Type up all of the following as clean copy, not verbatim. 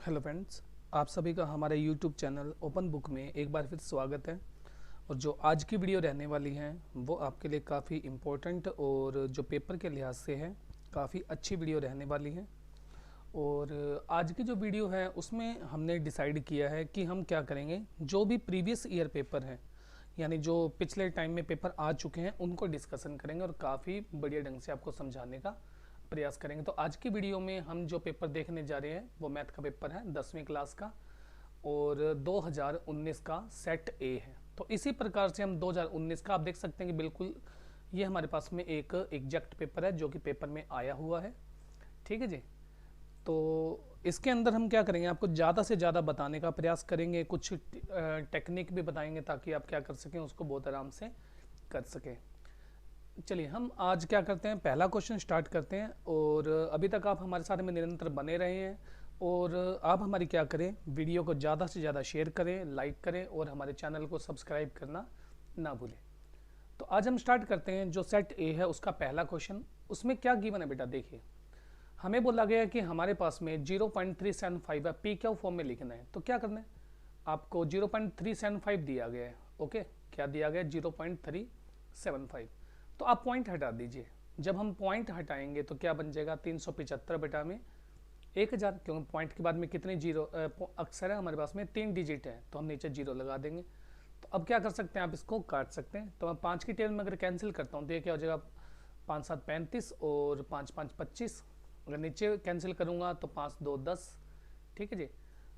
Hello friends, आप सभी का हमारे यूट्यूब चैनल ओपन बुक में एक बार फिर स्वागत है। और जो आज की वीडियो रहने वाली है वो आपके लिए काफ़ी इम्पोर्टेंट और जो पेपर के लिहाज से है काफ़ी अच्छी वीडियो रहने वाली है। और आज की जो वीडियो है उसमें हमने डिसाइड किया है कि हम क्या करेंगे, जो भी प्रीवियस ईयर पेपर हैं यानी जो पिछले टाइम में पेपर आ चुके हैं उनको डिस्कशन करेंगे और काफ़ी बढ़िया ढंग से आपको समझाने का प्रयास करेंगे। तो आज की वीडियो में हम जो पेपर देखने जा रहे हैं वो मैथ का पेपर है 10वीं क्लास का और 2019 का सेट ए है। तो इसी प्रकार से हम 2019 का आप देख सकते हैं कि बिल्कुल ये हमारे पास में एक एग्जैक्ट पेपर है जो कि पेपर में आया हुआ है। ठीक है जी। तो इसके अंदर हम क्या करेंगे, आपको ज़्यादा से ज़्यादा बताने का प्रयास करेंगे, कुछ टेक्निक भी बताएंगे ताकि आप क्या कर सकें, उसको बहुत आराम से कर सकें। चलिए हम आज क्या करते हैं, पहला क्वेश्चन स्टार्ट करते हैं। और अभी तक आप हमारे साथ में निरंतर बने रहे हैं और आप हमारी क्या करें, वीडियो को ज़्यादा से ज़्यादा शेयर करें, लाइक करें और हमारे चैनल को सब्सक्राइब करना ना भूलें। तो आज हम स्टार्ट करते हैं जो सेट ए है उसका पहला क्वेश्चन। उसमें क्या गिवन है बेटा, देखिए हमें बोला गया है कि हमारे पास में 0.375 है, पी क्यू फॉर्म में लिखना है। तो क्या करना है, आपको 0.375 दिया गया है। ओके, क्या दिया गया है 0.375। तो आप पॉइंट हटा दीजिए। जब हम पॉइंट हटाएंगे तो क्या बन जाएगा 375 बेटा में 1000, क्योंकि पॉइंट के बाद में कितने जीरो अक्सर है हमारे पास में 3 डिजिट है तो हम नीचे जीरो लगा देंगे। तो अब क्या कर सकते हैं, आप इसको काट सकते हैं। तो मैं 5 की टेबल में अगर कैंसिल करता हूँ तो ये क्या हो जाएगा 5 7 35 और 5 5 25। अगर नीचे कैंसिल करूँगा तो 5 2 10। ठीक है जी।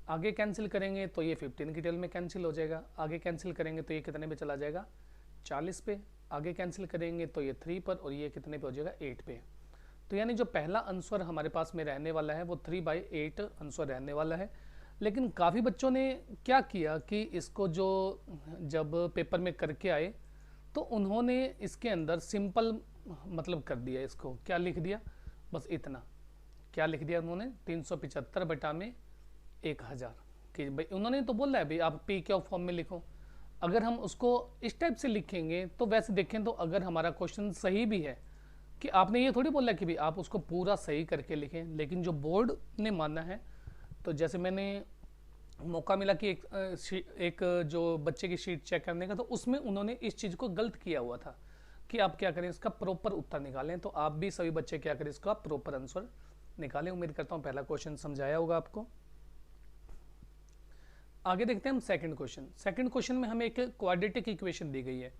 आगे कैंसिल करेंगे तो ये 15 की टेबल में कैंसिल हो जाएगा। आगे कैंसिल करेंगे तो ये कितने पे चला जाएगा 40 पे। आगे कैंसिल करेंगे तो ये 3 पर और ये कितने पे हो जाएगा 8 पे। तो यानी जो पहला आंसर हमारे पास में रहने वाला है वो 3/8 आंसर रहने वाला है। लेकिन काफ़ी बच्चों ने क्या किया कि इसको जो जब पेपर में करके आए तो उन्होंने इसके अंदर सिंपल मतलब कर दिया, इसको क्या लिख दिया, बस इतना क्या लिख दिया उन्होंने 375 बटा में 1000। कि भाई उन्होंने तो बोला है भाई आप पी क्यू फॉर्म में लिखो। अगर हम उसको इस टाइप से लिखेंगे तो वैसे देखें तो अगर हमारा क्वेश्चन सही भी है कि आपने ये थोड़ी बोला कि भाई आप उसको पूरा सही करके लिखें, लेकिन जो बोर्ड ने माना है, तो जैसे मैंने मौका मिला कि एक जो बच्चे की शीट चेक करने का, तो उसमें उन्होंने इस चीज़ को गलत किया हुआ था कि आप क्या करें इसका प्रॉपर उत्तर निकालें। तो आप भी सभी बच्चे क्या करें इसका प्रॉपर आंसर निकालें। उम्मीद करता हूँ पहला क्वेश्चन समझाया होगा आपको। आगे देखते हैं हम सेकंड क्वेश्चन। सेकंड क्वेश्चन में हमें एक क्वाड्रेटिक इक्वेशन दी गई है।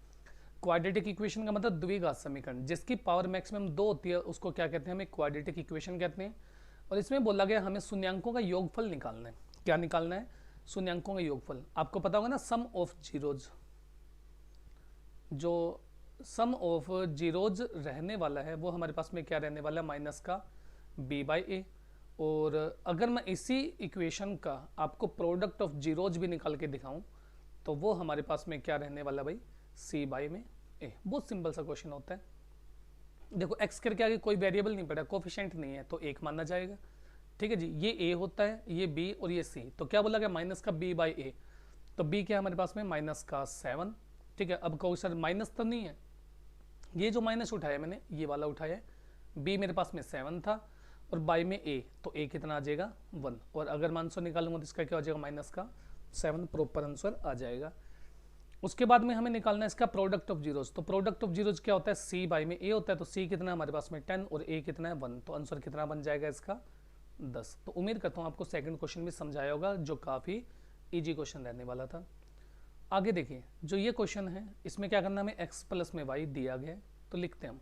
क्वाड्रेटिक इक्वेशन का मतलब द्विघात समीकरण जिसकी पावर मैक्सिमम 2 होती है उसको क्या कहते हैं, हमें क्वाड्रेटिक इक्वेशन कहते हैं। और इसमें बोला गया हमें शून्यांकों का योगफल निकालना है। क्या निकालना है, शून्यांकों का योगफल। आपको पता होगा ना सम ऑफ जीरोज, जो सम ऑफ जीरोज रहने वाला है वो हमारे पास में क्या रहने वाला है, माइनस का b/a। और अगर मैं इसी इक्वेशन का आपको प्रोडक्ट ऑफ जीरोज भी निकाल के दिखाऊं तो वो हमारे पास में क्या रहने वाला भाई c/a। बहुत सिंपल सा क्वेश्चन होता है। देखो x करके आगे कोई वेरिएबल नहीं पड़ा, कोफिशिएंट नहीं है तो 1 माना जाएगा। ठीक है जी। ये a होता है, ये b और ये c। तो क्या बोला गया माइनस का b/a। तो b क्या है हमारे पास में माइनस का 7। ठीक है। अब कहो सर माइनस तो नहीं है, ये जो माइनस उठाया मैंने ये वाला उठाया है। b मेरे पास में 7 था और बाई में a, तो a कितना आ जाएगा 1। और अगर मैं आंसर निकालूंगा तो इसका क्या हो जाएगा माइनस का 7 प्रॉपर आंसर आ जाएगा। उसके बाद में हमें निकालना है इसका प्रोडक्ट ऑफ जीरोज। तो प्रोडक्ट ऑफ जीरोज क्या होता है, c बाई में a होता है। तो c कितना है हमारे पास में 10 और a कितना है 1। तो आंसर कितना बन जाएगा इसका 10। तो उम्मीद करता हूँ आपको सेकंड क्वेश्चन भी समझाया होगा जो काफ़ी इजी क्वेश्चन रहने वाला था। आगे देखिए जो ये क्वेश्चन है इसमें क्या करना, हमें x प्लस में y दिया गया है। तो लिखते हैं हम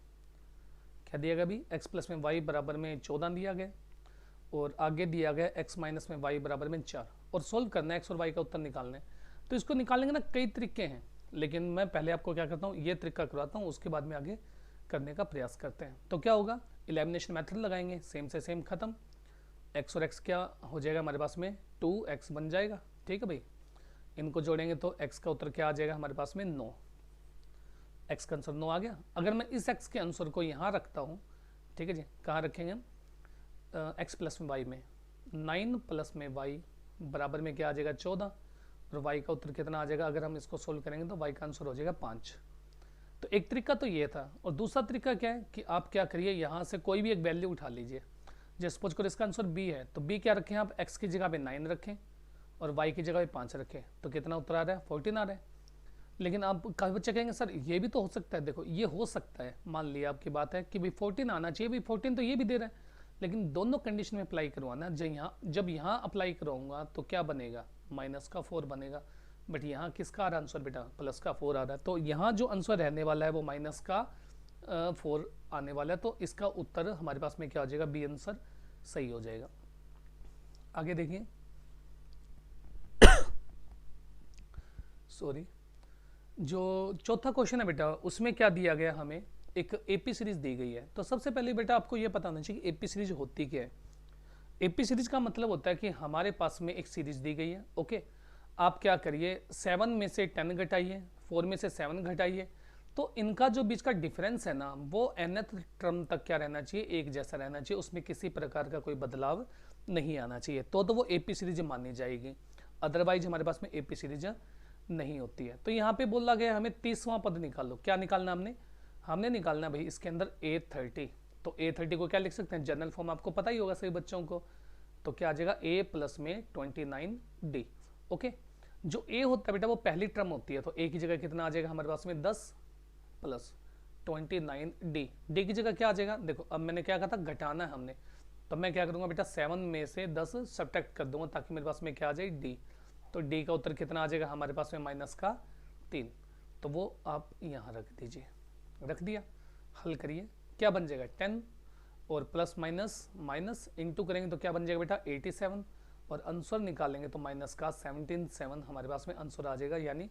क्या दिया गया अभी, x प्लस में y बराबर में 14 दिया गया और आगे दिया गया x माइनस में y बराबर में 4। और सोल्व करना है x और y का उत्तर निकालना है। तो इसको निकालेंगे ना कई तरीके हैं, लेकिन मैं पहले आपको क्या करता हूँ ये तरीका करवाता हूँ, उसके बाद में आगे करने का प्रयास करते हैं। तो क्या होगा, एलिमिनेशन मेथड लगाएंगे, सेम से सेम खत्म। x और x क्या हो जाएगा हमारे पास में 2x बन जाएगा। ठीक है भाई, इनको जोड़ेंगे तो x का उत्तर क्या आ जाएगा हमारे पास में 9। x का आंसर 9 आ गया। अगर मैं इस x के आंसर को यहाँ रखता हूँ, ठीक है जी, कहाँ रखेंगे हम, x प्लस में y में 9 प्लस में y बराबर में क्या आ जाएगा 14 और y का उत्तर कितना आ जाएगा, अगर हम इसको सोल्व करेंगे तो y का आंसर हो जाएगा 5। तो एक तरीका तो ये था। और दूसरा तरीका क्या है कि आप क्या करिए यहाँ से कोई भी एक वैल्यू उठा लीजिए। जैसे सपोज करो इसका आंसर बी है, तो बी क्या रखें आप, एक्स की जगह पे 9 रखें और वाई की जगह पे 5 रखें, तो कितना उत्तर आ रहा है, 14 आ रहा है। लेकिन आप काफ़ी बच्चे कहेंगे सर ये भी तो हो सकता है, देखो ये हो सकता है, मान लिया आपकी बात है कि भाई 14 आना चाहिए, भाई 14 तो ये भी दे रहा है, लेकिन दोनों कंडीशन में अप्लाई करवाना। जब यहाँ अप्लाई कराऊंगा तो क्या बनेगा, -4 बनेगा, बट यहाँ किसका आ रहा है आंसर बेटा, +4 आ रहा है, तो यहाँ जो आंसर रहने वाला है वो -4 आने वाला है, तो इसका उत्तर हमारे पास में क्या हो जाएगा, बी आंसर सही हो जाएगा। आगे देखिए, सॉरी, जो चौथा क्वेश्चन है बेटा उसमें क्या दिया गया, हमें एक एपी सीरीज दी गई है। तो सबसे पहले बेटा आपको ये पता होना चाहिए कि एपी सीरीज होती क्या है। एपी सीरीज का मतलब होता है कि हमारे पास में एक सीरीज दी गई है, ओके, आप क्या करिए 7 में से 10 घटाइए, 4 में से 7 घटाइए, तो इनका जो बीच का डिफरेंस है ना वो nth टर्म तक क्या रहना चाहिए, एक जैसा रहना चाहिए, उसमें किसी प्रकार का कोई बदलाव नहीं आना चाहिए, तो वो एपी सीरीज मानी जाएगी। अदरवाइज हमारे पास में एपी सीरीज नहीं होती है। तो यहाँ पे बोला गया हमें 30वां पद निकालो, क्या निकालना हमने निकालना भाई इसके अंदर A30। तो A30 को क्या लिख सकते हैं, जनरल फॉर्म आपको पता ही होगा सभी बच्चों को, तो क्या आ जाएगा A प्लस में 29D, ओके। जो A होता है बेटा वो पहली टर्म होती है, तो A की जगह कितना आ जाएगा हमारे पास में 10 प्लस 29D, D की जगह क्या आ जाएगा, देखो अब मैंने क्या कहा था घटाना है हमने, तो मैं क्या करूंगा बेटा 7 में से 10 सब्ट्रैक्ट कर दूंगा ताकि मेरे पास में क्या आ जाए D, तो D का उत्तर कितना आ जाएगा हमारे पास में -3, तो वो आप यहाँ रख दीजिए, रख दिया, हल करिए, क्या बन जाएगा 10 और प्लस माइनस इंटू करेंगे तो क्या बन जाएगा बेटा 87, और आंसर निकालेंगे तो -17 हमारे पास में आंसर आ जाएगा, यानी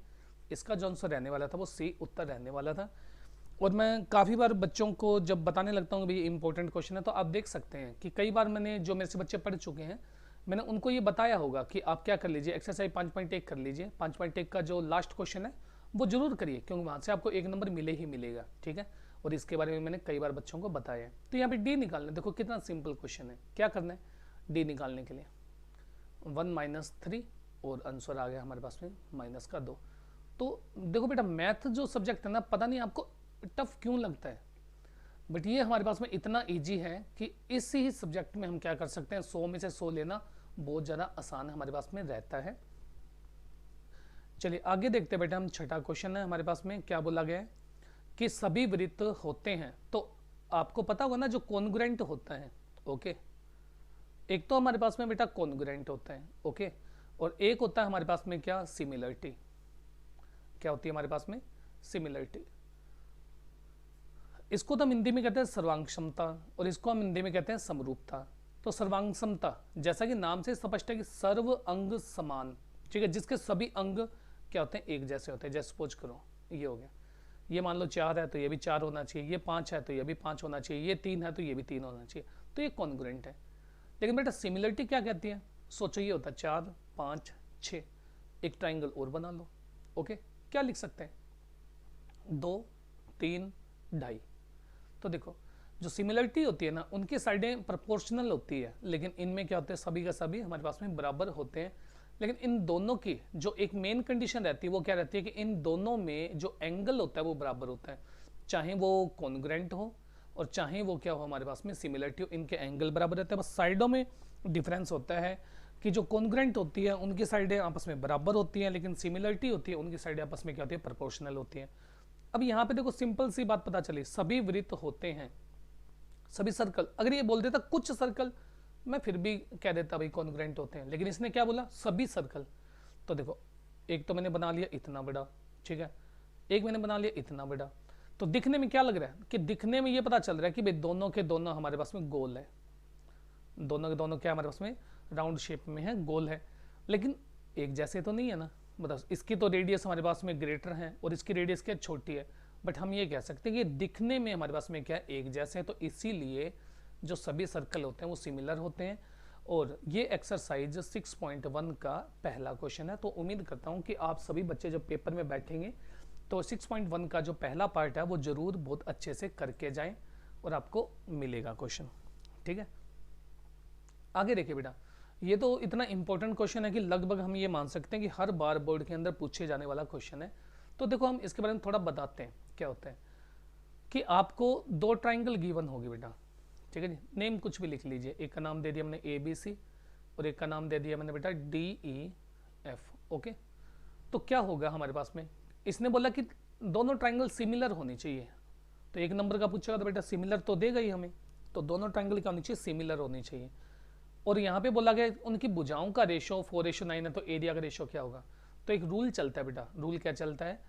इसका जो आंसर रहने वाला था वो सी उत्तर रहने वाला था। और मैं काफ़ी बार बच्चों को जब बताने लगता हूँ कि भाई इंपॉर्टेंट क्वेश्चन है, तो आप देख सकते हैं कि कई बार मैंने जो मेरे से बच्चे पढ़ चुके हैं मैंने उनको ये बताया होगा कि आप क्या कर लीजिए, एक्सरसाइज 5.1 कर लीजिए, 5.1 का जो लास्ट क्वेश्चन है वो जरूर करिए, क्योंकि वहाँ से आपको 1 नंबर मिले ही मिलेगा, ठीक है। और इसके बारे में मैंने कई बार बच्चों को बताया है। तो यहाँ पे डी निकालना, देखो कितना सिंपल क्वेश्चन है, क्या करना है डी निकालने के लिए 1 - 3 और आंसर आ गया हमारे पास में -2। तो देखो बेटा मैथ जो सब्जेक्ट है ना, पता नहीं आपको टफ क्यों लगता है, बट ये हमारे पास में इतना इजी है कि इसी ही सब्जेक्ट में हम क्या कर सकते हैं, 100 में से 100 लेना बहुत ज़्यादा आसान हमारे पास में रहता है। चलिए आगे देखते हैं बेटा, हम छठा क्वेश्चन है हमारे पास में, क्या बोला गया है कि सभी वृत्त होते हैं। तो आपको पता होगा ना जो कॉन्ग्रुएंट होता है, ओके, एक तो हमारे पास में बेटा कॉन्ग्रुएंट होता है, ओके, और एक होता है हमारे पास में क्या, सिमिलरिटी। क्या होती है हमारे पास में, सिमिलरिटी। इसको तो हम हिंदी में कहते हैं सर्वांग क्षमता, और इसको हम हिंदी में कहते हैं समरूपता। तो सर्वांग क्षमता जैसा कि नाम से स्पष्ट है कि सर्व अंग समान, ठीक है, जिसके सभी अंग क्या होते हैं, एक जैसे होते हैं। जैसे सपोज करो ये हो गया, ये मान लो 4 है तो ये भी 4 होना चाहिए, ये 5 है तो ये भी 5 होना चाहिए, ये 3 है तो ये भी 3 होना चाहिए, तो ये कॉन्ग्रुएंट है। लेकिन बेटा सिमिलरिटी क्या कहती है, सोचो ये होता है 4 5 6, एक ट्राइंगल और बना लो, ओके, क्या लिख सकते हैं 2 3 2.5। तो देखो जो सिमिलरिटी होती है ना उनकी साइडें प्रोपोर्शनल होती है, लेकिन इनमें क्या होते हैं, सभी का सभी हमारे पास में बराबर होते हैं। लेकिन इन दोनों की जो एक मेन कंडीशन रहती है वो क्या रहती है कि इन दोनों में जो एंगल होता है वो बराबर होता है, चाहे वो कॉन्ग्रुएंट हो और चाहे वो क्या हो हमारे पास में सिमिलरिटी हो, इनके एंगल बराबर रहते हैं, बस साइडों में डिफरेंस होता है कि जो कॉन्ग्रुएंट होती है उनकी साइडें आपस में बराबर होती हैं, लेकिन सिमिलरिटी होती है उनकी साइडें आपस में क्या होती है, प्रोपोर्शनल होती है। अब यहाँ पे देखो सिंपल सी बात पता चली, सभी वृत्त होते हैं, सभी सर्कल, अगर ये बोल देता कुछ सर्कल मैं फिर भी कह देता भाई कॉन्ग्रुएंट होते हैं, लेकिन इसने क्या बोला सभी सर्कल। तो देखो एक तो मैंने बना लिया इतना बड़ा, ठीक है, एक मैंने बना लिया इतना बड़ा, तो दिखने में क्या लग रहा है कि दिखने में ये पता चल रहा है कि भाई दोनों के दोनों हमारे पास में गोल है, दोनों के दोनों क्या हमारे पास में राउंड शेप में है, गोल है, लेकिन एक जैसे तो नहीं है ना, मतलब इसकी तो रेडियस हमारे पास में ग्रेटर है और इसकी रेडियस क्या छोटी है, बट हम ये कह सकते हैं कि दिखने में हमारे पास में क्या है, एक जैसे है, तो इसीलिए जो सभी सर्कल होते हैं वो सिमिलर होते हैं। और ये एक्सरसाइज 6.1 का पहला क्वेश्चन है। तो उम्मीद करता हूँ कि आप सभी बच्चे जब पेपर में बैठेंगे तो 6.1 का जो पहला पार्ट है वो जरूर बहुत अच्छे से करके जाएं और आपको मिलेगा क्वेश्चन, ठीक है। आगे देखिए बेटा, ये तो इतना इंपॉर्टेंट क्वेश्चन है कि लगभग हम ये मान सकते हैं कि हर बार बोर्ड के अंदर पूछे जाने वाला क्वेश्चन है। तो देखो हम इसके बारे में थोड़ा बताते हैं क्या होता है कि आपको 2 ट्राइंगल गिवन होगी बेटा, ठीक है जी। नेम कुछ भी लिख लीजिए, एक का नाम दे दिया हमने ABC और एक का नाम दे दिया मैंने बेटा DEF। ओके, तो क्या होगा हमारे पास में, इसने बोला कि दोनों ट्राइंगल सिमिलर होनी चाहिए, तो एक नंबर का पूछेगा तो बेटा सिमिलर तो देगा ही हमें, तो दोनों ट्राइंगल क्या होनी चाहिए, सिमिलर होनी चाहिए। और यहाँ पे बोला गया उनकी भुजाओं का रेशो 4:9 है, तो एरिया का रेशो क्या होगा। तो एक रूल चलता है बेटा, रूल क्या चलता है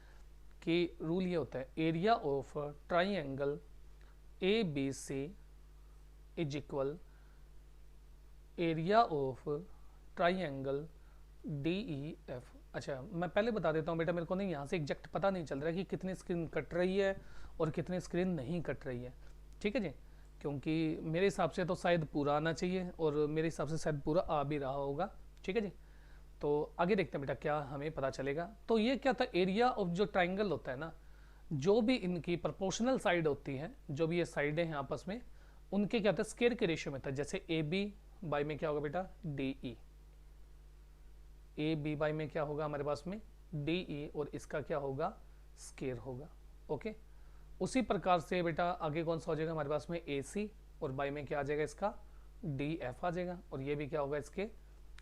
कि रूल ये होता है area of triangle ABC is equal area of triangle DEF। अच्छा मैं पहले बता देता हूँ बेटा, मेरे को नहीं यहाँ से एग्जैक्ट पता नहीं चल रहा है कि कितनी स्क्रीन कट रही है और कितनी स्क्रीन नहीं कट रही है, ठीक है जी, क्योंकि मेरे हिसाब से तो शायद पूरा आना चाहिए और मेरे हिसाब से शायद पूरा आ भी रहा होगा, ठीक है जी। तो आगे देखते हैं बेटा क्या हमें पता चलेगा। तो ये क्या था, एरिया ऑफ जो ट्राइंगल होता है ना, जो भी इनकी प्रोपोर्शनल साइड होती है, जो भी ये साइडें हैं आपस में, उनके क्या होता है स्क्वायर के रेशियो में था। जैसे AB बाई में क्या होगा बेटा DE, AB बाई में क्या होगा हमारे पास में DE, और इसका क्या होगा स्क्वायर होगा। ओके, उसी प्रकार से बेटा आगे कौन सा हो जाएगा हमारे पास में AC, और बाई में क्या आ जाएगा इसका DF आ जाएगा, और ये भी क्या होगा इसके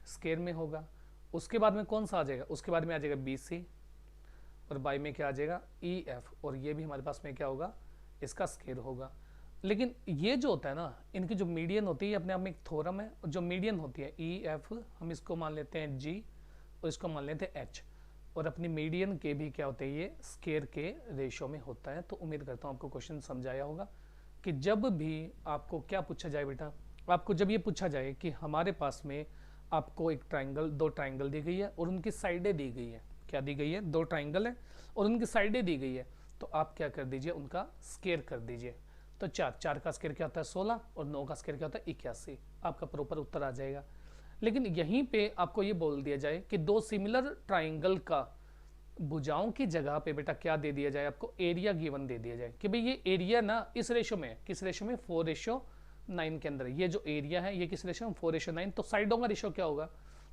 स्क्वायर में होगा। उसके बाद में कौन सा आ जाएगा, उसके बाद में आ जाएगा BC, और बाई में क्या आ जाएगा EF, और ये भी हमारे पास में क्या होगा इसका स्क्वायर होगा। लेकिन ये जो होता है ना, इनकी जो मीडियन होती है अपने आप में एक थ्योरम है, और जो मीडियन होती है EF हम इसको मान लेते हैं G और इसको मान लेते हैं H, और अपनी मीडियन के भी क्या होते हैं ये स्क्वायर के रेशो में होता है। तो उम्मीद करता हूँ आपको क्वेश्चन समझाया होगा कि जब भी आपको क्या पूछा जाए बेटा, आपको जब ये पूछा जाए कि हमारे पास में आपको एक ट्राइंगल, दो ट्राइंगल दी गई है और उनकी साइडें दी गई है, क्या दी गई है, दो ट्राइंगल है और उनकी साइडें दी गई है, तो आप क्या कर दीजिए उनका स्क्वायर कर दीजिए। तो चार का स्क्वायर क्या होता है 16, और 9 का स्क्वायर क्या होता है 81, आपका प्रॉपर उत्तर आ जाएगा। लेकिन यहीं पे आपको ये बोल दिया जाए कि दो सिमिलर ट्राइंगल का भुजाओं की जगह पे बेटा क्या दे दिया जाए, आपको एरिया गिवन दे दिया जाए कि भाई ये एरिया ना इस रेशो में, किस रेशो में 4:9 के अंदर, ये जो एरिया है ये किस रेशो में 4:9, तो साइडों का रेशो क्या होगा।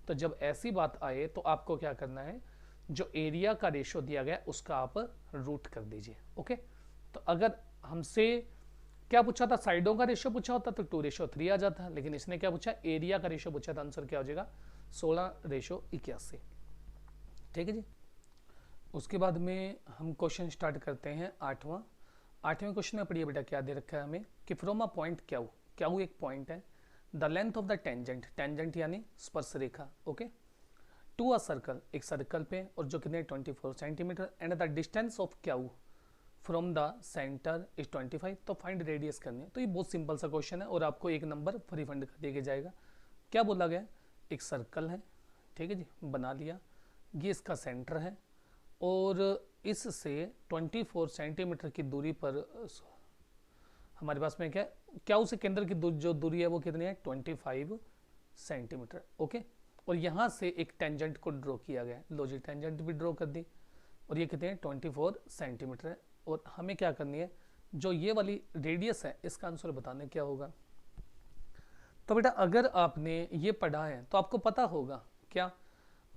तो जब ऐसी बात आए तो आपको क्या करना है, जो एरिया का रेशो दिया गया उसका आप रूट कर दीजिए। ओके, तो अगर हमसे क्या पूछा था, साइडों का रेशियो पूछा होता तो 2:3 आ जाता, लेकिन इसने क्या पूछा, एरिया का रेशियो पूछा था, आंसर क्या हो जाएगा 16:81। ठीक है जी। उसके बाद में हम क्वेश्चन स्टार्ट करते हैं आठवें क्वेश्चन में पढ़िए बेटा क्या दे रखा है हमें कि फ्रॉम अ पॉइंट क्यू एक पॉइंट है, the length of the tangent यानी स्पर्श रेखा, ओके, टू अ सर्कल, एक सर्कल पे, और जो कितने 24 centimetre, and the distance of Q from the centre is 25, तो फाइंड रेडियस करनी है। तो ये बहुत सिंपल सा क्वेश्चन है और आपको एक नंबर फ्री फंड कर दिया जाएगा। क्या बोला गया, एक सर्कल है, ठीक है जी, बना लिया, ये इसका सेंटर है और इससे 24 सेंटीमीटर की दूरी पर हमारे पास में क्या उसे केंद्र की जो दूरी है वो कितनी है 25 सेंटीमीटर, ओके। और यहाँ से एक टेंजेंट को ड्रॉ किया गया, लो जी टेंजेंट भी ड्रॉ कर दी, और ये कितने हैं 24 सेंटीमीटर है। और हमें क्या करनी है, जो ये वाली रेडियस है इसका आंसर बताने क्या होगा। तो बेटा अगर आपने ये पढ़ा है तो आपको पता होगा क्या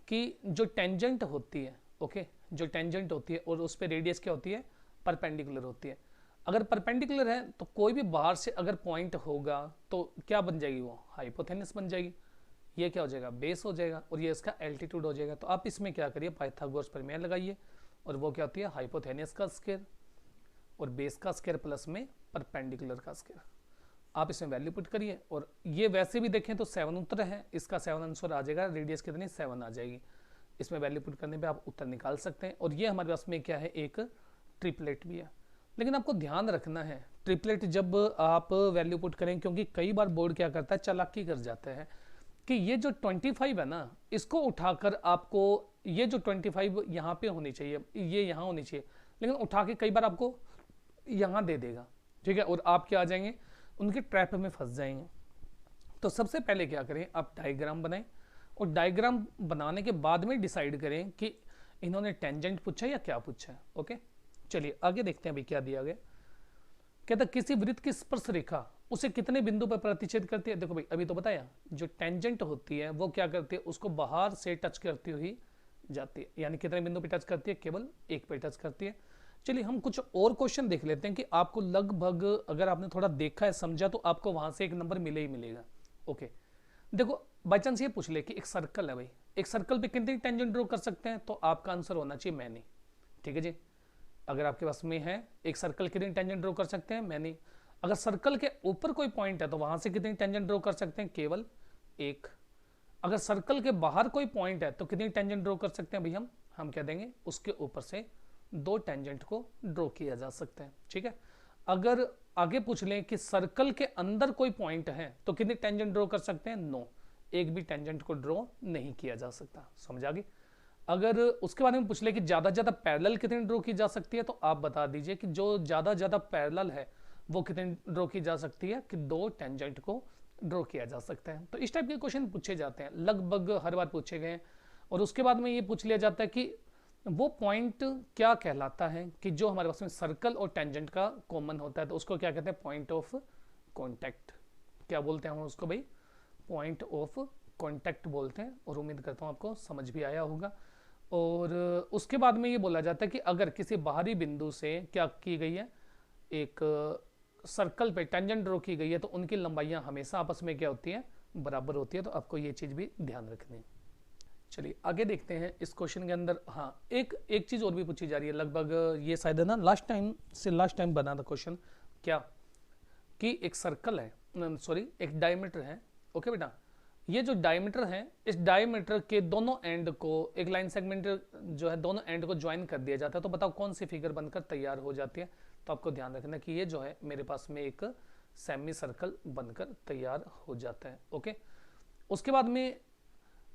कि जो टेंजेंट होती है, ओके, जो टेंजेंट होती है और उस पर रेडियस क्या होती है परपेंडिकुलर होती है। अगर परपेंडिकुलर है तो कोई भी बाहर से अगर पॉइंट होगा तो क्या बन जाएगी, वो हाइपोथेनस बन जाएगी, ये क्या हो जाएगा बेस हो जाएगा, और ये इसका एल्टीट्यूड हो जाएगा। तो आप इसमें क्या करिए पाइथागोरस प्रमेय लगाइए, और वो क्या होती है हाइपोथेनस का स्क्वायर और बेस का स्क्वायर प्लस में परपेंडिकुलर का स्क्वायर। आप इसमें वैल्यू पुट करिए, और ये वैसे भी देखें तो 7 उत्तर है, इसका 7 आंसर आ जाएगा, रेडियस कितनी 7 आ जाएगी। इसमें वैल्यू पुट करने पे आप उत्तर निकाल सकते हैं। और ये हमारे पास में क्या है एक ट्रिपलेट भी है, लेकिन आपको ध्यान रखना है ट्रिपलेट जब आप वैल्यू पुट करें, क्योंकि कई बार बोर्ड क्या करता है चालाकी कर जाता है कि ये जो 25 है ना इसको उठाकर आपको ये जो 25 यहाँ पे होनी चाहिए, ये यहाँ होनी चाहिए, लेकिन उठा के कई बार आपको यहाँ दे देगा, ठीक है, और आप क्या आ जाएंगे उनके ट्रैप में फंस जाएंगे। तो सबसे पहले क्या करें, आप डायग्राम बनाएं, और डायग्राम बनाने के बाद में डिसाइड करें कि इन्होंने टेंजेंट पूछा या क्या पूछा है। ओके, चलिए आगे देखते हैं अभी क्या दिया गया। कहता किसी वृत्त की स्पर्श रेखा उसे कितने बिंदु पर प्रतिच्छेद करती है। देखो भाई अभी तो बताया, जो टेंजेंट होती है वो क्या करती है, उसको बाहर से टच करती हुई जाती है, यानी कितने बिंदु पे टच करती है, केवल एक पे टच करती है। चलिए हम कुछ और क्वेश्चन देख लेते हैं कि आपको लगभग अगर आपने थोड़ा देखा है समझा तो आपको वहां से एक नंबर मिले ही मिलेगा। ओके, देखो बाई चांस ये पूछ ले कि एक सर्कल है भाई, एक सर्कल पे कितनी टेंजेंट ड्रॉ कर सकते हैं, तो आपका आंसर होना चाहिए मैनी। ठीक है जी, अगर आपके पास में है एक सर्कल कितनी टेंजेंट ड्रॉ कर सकते हैं मैनी। अगर सर्कल के ऊपर कोई पॉइंट है तो वहां से कितनी टेंजेंट ड्रॉ कर सकते हैं, केवल एक। अगर सर्कल के बाहर कोई पॉइंट है तो कितनी टेंजेंट ड्रॉ कर सकते हैं भाई, हम कह देंगे उसके ऊपर से 2 टेंजेंट को ड्रॉ किया जा सकता है। ठीक है, अगर आगे पूछ लें कि सर्कल के अंदर कोई पॉइंट है तो कितनी टेंजेंट ड्रॉ कर सकते हैं, नो, एक भी टेंजेंट को ड्रॉ नहीं किया जा सकता। समझ आ गई। अगर उसके बारे में पूछ ले कि ज्यादा ज्यादा पैरेलल कितनी ड्रॉ की जा सकती है, तो आप बता दीजिए कि जो ज्यादा ज्यादा पैरेलल है वो कितनी ड्रॉ की जा सकती है, कि 2 टेंजेंट को ड्रॉ किया जा सकता है। तो इस टाइप के क्वेश्चन पूछे जाते हैं, लगभग हर बार पूछे गए हैं। और उसके बाद में ये पूछ लिया जाता है कि वो पॉइंट क्या कहलाता है, कि जो हमारे पास में सर्कल और टेंजेंट का कॉमन होता है, तो उसको क्या कहते हैं, पॉइंट ऑफ कॉन्टैक्ट। क्या बोलते हैं हम उसको भाई, पॉइंट ऑफ कॉन्टैक्ट बोलते हैं। और उम्मीद करता हूँ आपको समझ भी आया होगा। और उसके बाद में ये बोला जाता है कि अगर किसी बाहरी बिंदु से क्या की गई है, एक सर्कल पे टेंजेंट ड्रॉ की गई है, तो उनकी लंबाइयां हमेशा आपस में क्या होती है, बराबर होती है। तो आपको ये चीज भी ध्यान रखनी है। चलिए आगे देखते हैं इस क्वेश्चन के अंदर। हाँ, एक चीज और भी पूछी जा रही है, लगभग ये शायद है ना लास्ट टाइम बना था क्वेश्चन, क्या कि एक सर्कल है, सॉरी एक डायमीटर है। ओके बेटा, ये जो डायमीटर है, इस डायमीटर के दोनों एंड को एक लाइन सेगमेंट जो है दोनों एंड को ज्वाइन कर दिया जाता है। तो बताओ कौन सी फिगर बनकर तैयार हो जाती है। तो आपको ध्यान रखना कि ये जो है मेरे पास में एक सेमी सर्कल बनकर तैयार हो जाता है। ओके, उसके बाद में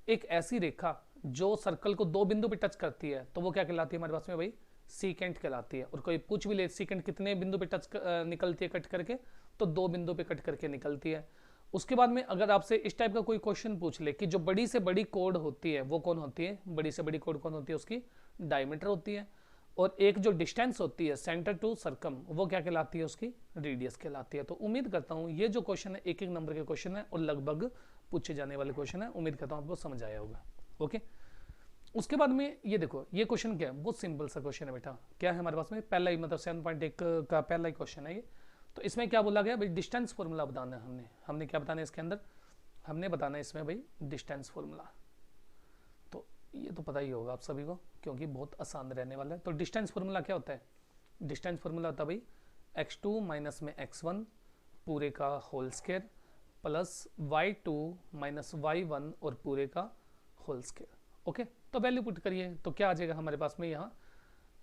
एक ऐसी रेखा जो सर्कल को 2 बिंदु पे टच करती है, तो वो क्या कहलाती है हमारे पास में भाई, सीकेंट कहलाती है। और कोई पूछ भी ले सीकेंट कितने बिंदु पे टच निकलती है कट करके, तो 2 बिंदु पे कट करके निकलती है। उसके बाद में अगर आपसे इस टाइप का कोई क्वेश्चन पूछ ले कि जो बड़ी से बड़ी कोड होती है वो कौन होती है, बड़ी से बड़ी कोड कौन होती है, उसकी डायमीटर होती है। और एक जो डिस्टेंस होती है सेंटर टू सर्कम, वो क्या कहलाती है, उसकी रेडियस कहलाती है। तो उम्मीद करता हूँ ये जो क्वेश्चन है एक नंबर के क्वेश्चन है और लगभग पूछे जाने वाले क्वेश्चन है। उम्मीद करता हूँ आपको समझ आया होगा। ओके, उसके बाद में ये देखो, ये क्वेश्चन क्या है, बहुत सिंपल सा क्वेश्चन है बेटा। क्या है हमारे पास में, पहला ही मतलब 7.1 का पहला ही क्वेश्चन है ये। तो इसमें क्या बोला गया भाई, डिस्टेंस फॉर्मूला बताना है हमने क्या बताना है इसके अंदर, हमने बताना है इसमें भाई डिस्टेंस फॉर्मूला। तो ये तो पता ही होगा आप सभी को, क्योंकि बहुत आसान रहने वाला है। तो डिस्टेंस फॉर्मूला क्या होता है, डिस्टेंस फॉर्मूला होता है भाई x2 माइनस में x1 पूरे का whole square plus y2 minus y1 और पूरे का होल स्क्वायर। ओके, तो वैल्यू पुट करिए तो क्या आ जाएगा हमारे पास में यहाँ,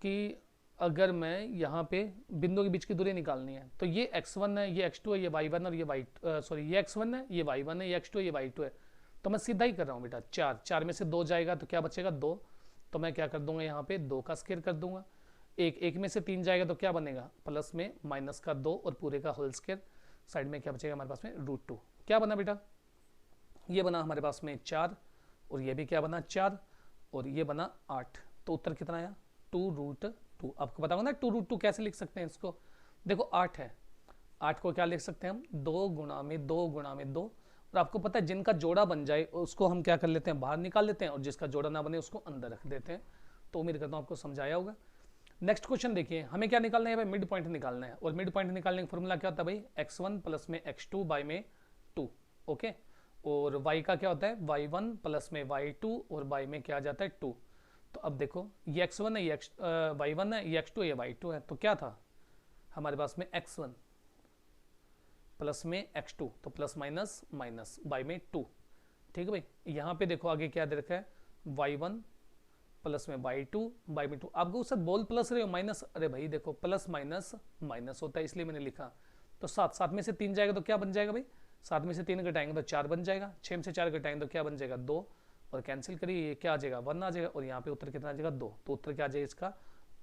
कि अगर मैं यहाँ पे बिंदु के बीच की दूरी निकालनी है, तो ये x1 है, ये x2 है, ये y1 और ये सॉरी ये x1 है, ये y1 है, ये x2 है, ये y2 है। तो मैं सीधा ही कर रहा हूँ बेटा, 4 में से 2 जाएगा तो क्या बचेगा, 2। तो मैं क्या कर दूंगा, यहाँ पे 2 का स्क्वायर कर दूंगा। एक में से 3 जाएगा तो क्या बनेगा, प्लस में माइनस का 2 और पूरे का होल स्क्वायर। साइड में क्या बचेगा हमारे पास में, √2। क्या बना बेटा, ये बना हमारे पास में 4 और ये भी क्या बना 4 और ये बना 8। तो उत्तर कितना आया, 2√2। आपको पता होगा ना 2√2 कैसे लिख सकते हैं इसको। देखो 8 है, 8 को क्या लिख सकते हैं हम, 2 गुणा में 2 गुणा में 2। और आपको पता है जिनका जोड़ा बन जाए उसको हम क्या कर लेते हैं, बाहर निकाल लेते हैं, और जिसका जोड़ा ना बने उसको अंदर रख देते हैं। तो उम्मीद करता हूँ आपको समझाया होगा। नेक्स्ट क्वेश्चन देखिए, हमें क्या निकालना है भाई, मिड पॉइंट निकालना है। और मिड पॉइंट निकालने का फॉर्मूला क्या होता है भाई, x1 प्लस में x2 बाई में 2। ओके, और y का क्या होता है, y1 प्लस में y2 और बाई में क्या आ जाता है 2। तो अब देखो ये x1 है, ये y1 है, ये x2 है, ये y2 है। तो क्या था हमारे पास में x1 प्लस में x2, तो प्लस माइनस माइनस बाई में 2। ठीक है भाई, यहाँ पे देखो आगे क्या दे रखा है, y1 प्लस में y2 बाई में 2। आपको उस बोल प्लस रहे हो माइनस, अरे भाई देखो प्लस माइनस माइनस होता है इसलिए मैंने लिखा। तो 7 में से 3 जाएगा तो क्या बन जाएगा भाई, 7 में से 3 घटाएंगे तो 4 बन जाएगा, 6 में से 4 घटाएंगे तो क्या बन जाएगा 2, और कैंसिल करिए ये क्या आ जाएगा 1 आ जाएगा, और यहाँ पे उत्तर कितना आ जाएगा 2। तो उत्तर क्या आ जाएगा इसका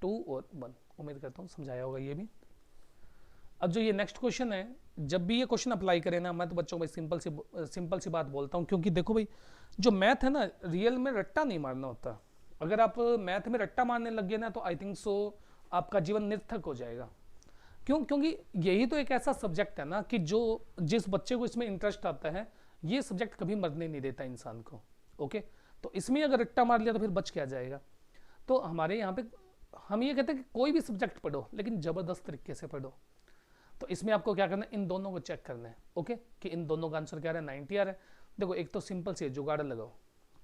2 और 1। उम्मीद करता हूँ समझाया होगा ये भी। अब जो ये नेक्स्ट क्वेश्चन है, जब भी ये क्वेश्चन अप्लाई करें ना, मैं तो बच्चों को सिंपल सी बात बोलता हूँ, क्योंकि देखो भाई जो मैथ है ना, रियल में रट्टा नहीं मारना होता। अगर आप मैथ में रट्टा मारने लग गए ना, तो आई थिंक सो आपका जीवन निरर्थक हो जाएगा। क्योंकि यही तो एक ऐसा सब्जेक्ट है ना कि जो जिस बच्चे को इसमें इंटरेस्ट आता है, ये सब्जेक्ट कभी मरने नहीं देता इंसान को। ओके, तो इसमें अगर रट्टा मार लिया तो फिर बच क्या जाएगा। तो हमारे यहाँ पे हम ये कहते हैं कि कोई भी सब्जेक्ट पढ़ो लेकिन ज़बरदस्त तरीके से पढ़ो। तो इसमें आपको क्या करना है, इन दोनों को चेक करना है। ओके, कि इन दोनों का आंसर क्या आ रहा है, 90 आ रहा है। देखो एक तो सिंपल से जुगाड़ लगाओ,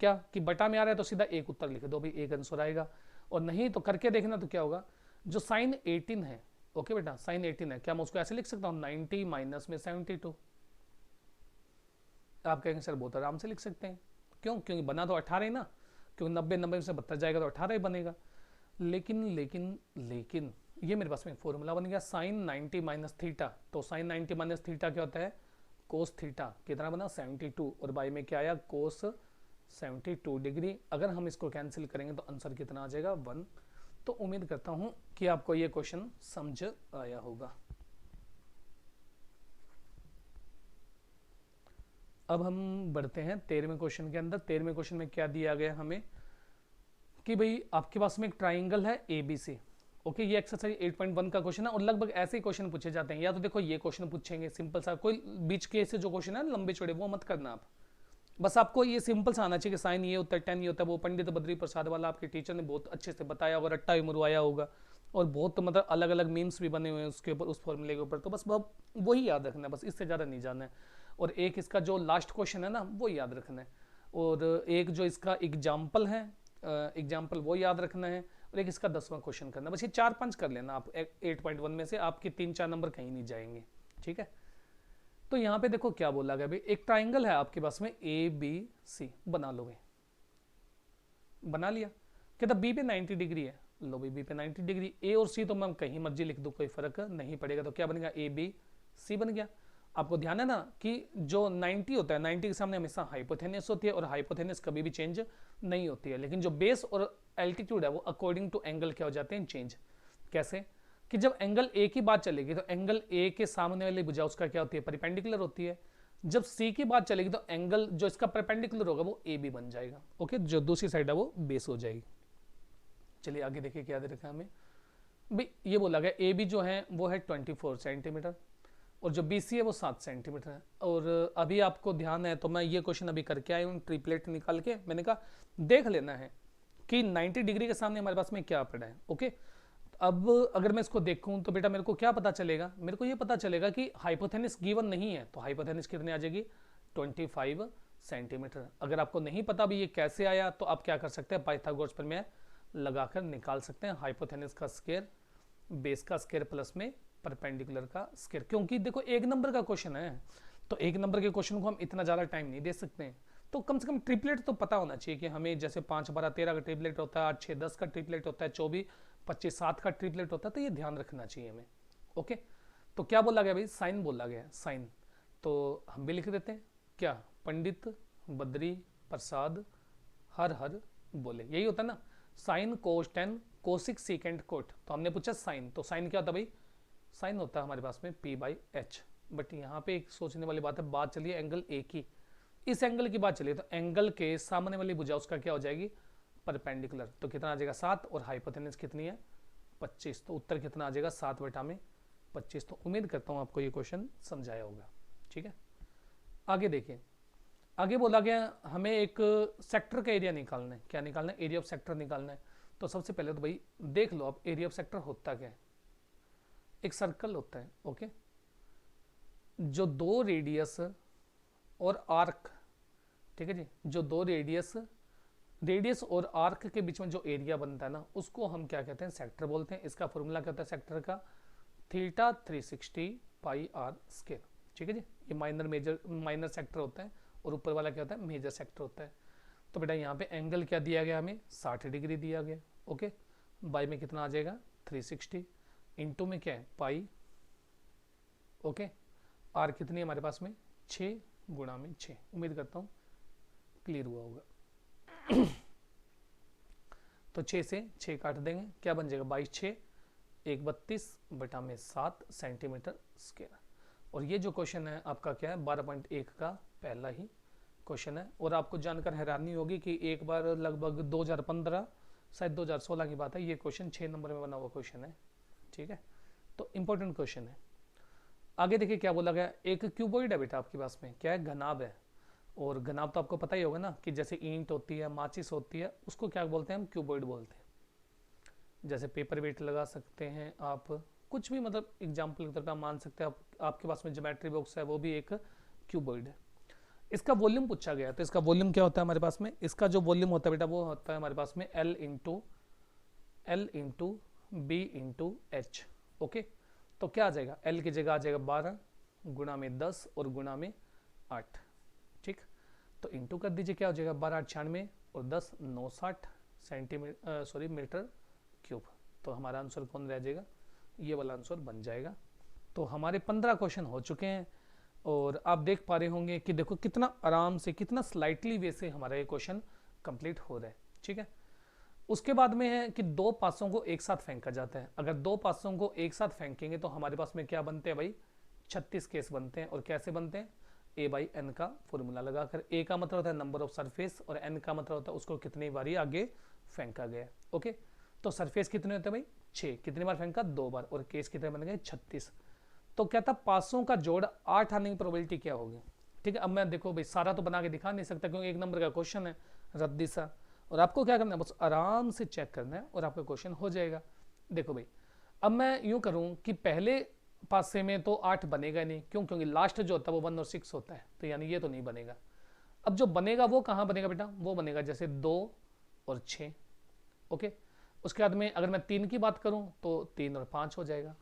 क्या कि बटा में आ रहा है तो सीधा एक उत्तर लिख दो भाई, एक आंसर आएगा। और नहीं तो करके देखना तो क्या होगा, जो साइन 18 है, ओके बेटा साइन 18 है, क्या मैं उसको ऐसे लिख सकता हूँ 90 माइनस में 72? आप कहेंगे सर बहुत आराम से लिख सकते हैं। क्यों? क्योंकि बना तो 18 ही ना, क्योंकि 90 में से 72 जाएगा तो 18 ही बनेगा। लेकिन लेकिन लेकिन ये मेरे पास में फॉर्मूला बन गया साइन 90 माइनस थीटा। तो साइन 90 माइनस थीटा क्या होता है, कोस थीटा। कितना बना 72, और बाई में क्या आया कोस 72 डिग्री। अगर हम इसको कैंसिल करेंगे तो आंसर कितना आ जाएगा 1। तो उम्मीद करता हूं कि आपको ये क्वेश्चन समझ आया होगा। अब हम बढ़ते हैं 13वें क्वेश्चन के अंदर। 13वें क्वेश्चन में क्या दिया गया हमें कि भाई आपके पास में एक ट्राइंगल है ABC। ओके, ये एक्सरसाइज 8.1 का क्वेश्चन है और लगभग ऐसे ही क्वेश्चन पूछे जाते हैं। या तो देखो ये क्वेश्चन पूछेंगे सिंपल सा, कोई बीच के से जो क्वेश्चन है लंबे चौड़े वो मत करना आप, बस आपको ये सिंपल सा आना चाहिए कि साइन ये होता है, टेन ये होता है। वो पंडित बद्री प्रसाद वाला आपके टीचर ने बहुत अच्छे से बताया होगा, रट्टा भी मरवाया होगा, और बहुत मतलब अलग अलग मीम्स भी बने हुए हैं उसके ऊपर, उस फॉर्मूले के ऊपर। तो बस वही याद रखना है, बस इससे ज़्यादा नहीं जानना है। और एक इसका जो लास्ट क्वेश्चन है ना वो याद रखना है, और एक जो इसका एग्जाम्पल है, एग्जाम्पल वो याद रखना है, और एक इसका 10वां क्वेश्चन करना। बस ये 4-5 कर लेना आप 8.1 में से, आपके 3-4 नंबर कहीं नहीं जाएंगे। ठीक है, तो यहाँ पे देखो क्या बोला गया भाई, एक ट्राइंगल है आपके पास में ABC, बना लो भाई। बना लिया, कहता B पे 90 डिग्री है, लो भाई B पे 90 डिग्री। A और C तो मैं कहीं मर्जी लिख दूँ, कोई फर्क नहीं पड़ेगा। तो क्या बनेगा ABC बन गया। आपको ध्यान है ना कि जो 90 होता है, 90 के सामने हमेशा हाइपोथेनस होती है, और हाइपोथेनस कभी भी चेंज नहीं होती है। लेकिन जो बेस और एल्टीट्यूड है वो अकॉर्डिंग टू एंगल क्या हो जाते हैं, चेंज। कैसे? कि जब एंगल A की बात चलेगी तो एंगल A के सामने वाली भुजा उसका क्या होती है, परपेंडिकुलर होती है। जब C की बात चलेगी तो एंगल जो इसका परपेंडिकुलर होगा वो AB बन जाएगा। ओके, जो दूसरी साइड है वो बेस हो जाएगी। चलिए आगे देखिए क्या दे रखा है हमें भाई। ये बोला गया AB जो है वो है 24 सेंटीमीटर, और जो BC है वो 7 सेंटीमीटर है। और अभी आपको ध्यान है तो मैं ये क्वेश्चन अभी करके आया हूँ, ट्रिपलेट निकाल के। मैंने कहा देख लेना है कि 90 डिग्री के सामने हमारे पास में क्या पड़ा है। ओके, अब अगर मैं इसको देखूं तो बेटा मेरे को क्या पता चलेगा, मेरे को ये पता चलेगा कि हाइपोथेनिस गिवन नहीं है, तो हाइपोथेनिस कितनी आ जाएगी 25 सेंटीमीटर। अगर आपको नहीं पता भी ये कैसे आया तो आप क्या कर सकते हैं, पाइथागोरस प्रमेय लगाकर निकाल सकते हैं। हाइपोथेनिस का स्क्वायर, बेस का स्क्वायर प्लस में परपेंडिकुलर का स्क्वायर। क्योंकि देखो एक नंबर का क्वेश्चन है, तो एक नंबर के क्वेश्चन को हम इतना ज़्यादा टाइम नहीं दे सकते हैं। तो कम से कम ट्रिपलेट तो पता होना चाहिए कि हमें, जैसे 5, 12, 13 का ट्रिपलेट होता है, 8, 6, 10 का ट्रिपलेट होता है, 24, 25, 7 का ट्रिपलेट होता है। तो ये ध्यान रखना चाहिए हमें। ओके, तो क्या बोला गया भाई, साइन बोला गया, साइन। तो हम भी लिख देते हैं क्या, पंडित बद्री प्रसाद हर हर बोले, यही होता है ना, sine cos 10 cosec secant cot. तो हमने पूछा साइन, तो साइन क्या होता है भाई, साइन होता है हमारे पास में P/H। बट यहाँ पे एक सोचने वाली बात है, बात चलिए एंगल A की, इस एंगल की बात चलिए तो एंगल के सामने वाली भुजा उसका क्या हो जाएगी, परपेंडिकुलर। तो कितना आ जाएगा 7, और हाइपोथेनस कितनी है 25। तो उत्तर कितना आ जाएगा 7/25। तो उम्मीद करता हूँ आपको ये क्वेश्चन समझाया होगा। ठीक है, आगे देखिए। आगे बोला गया हमें एक सेक्टर का एरिया निकालना है। क्या निकालना है, एरिया ऑफ सेक्टर निकालना है। तो सबसे पहले तो भाई देख लो आप, एरिया ऑफ सेक्टर होता क्या है, एक सर्कल होता है। ओके, जो 2 रेडियस और आर्क, ठीक है जी, जो 2 रेडियस और आर्क के बीच में जो एरिया बनता है ना, उसको हम क्या कहते हैं, सेक्टर बोलते हैं। इसका फॉर्मूला क्या होता है सेक्टर का, थीटा 360 पाई आर स्क्वायर। ठीक है जी, ये माइनर सेक्टर होता है, और ऊपर वाला क्या होता है, मेजर सेक्टर होता है। तो बेटा यहाँ पे एंगल क्या दिया गया हमें, 60 डिग्री दिया गया। ओके, बाई में कितना आ जाएगा 360, इंटू में क्या है पाई। ओके, आर कितनी है हमारे पास में 6 गुणा में 6। उम्मीद करता हूँ क्लियर हुआ होगा। तो 6 से 6 काट देंगे, क्या बन जाएगा 22, 6, 1, 32/7 सेंटीमीटर स्क्वायर। और ये जो क्वेश्चन है आपका क्या है 12.1 का पहला ही क्वेश्चन है। और आपको जानकर हैरानी होगी कि एक बार लगभग 2015 शायद 2016 की बात है, ये क्वेश्चन 6 नंबर में बना हुआ क्वेश्चन है। ठीक है, तो इंपॉर्टेंट क्वेश्चन है। आगे देखिए क्या बोला गया, एक क्यूबॉइड है बेटा आपके पास में, क्या है घनाभ है। और घनाभ तो आपको पता ही होगा ना कि जैसे ईंट होती है, माचिस होती है, उसको क्या बोलते हैं हम, क्यूबॉइड बोलते हैं। जैसे पेपर वेट लगा सकते हैं आप, कुछ भी, मतलब एग्जाम्पल के तौर पर आप मान सकते हैं आपके पास में ज्योमेट्री बॉक्स है, वो भी एक क्यूबॉइड है। इसका वॉल्यूम पूछा गया, तो इसका वॉल्यूम क्या होता है हमारे पास में, इसका जो वॉल्यूम होता है बेटा वो होता है हमारे पास में L into B into H. Okay, तो क्या आ जाएगा, L की जगह आ जाएगा 12 गुणा में 10 और गुणा में 8। ठीक, तो इंटू कर दीजिए, क्या हो जाएगा 12 8 96 और 10 960 सेंटीमीटर सॉरी मीटर क्यूब। तो हमारा आंसर कौन रह जाएगा, ये वाला आंसर बन जाएगा। तो हमारे 15 क्वेश्चन हो चुके हैं और आप देख पा रहे होंगे कि देखो कितना आराम से, कितना स्लाइटली वे से हमारा ये क्वेश्चन कंप्लीट हो रहा है। ठीक है, उसके बाद में है कि दो पासों को एक साथ फेंका जाता है। अगर दो पासों को एक साथ फेंकेंगे तो हमारे पास में क्या बनते हैं भाई, 36 केस बनते हैं। और कैसे बनते हैं, a बाई एन का फॉर्मूला लगाकर। a का मतलब होता है नंबर ऑफ सरफेस और n का मतलब होता है उसको कितनी बारी आगे फेंका गया। ओके, तो सरफेस कितने होते हैं भाई 6, कितनी बार फेंका 2 बार, और केस कितने बन गए 36। तो क्या था, पासों का जोड़ 8 आने की प्रोबेबिलिटी क्या होगी। ठीक है, अब मैं देखो भाई सारा तो बना के दिखा नहीं सकता क्योंकि एक नंबर का क्वेश्चन है रद्दी सा, और आपको क्या करना है बस आराम से चेक करना है और आपका क्वेश्चन हो जाएगा। देखो भाई, अब मैं यूं करूं कि पहले पासे में तो 8 बनेगा नहीं, क्यों, क्योंकि लास्ट जो होता है वो 1 और 6 होता है, तो यानी ये तो नहीं बनेगा। अब जो बनेगा वो कहाँ बनेगा बेटा, वो बनेगा जैसे 2 और 6। ओके, उसके बाद में अगर मैं 3 की बात करूं तो 3 और 5 हो जाएगा।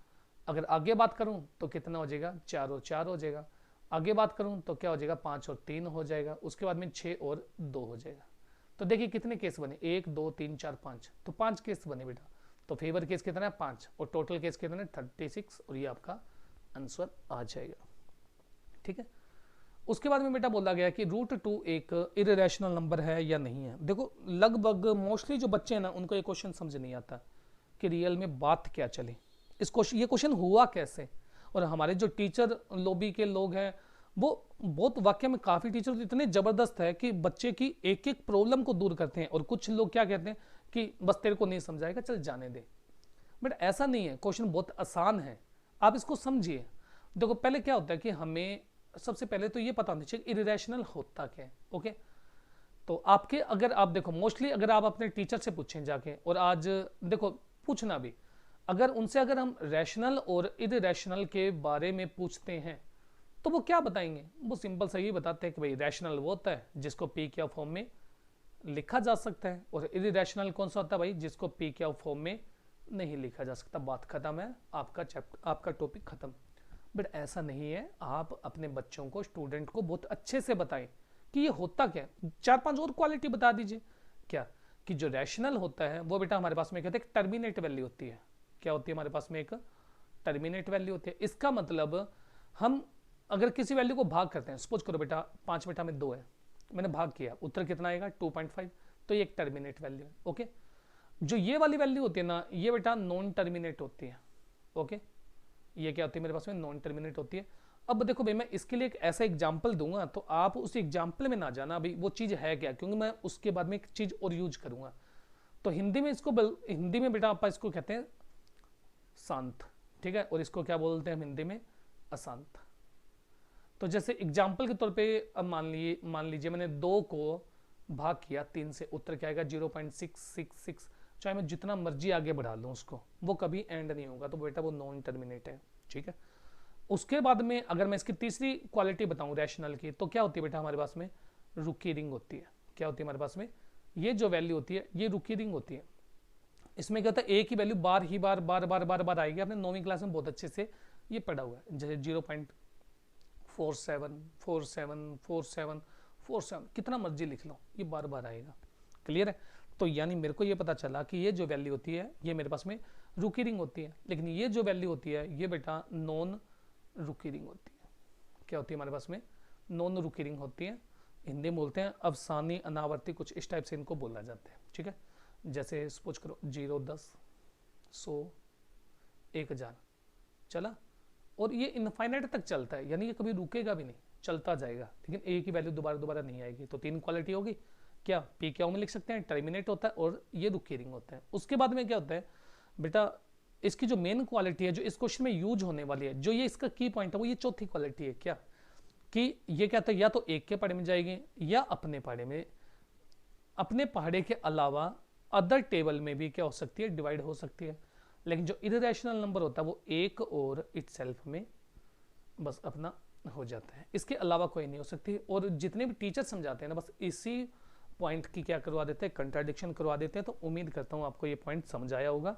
अगर आगे बात करूं तो कितना हो जाएगा, 4 और 4 हो जाएगा। आगे बात करूं तो क्या हो जाएगा, 5 और 3 हो जाएगा। उसके बाद में 6 और 2 हो जाएगा। तो देखिए कितने केस बने, 1 2 3 4 5, तो 5 केस बने बेटा। तो फेवर केस कितना है 5 और टोटल केस कितना है 36, और ये आपका आंसर आ जाएगा। ठीक है, उसके बाद में बेटा बोला गया कि √2 एक इरेशनल नंबर है या नहीं है। देखो लगभग मोस्टली जो बच्चे हैं ना उनको ये क्वेश्चन समझ नहीं आता कि रियल में बात क्या चली, ये क्वेश्चन हुआ कैसे। और हमारे जो टीचर लॉबी के लोग हैं वो बहुत, वाकई में काफ़ी टीचर इतने ज़बरदस्त है कि बच्चे की एक एक प्रॉब्लम को दूर करते हैं। और कुछ लोग क्या कहते हैं कि बस तेरे को नहीं समझाएगा चल जाने दे, बट ऐसा नहीं है, क्वेश्चन बहुत आसान है, आप इसको समझिए। देखो पहले क्या होता है कि हमें सबसे पहले तो ये पता होना चाहिए इरेशनल होता क्या है। ओके, तो आपके अगर आप देखो मोस्टली अगर आप अपने टीचर से पूछें जाके, और आज देखो पूछना भी, अगर उनसे अगर हम रैशनल और इरेशनल के बारे में पूछते हैं तो वो क्या बताएंगे, वो सिंपल सा ये बताते हैं कि भाई रैशनल वो होता है जिसको पी के फॉर्म में लिखा जा सकता है, और इरेशनल कौन सा होता है भाई जिसको पी के फॉर्म में नहीं लिखा जा सकता। बात खत्म है, आपका चैप्टर, आपका टॉपिक खत्म। बट ऐसा नहीं है, आप अपने बच्चों को, स्टूडेंट को बहुत अच्छे से बताएं कि ये होता क्या है। 4-5 और क्वालिटी बता दीजिए, क्या कि जो रैशनल होता है वो बेटा हमारे पास में कहते हैं टर्मिनेट वैल्यू होती है। क्या होती है हमारे पास में, एक टर्मिनेट वैल्यू होती है। इसका मतलब हम अगर किसी वैल्यू को भाग करते हैं, सपोज करो बेटा 5 बेटा में 2 है, मैंने भाग किया, उत्तर कितना आएगा 2.5, तो ये एक टर्मिनेट वैल्यू है। ओके, जो ये वाली वैल्यू होती है ना ये बेटा नॉन टर्मिनेट होती है। ओके, ये क्या होती है मेरे पास में, नॉन टर्मिनेट होती है। अब देखो भाई मैं इसके लिए एक ऐसा एग्जाम्पल दूंगा तो आप उस एग्जाम्पल में ना जाना भाई वो चीज़ है क्या, क्योंकि मैं उसके बाद में एक चीज़ और यूज करूंगा। तो हिंदी में इसको, हिंदी में बेटा आप इसको कहते हैं शांत। ठीक है, और इसको क्या बोलते हैं हम हिंदी में, अशांत। तो जैसे एग्जाम्पल के तौर पे अब मान लीजिए मैंने 2 को भाग किया 3 से, उत्तर क्या आएगा 0.666। चाहे मैं जितना मर्जी आगे बढ़ा लूँ उसको, वो कभी एंड नहीं होगा, तो बेटा वो नॉन टर्मिनेट है। ठीक है, उसके बाद में अगर मैं इसकी तीसरी क्वालिटी बताऊं रैशनल की, तो क्या होती है बेटा हमारे पास में, रुकी रिंग होती है। क्या होती है हमारे पास में, ये जो वैल्यू होती है ये रुकी रिंग होती है। इसमें क्या होता है, एक ही वैल्यू बार आएगी। आपने 9वीं क्लास में बहुत अच्छे से ये पढ़ा हुआ है, जैसे 0.47474747 कितना मर्जी लिख लो, ये बार बार आएगा। क्लियर है, तो यानी मेरे को ये पता चला कि ये जो वैल्यू होती है ये मेरे पास में रुकी रिंग होती है, लेकिन ये जो वैल्यू होती है ये बेटा नॉन रुकी रिंग होती है। क्या होती है हमारे पास में, नॉन रुकी रिंग होती है। हिंदी में बोलते हैं अवसानी अनावर्ती, कुछ इस टाइप से इनको बोला जाता है। ठीक है, जैसे सपोज करो 0 10 100 1000 चला, और ये इनफाइनाइट तक चलता है, यानी ये कभी रुकेगा भी नहीं, चलता जाएगा, लेकिन एक ही वैल्यू दोबारा नहीं आएगी। तो 3 क्वालिटी होगी, क्या पी क्यू में लिख सकते हैं, टर्मिनेट होता है और ये रुकी रिंग होता है। उसके बाद में क्या होता है बेटा, इसकी जो मेन क्वालिटी है जो इस क्वेश्चन में यूज होने वाली है, जो ये इसका की पॉइंट है, वो ये चौथी क्वालिटी है। क्या कि ये क्या था, या तो एक के पहाड़े में जाएगी या अपने पहाड़े में, अपने पहाड़े के अलावा अदर टेबल में भी क्या हो सकती है, डिवाइड हो सकती है। लेकिन जो इरेशनल नंबर होता है वो एक और इटसेल्फ में बस अपना हो जाता है, इसके अलावा कोई नहीं हो सकती। और जितने भी टीचर समझाते हैं ना, बस इसी पॉइंट की क्या करवा देते हैं, कंट्राडिक्शन करवा देते हैं। तो उम्मीद करता हूँ आपको ये पॉइंट समझ आया होगा।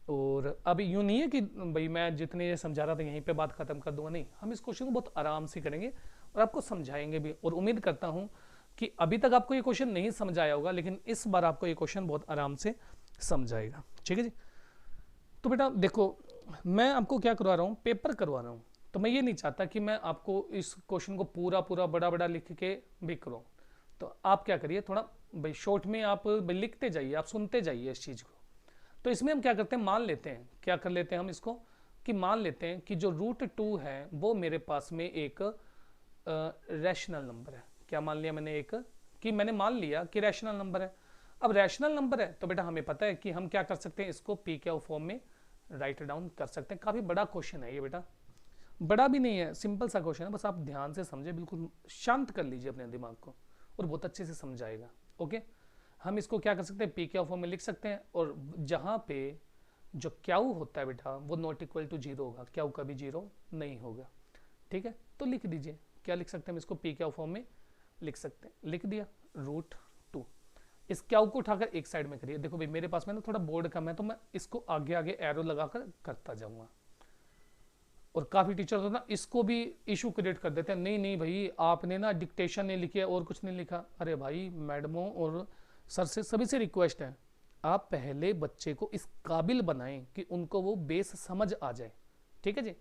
और अब यूँ नहीं है कि भाई मैं जितने ये समझा रहा था यहीं पे बात खत्म कर दूंगा, नहीं, हम इस क्वेश्चन को बहुत आराम से करेंगे और आपको समझाएंगे भी। और उम्मीद करता हूँ कि अभी तक आपको ये क्वेश्चन नहीं समझ आया होगा, लेकिन इस बार आपको ये क्वेश्चन बहुत आराम से समझाएगा। ठीक है जी। तो बेटा देखो, मैं आपको क्या करवा रहा हूँ, पेपर करवा रहा हूँ। तो मैं ये नहीं चाहता कि मैं आपको इस क्वेश्चन को पूरा पूरा बड़ा बड़ा लिख के भी करूँ। तो आप क्या करिए, थोड़ा भाई शॉर्ट में आप भाई लिखते जाइए, आप सुनते जाइए इस चीज़ को। तो इसमें हम क्या करते हैं, मान लेते हैं, क्या कर लेते हैं हम इसको, कि मान लेते हैं कि जो √2 है वो मेरे पास में एक रैशनल नंबर है। क्या मान लिया मैंने, एक कि मैंने मान लिया कि रैशनल नंबर है। अब रैशनल नंबर है तो बेटा हमें पता है कि हम क्या कर सकते हैं, इसको पी क्यू फॉर्म में राइट डाउन कर सकते हैं। काफ़ी बड़ा क्वेश्चन है ये बेटा, बड़ा भी नहीं है, सिंपल सा क्वेश्चन है, बस आप ध्यान से समझे, बिल्कुल शांत कर लीजिए अपने दिमाग को और बहुत अच्छे से समझाएगा। ओके, हम इसको क्या कर सकते हैं, पी क्यू फॉर्म में लिख सकते हैं। और जहाँ पे जो क्याऊ होता है बेटा वो नॉट इक्वल टू 0 होगा, क्याऊ कभी 0 नहीं होगा। ठीक है, तो लिख दीजिए, क्या लिख सकते हैं हम इसको, पी क्यू फॉर्म में लिख सकते हैं। लिख दिया √2। इस क्याऊ को उठाकर एक साइड में करिए। देखो भाई मेरे पास में ना थोड़ा बोर्ड कम है, तो मैं इसको आगे आगे एरो लगाकर करता जाऊंगा। और काफ़ी टीचर तो ना इसको भी इशू क्रिएट कर देते हैं, नहीं नहीं भाई आपने ना डिक्टेशन नहीं लिखी है और कुछ नहीं लिखा। अरे भाई मैडमों और सर से सभी से रिक्वेस्ट है, आप पहले बच्चे को इस काबिल बनाएं कि उनको वो बेस समझ आ जाए। ठीक है जी,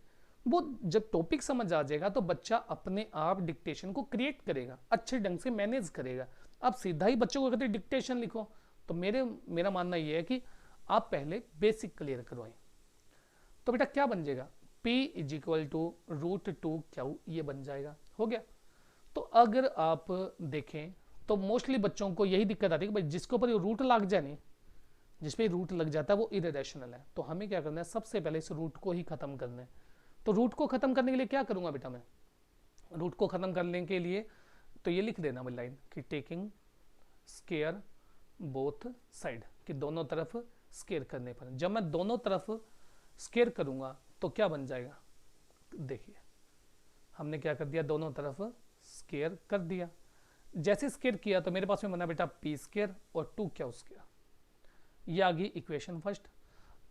वो जब टॉपिक समझ आ जाएगा तो बच्चा अपने आप डिक्टेशन को क्रिएट करेगा, अच्छे ढंग से मैनेज करेगा। आप सीधा ही बच्चों को कहते डिक्टेशन लिखो, तो मेरा मानना ये है कि आप पहले बेसिक क्लियर करवाएं। तो बेटा क्या बन जाएगा, P is equal to √2 Q, ये बन जाएगा, हो गया। तो अगर आप देखें तो मोस्टली बच्चों को यही दिक्कत आती है कि भाई जिसके ऊपर ये रूट लग जाए नहीं, जिस पे रूट लग जाता है वो इरेशनल है। तो हमें क्या करना है, सबसे पहले इस रूट को ही खत्म करना है। तो रूट को खत्म करने के लिए क्या करूंगा बेटा मैं, रूट को खत्म करने के लिए तो ये लिख देना लाइन कि टेकिंग स्केयर बोथ साइड, कि दोनों तरफ स्केयर करने पर। जब मैं दोनों तरफ स्केयर करूंगा तो क्या बन जाएगा, देखिए हमने क्या कर दिया, दोनों तरफ स्केयर कर दिया। जैसे स्केयर किया तो मेरे पास में बना बेटा पी स्केयर और 2 क्यू स्केयर, ये आ गई इक्वेशन फर्स्ट।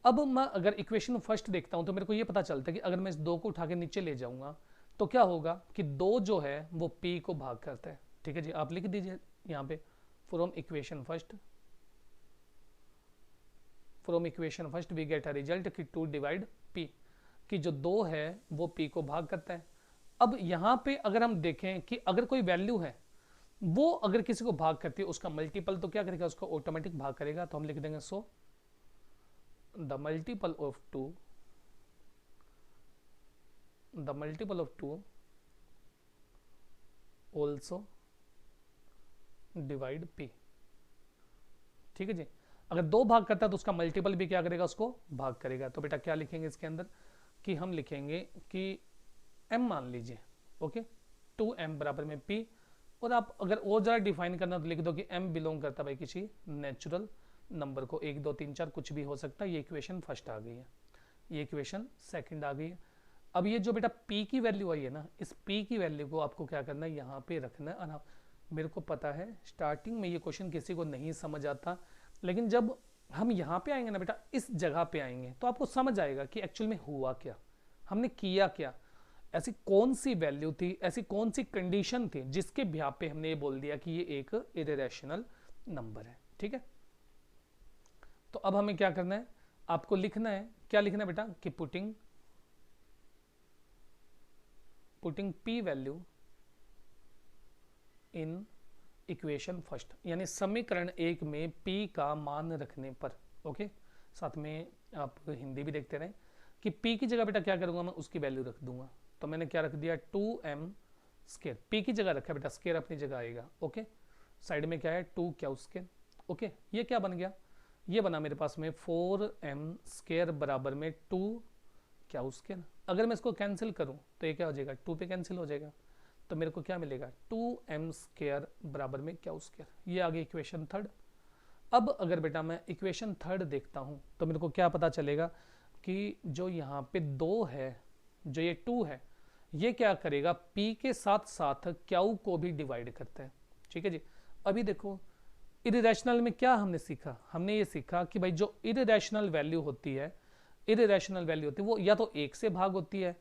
अब मैं अगर इक्वेशन फर्स्ट देखता हूं तो मेरे को ये पता चलता है कि अगर मैं इस 2 को उठा के नीचे ले जाऊंगा तो क्या होगा कि 2 जो है वो p को भाग करता है। ठीक है जी, आप लिख दीजिए यहाँ पे from equation first we get a result कि 2 डिवाइड p, कि जो 2 है वो p को भाग करता है। अब यहाँ पे अगर हम देखें कि अगर कोई वैल्यू है वो अगर किसी को भाग करती है उसका मल्टीपल तो क्या करेगा, उसको ऑटोमेटिक भाग करेगा। तो हम लिख देंगे so the multiple of 2 also divide p। ठीक है जी, अगर 2 भाग करता है तो उसका मल्टीपल भी क्या करेगा, उसको भाग करेगा। तो बेटा क्या लिखेंगे इसके अंदर कि हम लिखेंगे कि m मान लीजिए, ओके, 2m बराबर में p। और आप अगर और ज़्यादा डिफाइन करना तो लिख दो कि m बिलोंग करता है भाई किसी नेचुरल नंबर को, 1 2 3 4 कुछ भी हो सकता है। ये इक्वेशन फर्स्ट आ गई है, ये इक्वेशन सेकंड आ गई है। अब ये जो बेटा p की वैल्यू आई है ना, इस p की वैल्यू को आपको क्या करना है, यहाँ पे रखना है। और मेरे को पता है स्टार्टिंग में ये क्वेश्चन किसी को नहीं समझ आता, लेकिन जब हम यहाँ पे आएंगे ना बेटा, इस जगह पे आएंगे तो आपको समझ आएगा कि एक्चुअल में हुआ क्या, हमने किया क्या, ऐसी कौन सी वैल्यू थी, ऐसी कौन सी कंडीशन थी जिसके ब्याह पे हमने ये बोल दिया कि ये एक इरेशनल नंबर है। ठीक है, तो अब हमें क्या करना है, आपको लिखना है, क्या लिखना है बेटा कि putting p value in equation first, यानी समीकरण 1 में p का मान रखने पर। ओके, साथ में आप हिंदी भी देखते रहें कि p की जगह बेटा क्या करूंगा, मैं उसकी वैल्यू रख दूंगा। तो मैंने क्या रख दिया, 2m स्केयर, p की जगह रखा बेटा, स्केयर अपनी जगह आएगा। ओके, साइड में क्या है 2 क्यू स्केयर। ओके, ये क्या बन गया, ये बना मेरे पास में 4m स्केयर बराबर में 2 क्यू स्केयर। अगर मैं इसको कैंसिल करूं तो ये क्या हो जाएगा, 2 पे कैंसिल हो जाएगा, तो मेरे को क्या मिलेगा 2m स्केयर बराबर में क्यू स्केयर। ये आ गई इक्वेशन थर्ड। अब अगर बेटा मैं इक्वेशन थर्ड देखता हूं तो मेरे को क्या पता चलेगा कि जो यहाँ पे 2 है, जो ये 2 है, ये क्या करेगा, p के साथ साथ q को भी डिवाइड करता है। ठीक है जी। अभी देखो इरेशनल में क्या हमने सीखा, हमने ये सीखा कि भाई जो इरेशनल वैल्यू होती है, इरेशनल वैल्यू होती है वो या तो 1 से भाग होती है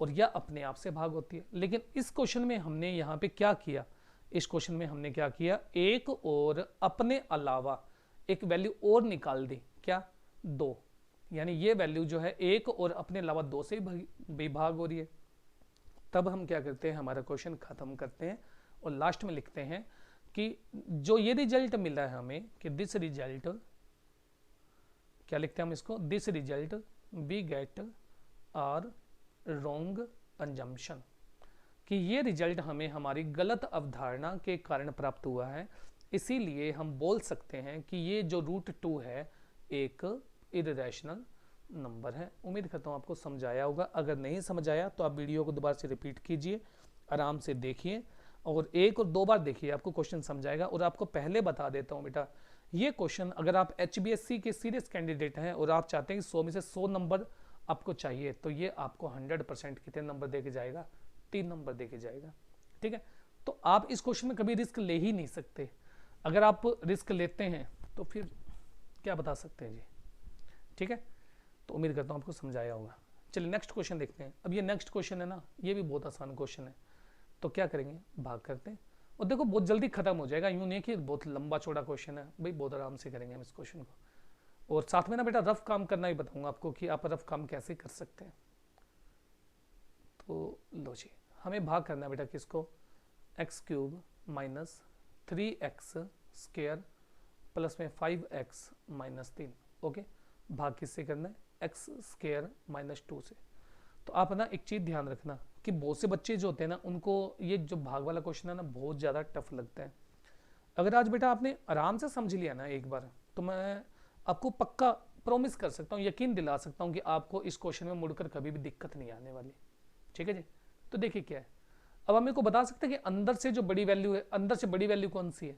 और या अपने आप से भाग होती है। लेकिन इस क्वेश्चन में हमने यहाँ पे क्या किया, इस क्वेश्चन में हमने क्या किया, एक और अपने अलावा एक वैल्यू और निकाल दी, क्या, 2। यानी ये वैल्यू जो है एक और अपने अलावा 2 से भी भाग हो रही है। तब हम क्या करते हैं, हमारा क्वेश्चन खत्म करते हैं और लास्ट में लिखते हैं कि जो ये रिजल्ट मिला है हमें कि दिस रिजल्ट, क्या लिखते हैं हम इसको, this result we get are wrong assumption, कि ये रिजल्ट हमें हमारी गलत अवधारणा के कारण प्राप्त हुआ है। इसीलिए हम बोल सकते हैं कि ये जो √2 है एक इरेशनल नंबर है। उम्मीद करता हूँ आपको समझाया होगा। अगर नहीं समझ आया तो आप वीडियो को दोबारा से रिपीट कीजिए, आराम से देखिए और 1 और 2 बार देखिए, आपको क्वेश्चन समझाएगा। और आपको पहले बता देता हूँ बेटा, ये क्वेश्चन अगर आप HBSC के सीरियस कैंडिडेट हैं और आप चाहते हैं कि 100 में से 100 नंबर आपको चाहिए, तो ये आपको 100% कितने नंबर दे के जाएगा, 3 नंबर दे के जाएगा। ठीक है, तो आप इस क्वेश्चन में कभी रिस्क ले ही नहीं सकते। अगर आप रिस्क लेते हैं तो फिर क्या बता सकते हैं जी। ठीक है, तो उम्मीद करता हूँ आपको समझाया होगा। चलिए नेक्स्ट क्वेश्चन देखते हैं। अब ये नेक्स्ट क्वेश्चन है ना, ये भी बहुत आसान क्वेश्चन है। तो क्या करेंगे, भाग करते हैं और देखो बहुत जल्दी खत्म हो जाएगा, यूं नहीं कि बहुत लंबा चौड़ा क्वेश्चन है भाई, बहुत आराम से करेंगे हम इस क्वेश्चन को। और साथ में ना बेटा रफ काम करना ही बताऊंगा आपको कि आप रफ काम कैसे कर सकते हैं। तो लो जी, हमें भाग करना है बेटा किसको, x³ minus 3x square plus में 5x माइनस 3। ओके, भाग किससे करना है, x स्क्वायर माइनस 2 से। तो आप ना एक चीज़ ध्यान रखना कि बहुत से बच्चे जो होते हैं ना, उनको ये जो भाग वाला क्वेश्चन है ना बहुत ज़्यादा टफ लगता है। अगर आज बेटा आपने आराम से समझ लिया ना एक बार, तो मैं आपको पक्का प्रॉमिस कर सकता हूँ, यकीन दिला सकता हूँ कि आपको इस क्वेश्चन में मुड़कर कभी भी दिक्कत नहीं आने वाली। ठीक है जी। तो देखिए क्या है, अब हम को बता सकते हैं कि अंदर से जो बड़ी वैल्यू है, अंदर से बड़ी वैल्यू कौन सी है,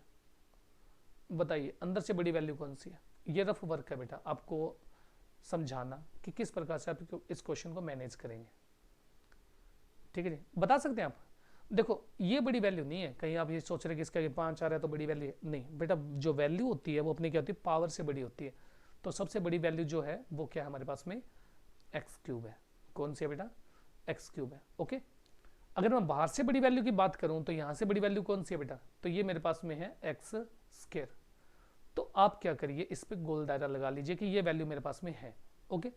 बताइए अंदर से बड़ी वैल्यू कौन सी है। ये रफ वर्क है बेटा, आपको समझाना कि किस प्रकार से आप इस क्वेश्चन को मैनेज करेंगे। ठीक है जी, बता सकते हैं आप। देखो ये बड़ी वैल्यू नहीं है, कहीं आप ये सोच रहे कि इसका 5 आ रहा है तो बड़ी वैल्यू है, नहीं बेटा, जो वैल्यू होती है वो अपने क्या होती है, पावर से बड़ी होती है। तो सबसे बड़ी वैल्यू जो है वो क्या है हमारे पास में, x³ है। कौन सी है बेटा, x³ है। ओके, अगर मैं बाहर से बड़ी वैल्यू की बात करूं तो यहां से बड़ी वैल्यू कौन सी है बेटा, तो ये मेरे पास में है x²। तो आप क्या करिए, इस पे गोल दायरा लगा लीजिए कि ये वैल्यू मेरे पास में है। ओके,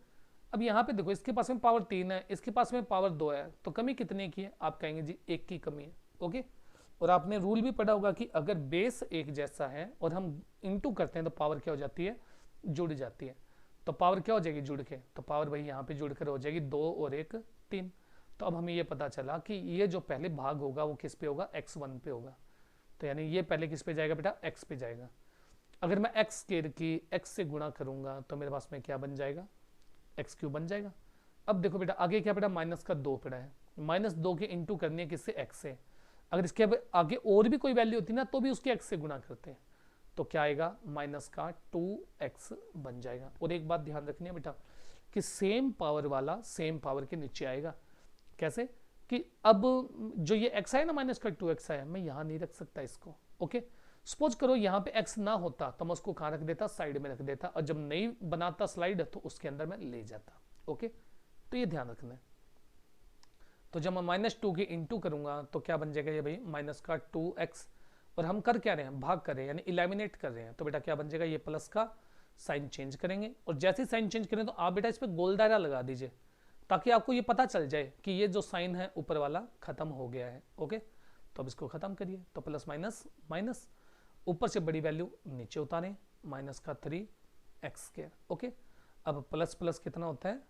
अब यहाँ पे देखो इसके पास में पावर 3 है, इसके पास में पावर 2 है, तो कमी कितने की है, आप कहेंगे जी 1 की कमी है। ओके, और आपने रूल भी पढ़ा होगा कि अगर बेस एक जैसा है और हम इनटू करते हैं तो पावर क्या हो जाती है, जुड़ जाती है। तो पावर क्या हो जाएगी जुड़ के, तो पावर भाई यहाँ पे जुड़कर हो जाएगी 2 और 1 3। तो अब हमें ये पता चला कि ये जो पहले भाग होगा वो किस पे होगा, x1 पे होगा। तो यानी ये पहले किस पे जाएगा बेटा, x पे जाएगा। अगर मैं x² की x से गुणा करूंगा तो मेरे पास में क्या बन जाएगा, x³ बन जाएगा। अब देखो बेटा आगे क्या पड़ा, -2 पड़ा है, -2 के इंटू करनी है किससे, x से। अगर इसके आगे और भी कोई वैल्यू होती ना तो भी उसके x से गुणा करते हैं, तो क्या आएगा, -2x बन जाएगा। और एक बात ध्यान रखनी है बेटा कि सेम पावर वाला सेम पावर के नीचे आएगा। कैसे, कि अब जो ये x है ना, -2x है, मैं यहाँ नहीं रख सकता इसको। ओके, सपोज करो यहाँ पे x ना होता तो मैं उसको कहाँ रख देता, साइड में रख देता, और जब नहीं बनाता स्लाइड तो उसके अंदर मैं ले जाता। ओके, तो ये ध्यान रखना है। तो जब मैं -2 के इंटू करूंगा तो क्या बन जाएगा ये भाई, -2x, और हम कर क्या रहे हैं, भाग कर रहे हैं, यानी इलेमिनेट कर रहे हैं। तो बेटा क्या बन जाएगा, ये प्लस का साइन चेंज करेंगे, और जैसे ही साइन चेंज करें तो आप बेटा इस पर गोल दायरा लगा दीजिए ताकि आपको ये पता चल जाए कि ये जो साइन है ऊपर वाला खत्म हो गया है। ओके, तो अब इसको खत्म करिए, तो प्लस माइनस माइनस, ऊपर से बड़ी वैल्यू नीचे उतारें, -3x²। ओके, अब प्लस प्लस कितना होता है,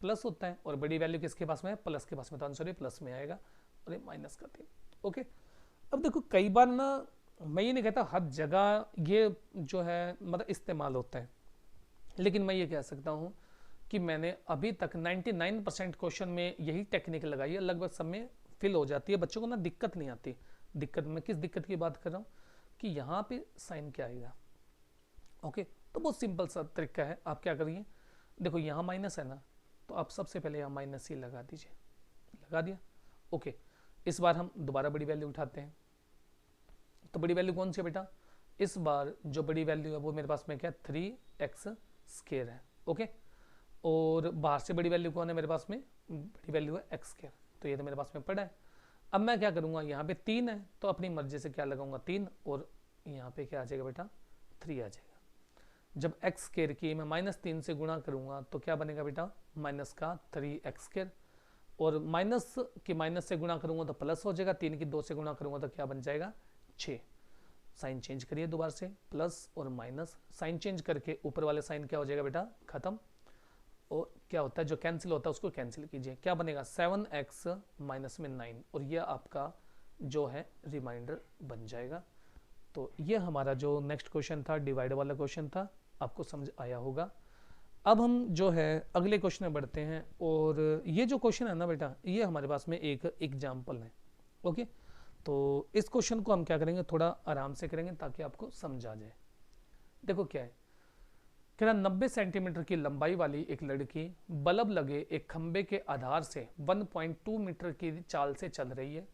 प्लस होता है, और बड़ी वैल्यू किसके पास में है, प्लस के पास में, तो आंसर प्लस में आएगा, और ये -3। ओके, अब देखो कई बार ना, मैं ये नहीं कहता हर जगह ये जो है मतलब इस्तेमाल होता है, लेकिन मैं ये कह सकता हूँ कि मैंने अभी तक 99% क्वेश्चन में यही टेक्निक लगाई है, लगभग सब में फिल हो जाती है, बच्चों को ना दिक्कत नहीं आती। दिक्कत, मैं किस दिक्कत की बात कर रहा हूँ कि यहाँ पे साइन क्या आएगा, ओके, तो बहुत सिंपल सा तरीका है। आप क्या करिए, देखो यहाँ माइनस है ना, तो आप सबसे पहले यहाँ माइनस ही लगा दीजिए, लगा दिया। ओके, इस बार हम दोबारा बड़ी वैल्यू उठाते हैं। तो बड़ी वैल्यू कौन सी है बेटा, इस बार जो बड़ी वैल्यू है वो मेरे पास में क्या 3x स्क्वायर है। ओके, और बाहर से बड़ी वैल्यू कौन है मेरे पास में, बड़ी वैल्यू है एक्स स्क्वायर। तो ये तो मेरे पास में पड़ा है। अब मैं क्या करूँगा, यहाँ पे 3 है तो अपनी मर्जी से क्या लगाऊंगा 3, और यहाँ पे क्या आ जाएगा बेटा 3 आ जाएगा। जब एक्स स्क्वायर की मैं -3 से गुणा करूँगा तो क्या बनेगा बेटा माइनस का 3x स्क्वायर, और माइनस की माइनस से गुणा करूँगा तो प्लस हो जाएगा, 3 की 2 से गुणा करूँगा तो क्या बन जाएगा 6। साइन चेंज करिए दोबारा से, प्लस और माइनस, साइन चेंज करके ऊपर वाले साइन क्या हो जाएगा बेटा खत्म, और क्या होता है जो कैंसिल होता है उसको कैंसिल कीजिए, क्या बनेगा 7x माइनस में 9, और यह आपका जो है रिमाइंडर बन जाएगा। तो ये हमारा जो नेक्स्ट क्वेश्चन था डिवाइड वाला क्वेश्चन था, आपको समझ आया होगा। अब हम जो है अगले क्वेश्चन में बढ़ते हैं, और ये जो क्वेश्चन है ना बेटा ये हमारे पास में एक एग्जाम्पल है। ओके, तो इस क्वेश्चन को हम क्या करेंगे थोड़ा आराम से करेंगे ताकि आपको समझ आ जाए। देखो क्या है, कह रहा 90 सेंटीमीटर की लंबाई वाली एक लड़की बल्ब लगे एक खंबे के आधार से 1.2 मीटर की चाल से चल रही है।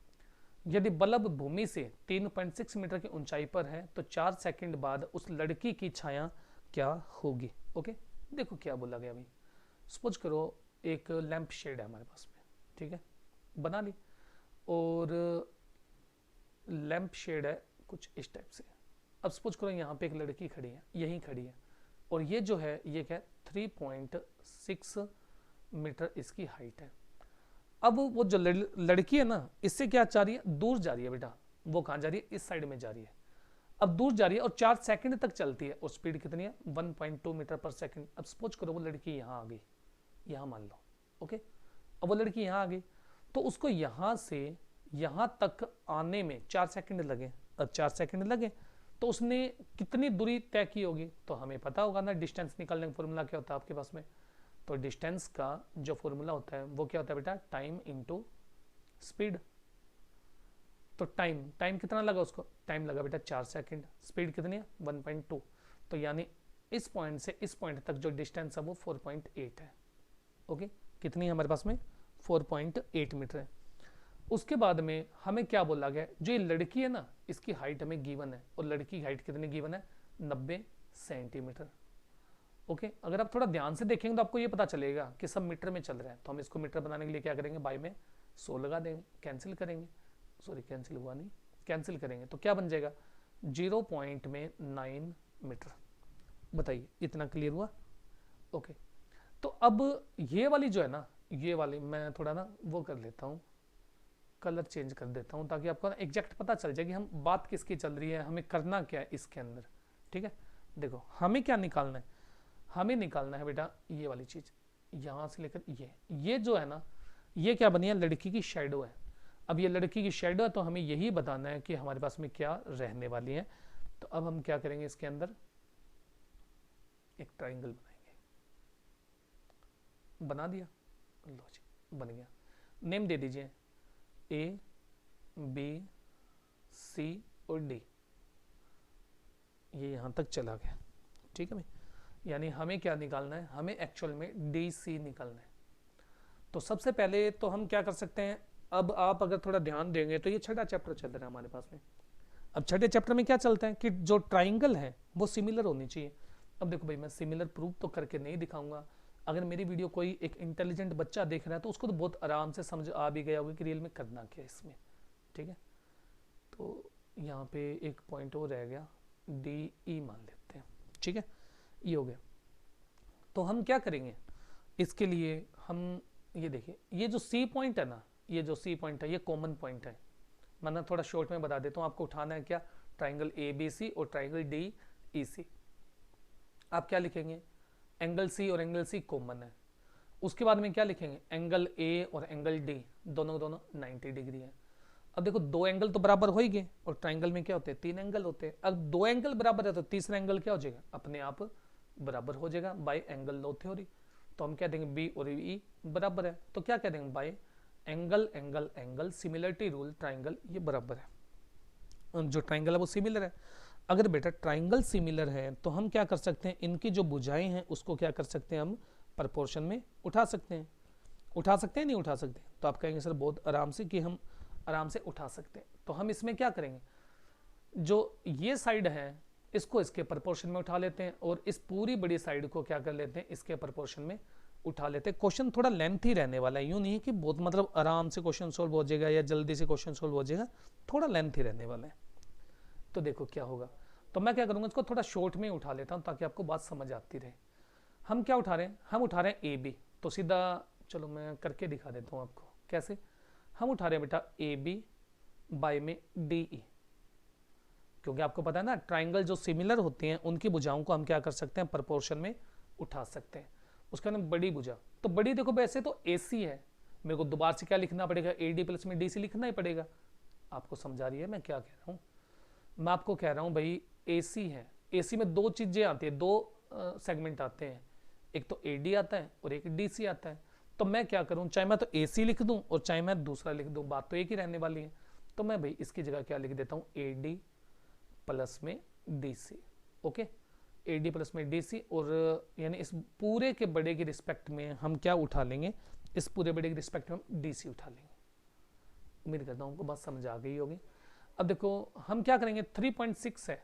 यदि बल्ब भूमि से 3.6 मीटर की ऊंचाई पर है तो 4 सेकंड बाद उस लड़की की छाया क्या होगी। ओके, देखो क्या बोला गया अभी, सपोज करो एक लैंप शेड है हमारे पास में, ठीक है बना ली, और लैंप शेड है कुछ इस टाइप से। अब सपोज करो यहाँ पे एक लड़की खड़ी है, यहीं खड़ी है, और ये जो है ये क्या 3.6 मीटर इसकी हाइट है। अब वो जो लड़की है ना इससे क्या जा रही है, दूर जा रही है बेटा, वो कहाँ जा रही है इस साइड में जा रही है। अब दूर जा रही है और 4 सेकंड तक चलती है, और स्पीड कितनी है 1.2 मीटर पर सेकंड। अब सपोज करो वो लड़की यहाँ आ गई, यहाँ मान लो। ओके, अब वो लड़की यहाँ आ गई तो उसको यहाँ से यहाँ तक आने में 4 सेकंड लगे। अब 4 सेकंड लगे तो उसने कितनी दूरी तय की होगी, तो हमें पता होगा ना डिस्टेंस निकालने का फॉर्मूला क्या होता है आपके पास में। तो डिस्टेंस का जो फॉर्मूला होता है वो क्या होता है बेटा टाइम इंटू स्पीड। तो टाइम कितना लगा उसको, टाइम लगा बेटा 4 सेकंड, स्पीड कितनी है 1.2, तो यानी इस पॉइंट से इस पॉइंट तक जो डिस्टेंस है वो 4.8 है। ओके, कितनी है हमारे पास में 4.8 मीटर है। उसके बाद में हमें क्या बोला गया, जो ये लड़की है ना इसकी हाइट हमें गिवन है, और लड़की की हाइट कितनी गिवन है 90 सेंटीमीटर। ओके, अगर आप थोड़ा ध्यान से देखेंगे तो आपको ये पता चलेगा कि सब मीटर में चल रहा है, तो हम इसको मीटर बनाने के लिए क्या करेंगे बाई में 100 लगा देंगे, कैंसिल करेंगे, सॉरी कैंसिल हुआ नहीं, कैंसिल करेंगे तो क्या बन जाएगा 0.9 मीटर। बताइए इतना क्लियर हुआ। ओके, तो अब ये वाली जो है ना, ये वाली मैं थोड़ा ना वो कर लेता हूँ, कलर चेंज कर देता हूँ ताकि आपको एग्जैक्ट पता चल जाए कि हम बात किसकी चल रही है, हमें करना क्या है इसके अंदर। ठीक है, देखो हमें क्या निकालना है, हमें निकालना है बेटा ये वाली चीज, यहां से लेकर ये जो है ना ये क्या बनी है लड़की की शेडो है। अब ये लड़की की शेडो है तो हमें यही बताना है कि हमारे पास में क्या रहने वाली है। तो अब हम क्या करेंगे, इसके अंदर एक ट्राइंगल बनाएंगे, बना दिया, लो जी बन गया। नेम दे दीजिए ए बी सी और डी, ये यहां तक चला गया। ठीक है भाई, यानी हमें क्या निकालना है, हमें एक्चुअल में डी सी निकालना है। तो सबसे पहले तो हम क्या कर सकते हैं, अब आप अगर थोड़ा ध्यान देंगे तो ये छठा चैप्टर चल रहा है हमारे पास में। अब छठे चैप्टर में क्या चलता है कि जो ट्राइंगल है वो सिमिलर होनी चाहिए। अब देखो भाई मैं सिमिलर प्रूफ तो करके नहीं दिखाऊंगा, अगर मेरी वीडियो कोई एक इंटेलिजेंट बच्चा देख रहा है तो उसको तो बहुत आराम से समझ आ भी गया होगा कि रियल में करना क्या है इसमें। ठीक है, तो यहाँ पे एक पॉइंट और रह गया, डी ई मान लेते हैं। ठीक है, ये हो गया। तो हम क्या करेंगे इसके लिए, हम ये देखिए ये जो सी पॉइंट है ना, ये जो सी पॉइंट है ये कॉमन पॉइंट है। मैं थोड़ा शॉर्ट में बता देता हूँ, आपको उठाना है क्या ट्राइंगल ए बी सी और ट्राइंगल डी ई सी। आप क्या लिखेंगे, एंगल सी और एंगल सी कॉमन है। उसके बाद में क्या लिखेंगे, एंगल ए और एंगल डी दोनों दोनों 90 डिग्री है। अब देखो दो एंगल तो बराबर हो ही गए, और ट्राइंगल में क्या होते हैं 3 एंगल होते हैं। अब 2 एंगल बराबर है तो तीसरा एंगल क्या हो जाएगा, अपने आप बराबर हो जाएगा बाय एंगल लॉ थ्योरी। तो हम कह देंगे बी और ई बराबर है, तो क्या कह देंगे bye angle angle angle similarity rule triangle ये बराबर है, जो ट्राइंगल है वो सिमिलर है। अगर बेटा ट्राइंगल सिमिलर है तो हम क्या कर सकते हैं, इनकी जो भुजाएं हैं उसको क्या कर सकते हैं, हम प्रपोर्शन में उठा सकते हैं। उठा सकते हैं नहीं उठा सकते? तो आप कहेंगे सर बहुत आराम से कि हम आराम से उठा सकते हैं। तो हम इसमें क्या करेंगे, जो ये साइड है इसको इसके प्रपोर्शन में उठा लेते हैं और इस पूरी बड़ी साइड को क्या कर लेते हैं, इसके प्रपोर्शन में उठा लेते हैं। क्वेश्चन थोड़ा लेंथी रहने वाला है, यूं नहीं है कि बहुत मतलब आराम से क्वेश्चन सोल्व हो जाएगा या जल्दी से क्वेश्चन सोल्व हो जाएगा, थोड़ा लेंथी रहने वाला है। तो देखो क्या होगा, तो मैं क्या करूंगा, इसको थोड़ा शॉर्ट में उठा लेता हूं ताकि आपको बात समझ आती रहे। हम क्या उठा रहे हैं, हम उठा रहे हैं ए बी। तो सीधा चलो मैं करके दिखा देता हूं आपको कैसे। हम उठा रहे हैं बेटा ए बी बाय में डी ई, क्योंकि आपको पता है ना ट्राइंगल जो सिमिलर होते हैं उनकी भुजाओं को हम क्या कर सकते हैं, प्रपोर्शन में उठा सकते हैं। उसका नाम बड़ी भुजा। तो बड़ी देखो वैसे तो ए सी है, मेरे को दोबारा से क्या लिखना पड़ेगा, ए डी प्लस में डी सी लिखना ही पड़ेगा। आपको समझा रही है मैं क्या कह रहा हूँ? मैं आपको कह रहा हूँ भाई ए सी है, ए सी में दो चीजें आती है, दो सेगमेंट आते हैं, एक तो ए डी आता है और एक डी सी आता है। तो मैं क्या करूँ, चाहे मैं तो ए सी लिख दूँ और चाहे मैं दूसरा लिख दूँ, बात तो एक ही रहने वाली है। तो मैं भाई इसकी जगह क्या लिख देता हूँ, ए डी प्लस में D C. Okay, A D plus में डी सी, और यानी इस पूरे के बड़े की रिस्पेक्ट में हम क्या उठा लेंगे, इस पूरे बड़े की रिस्पेक्ट में हम डी सी उठा लेंगे। उम्मीद करता हूँ आपको बात समझ आ गई होगी। अब देखो हम क्या करेंगे, 3.6 है,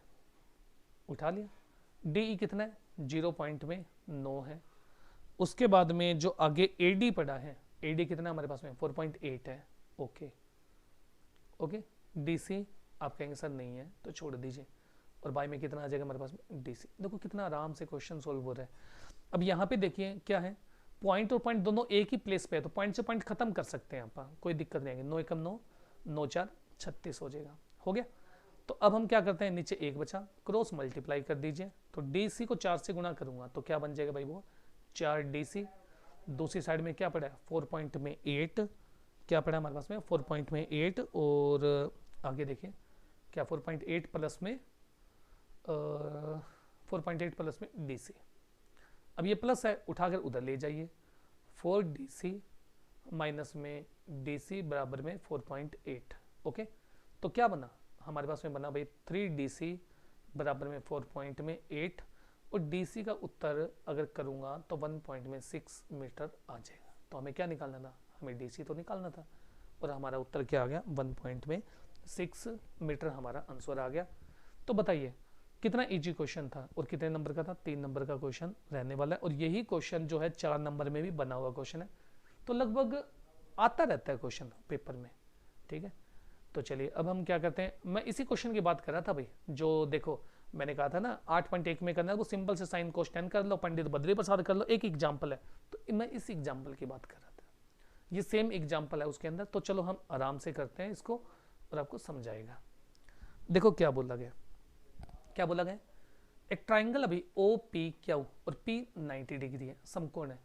उठा लिया। डी ई कितना है, 0.9 है। उसके बाद में जो आगे ए डी पड़ा है, ए डी कितना हमारे पास में 4.8 है। ओके ओके, डी सी आप कहेंगे सर नहीं है तो छोड़ दीजिए, और बाई में कितना आ जाएगा हमारे पास में, डी सी। देखो कितना आराम से क्वेश्चन सोल्व हो रहा है। अब यहाँ पे देखिए क्या है, पॉइंट और पॉइंट दोनों एक ही प्लेस पे है, तो पॉइंट से पॉइंट खत्म कर सकते हैं आप, कोई दिक्कत नहीं आएगी। 9 एकम 9, 9 4 36 हो जाएगा, हो गया। तो अब हम क्या करते हैं, नीचे एक बचा, क्रॉस मल्टीप्लाई कर दीजिए। तो डी सी को 4 से गुणा करूंगा तो क्या बन जाएगा भाई, वो 4 डी सी। दूसरी साइड में क्या पड़ा है, 4 पॉइंट में 8, क्या पड़ा हमारे पास में 4 पॉइंट में 8, और आगे देखिए क्या 4.8 प्लस में 4.8 प्लस में डी सी। अब ये प्लस है, उठाकर उधर ले जाइए, 4 डी सी माइनस में डी सी बराबर में 4.8। ओके, तो क्या बना हमारे पास में, बना भाई 3 डी सी बराबर में 4 पॉइंट में 8, और डी सी का उत्तर अगर करूँगा तो 1.6 मीटर आ जाएगा। तो हमें क्या निकालना था, हमें डी सी तो निकालना था, और हमारा उत्तर क्या आ गया, 1.6 मीटर हमारा आंसर आ गया। तो बताइए कितना इजी क्वेश्चन था और कितने नंबर का था, 3 नंबर का क्वेश्चन रहने वाला है। और यही क्वेश्चन जो है 4 नंबर में भी बना हुआ क्वेश्चन है, तो लगभग आता रहता है क्वेश्चन पेपर में, ठीक है। तो चलिए अब हम क्या करते हैं, मैं इसी क्वेश्चन की बात कर रहा था भाई, जो देखो मैंने कहा था ना 8.1 में करना है, वो सिंपल से साइन कोस 10 कर लो, पंडित बद्री प्रसाद कर लो, एक एग्जाम्पल है। तो मैं इस एग्जाम्पल की बात कर रहा था, ये सेम एग्जाम्पल है उसके अंदर। तो चलो हम आराम से करते हैं इसको और आपको समझाएगा। देखो क्या बोला गया, क्या बोला गया, एक ट्राइंगल अभी ओ पी क्यू और पी 90 डिग्री है, समकोण है,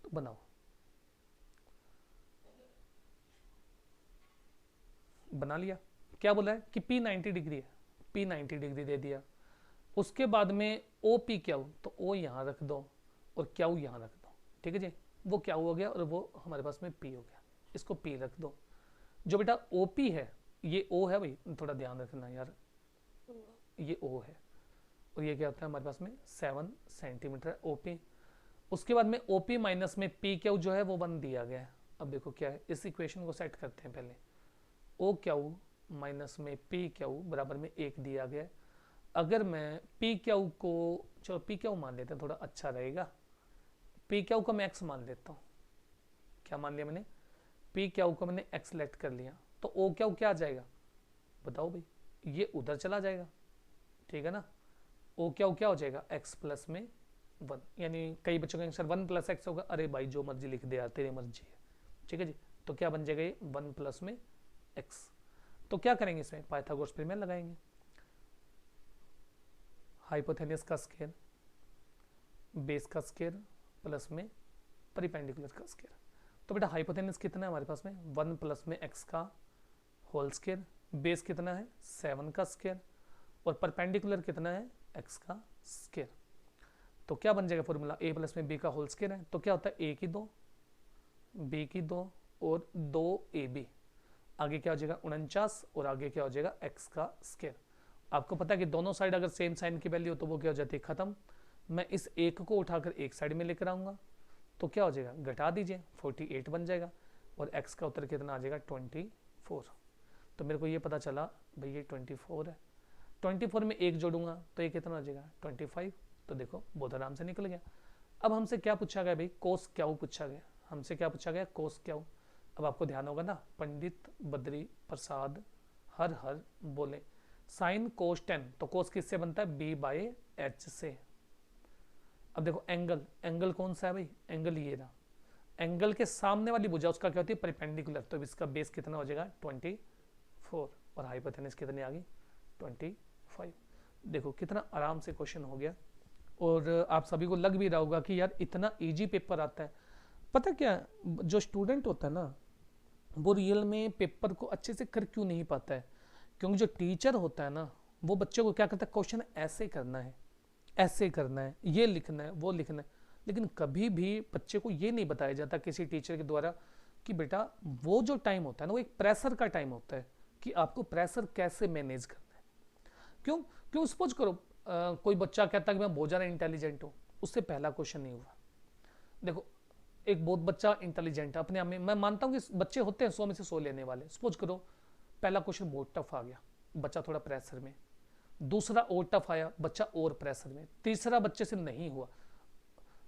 तो बनाओ। बना लिया, क्या बोला है कि पी 90 डिग्री है, पी 90 डिग्री दे दिया। उसके बाद में ओ पी क्यू, तो ओ यहां रख दो और क्यू यहां रख दो, ठीक है जी। वो क्यू हो गया और वो हमारे पास में पी हो गया, इसको पी रख दो। जो बेटा ओ पी है, ये ओ है भाई, थोड़ा ध्यान रखना यार, ये ओ है, और ये क्या होता है हमारे पास में 7 सेंटीमीटर ओपी। उसके बाद में ओपी माइनस में पी क्यू जो है वो 1 दिया गया है। अब देखो क्या है, इस इक्वेशन को सेट करते हैं पहले, ओ क्यू माइनस में पी क्यू बराबर में 1 दिया गया है। अगर मैं पी क्यू को, चलो पी क्यू मान लेते हैं, थोड़ा अच्छा रहेगा, पी क्यू को मैं एक्स मान लेता हूँ। क्या मान लिया मैंने, पी क्यू को मैंने एक्स सेलेक्ट कर लिया, तो ओ क्यू क्या आ जाएगा बताओ भाई, ये उधर चला जाएगा, ठीक है ना। ओ क्यू क्या हो जाएगा, एक्स प्लस में 1, यानी कई बच्चों का आंसर 1 प्लस एक्स होगा, अरे भाई जो मर्जी लिख दे यार, तेरी मर्जी है, ठीक है जी। तो क्या बन जाएगा ये 1 प्लस में एक्स। तो क्या करेंगे इसमें, पाइथागोरस प्रमेय लगाएंगे, हाइपोथेनस का स्क्वायर, बेस का स्क्वायर प्लस में परिपेंडिकुलर का स्क्वायर। तो बेटा हाइपोथेनस कितना है हमारे पास में, 1 प्लस में एक्स का होल स्क्वायर, बेस कितना है 7 का स्क्वायर, और परपेंडिकुलर कितना है x का स्क्वायर। तो क्या बन जाएगा फॉर्मूला, a प्लस में b का होल स्क्वायर है, तो क्या होता है a की 2 b की 2 और 2ab, आगे क्या हो जाएगा 49, और आगे क्या हो जाएगा x का स्क्वायर। आपको पता है कि दोनों साइड अगर सेम साइन की वैल्यू हो तो वो क्या हो जाती है, खत्म। मैं इस एक को उठाकर एक साइड में लेकर आऊंगा तो क्या हो जाएगा, घटा दीजिए 48 बन जाएगा, और x का उत्तर कितना आ जाएगा 24। तो मेरे को ये पता चला भाई ये 24 है, 24 में एक जोड़ूंगा तो ये कितना आ जाएगा 25। तो देखो बहुत आराम से निकल गया। अब हमसे क्या पूछा गया भाई, कोस क्याऊ पूछा गया, हमसे क्या पूछा गया, कोस क्याऊ। अब आपको ध्यान होगा ना, पंडित बद्री प्रसाद हर हर बोले साइन कोस 10, तो कोस किससे बनता है, b बाय एच से। अब देखो एंगल, एंगल कौन सा है भाई, एंगल ये रहा, एंगल के सामने वाली भुजा उसका क्या होती है, परपेंडिकुलर, तो इसका बेस कितना हो जाएगा 24, और हाइपोटेनस कितनी आ गई 25। देखो कितना आराम से क्वेश्चन हो गया, और आप सभी को लग भी रहा होगा कि यार इतना इजी पेपर आता है। पता क्या, जो स्टूडेंट होता है ना वो रियल में पेपर को अच्छे से कर क्यों नहीं पाता है, क्योंकि जो टीचर होता है ना वो बच्चों को क्या करता है, क्वेश्चन ऐसे करना है, ऐसे करना है, ये लिखना है, वो लिखना है, लेकिन कभी भी बच्चे को ये नहीं बताया जाता किसी टीचर के द्वारा कि बेटा वो जो टाइम होता है ना वो एक प्रेशर का टाइम होता है, कि आपको प्रेशर कैसे मैनेज करना है। क्यों, क्यों सपोज करो कोई बच्चा कहता है कि मैं बहुत ज़्यादा इंटेलिजेंट हूँ, उससे पहला क्वेश्चन नहीं हुआ। देखो एक बहुत बच्चा इंटेलिजेंट है अपने आप में, मैं मानता हूँ कि बच्चे होते हैं 100 में से 100 लेने वाले, सपोज करो पहला क्वेश्चन बहुत टफ आ गया, बच्चा थोड़ा प्रेशर में, दूसरा और टफ आया, बच्चा और प्रेशर में, तीसरा बच्चे से नहीं हुआ,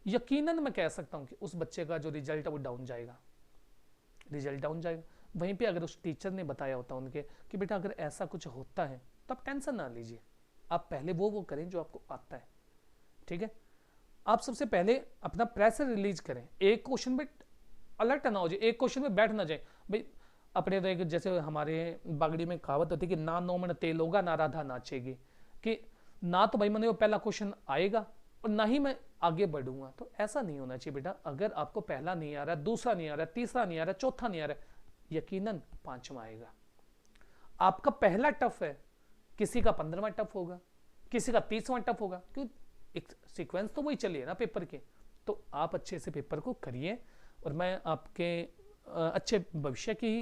यकीनन मैं कह सकता हूं कि उस बच्चे का जो रिजल्ट है वो डाउन जाएगा, रिजल्ट डाउन जाएगा। वहीं पे अगर उस टीचर ने बताया होता उनके कि बेटा अगर ऐसा कुछ होता है तो आप टेंशन ना लीजिए, आप पहले वो करें जो आपको आता है, ठीक है। आप सबसे पहले अपना प्रेशर रिलीज करें, एक क्वेश्चन में अलर्ट ना हो जाए, एक क्वेश्चन में बैठ ना जाए भाई। अपने तो एक जैसे हमारे बागड़ी में कहावत होती है कि ना नो मन तेल होगा ना राधा नाचेगी, कि ना तो भाई मैंने वो पहला क्वेश्चन आएगा और ना ही मैं आगे बढ़ूंगा, तो ऐसा नहीं होना चाहिए बेटा। अगर आपको पहला नहीं आ रहा, दूसरा नहीं आ रहा, तीसरा नहीं आ रहा, चौथा नहीं आ रहा, यकीनन पांचवा आएगा। आपका पहला टफ है, किसी का 15वां टफ होगा, किसी का 30वां टफ होगा, क्यों, एक सीक्वेंस तो वही चलिए ना पेपर के। तो आप अच्छे से पेपर को करिए, और मैं आपके अच्छे भविष्य की ही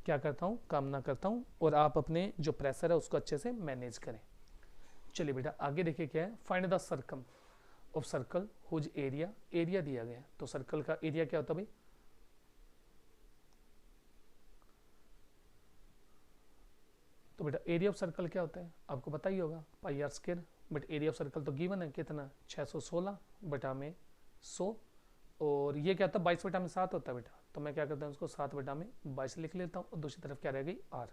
क्या करता हूँ, कामना करता हूँ, और आप अपने जो प्रेशर है उसको अच्छे से मैनेज करें। चलिए बेटा आगे देखिए क्या है, find the circum of circle whose area, area दिया गया है, तो सर्कल का एरिया क्या होता है भाई, तो बेटा एरिया ऑफ सर्कल क्या होता है आपको पता ही होगा, pi r square, but area of circle तो गिवन है कितना 616 बटा में 100, और ये क्या होता है 22 बटा में 7 होता है बेटा, तो मैं क्या करता हूँ उसको 7 बटा में 22 लिख लेता हूँ, और दूसरी तरफ क्या रह गई r,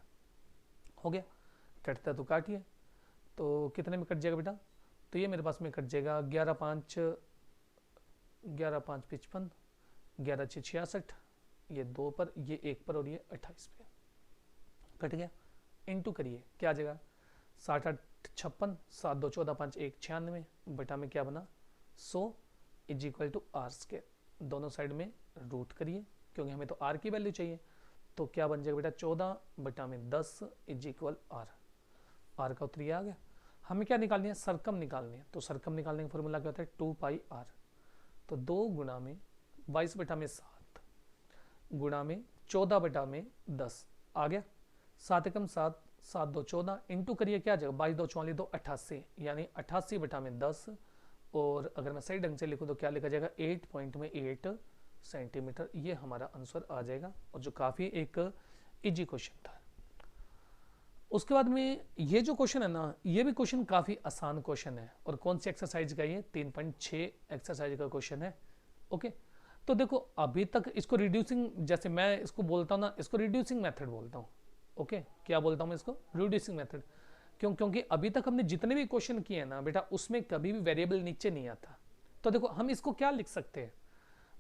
हो गया, कटता तो काटिए, तो कितने में कट जाएगा बेटा, तो ये मेरे पास में कट जाएगा 11 5 55, 11 6 66, ये 2 पर, ये 1 पर, और ये 28 पे कट गया। इनटू करिए क्या आ जाएगा 7 8 56, 7 2 14 5 1 96 बटा में क्या बना 100 is equal to R square, दोनों साइड में रूट करिए क्योंकि हमें तो आर की वैल्यू चाहिए, तो क्या बन जाएगा बेटा 14 बटा में 10 इज इक्वल आर, आर का उत्तर ये आ गया। हमें क्या निकालनी है, सरकम निकालनी है, तो सरकम निकालने का फॉर्मूला क्या होता है 2 पाई आर, तो 2 गुणा में 22 बटा में 7 गुणा में 14 बटा में 10 आ गया, 7 एकम 7, 7 2 14, इंटू करिए क्या आ जाएगा 22 2 44 2 88, यानी 88 बटा में 10, और अगर मैं सही ढंग से लिखूं तो क्या लिखा जाएगा 8.8 सेंटीमीटर, ये हमारा आंसर आ जाएगा, और जो काफ़ी एक इजी क्वेश्चन था। उसके बाद में ये जो क्वेश्चन है ना, ये भी क्वेश्चन काफ़ी आसान क्वेश्चन है, और कौन सी एक्सरसाइज का, ये 3.6 एक्सरसाइज का क्वेश्चन है। ओके, तो देखो अभी तक इसको रिड्यूसिंग, जैसे मैं इसको बोलता हूँ ना, इसको रिड्यूसिंग मेथड बोलता हूँ। ओके, क्या बोलता हूँ मैं इसको, रिड्यूसिंग मेथड, क्योंकि अभी तक हमने जितने भी क्वेश्चन किए हैं ना बेटा, उसमें कभी भी वेरिएबल नीचे नहीं आता। तो देखो हम इसको क्या लिख सकते हैं,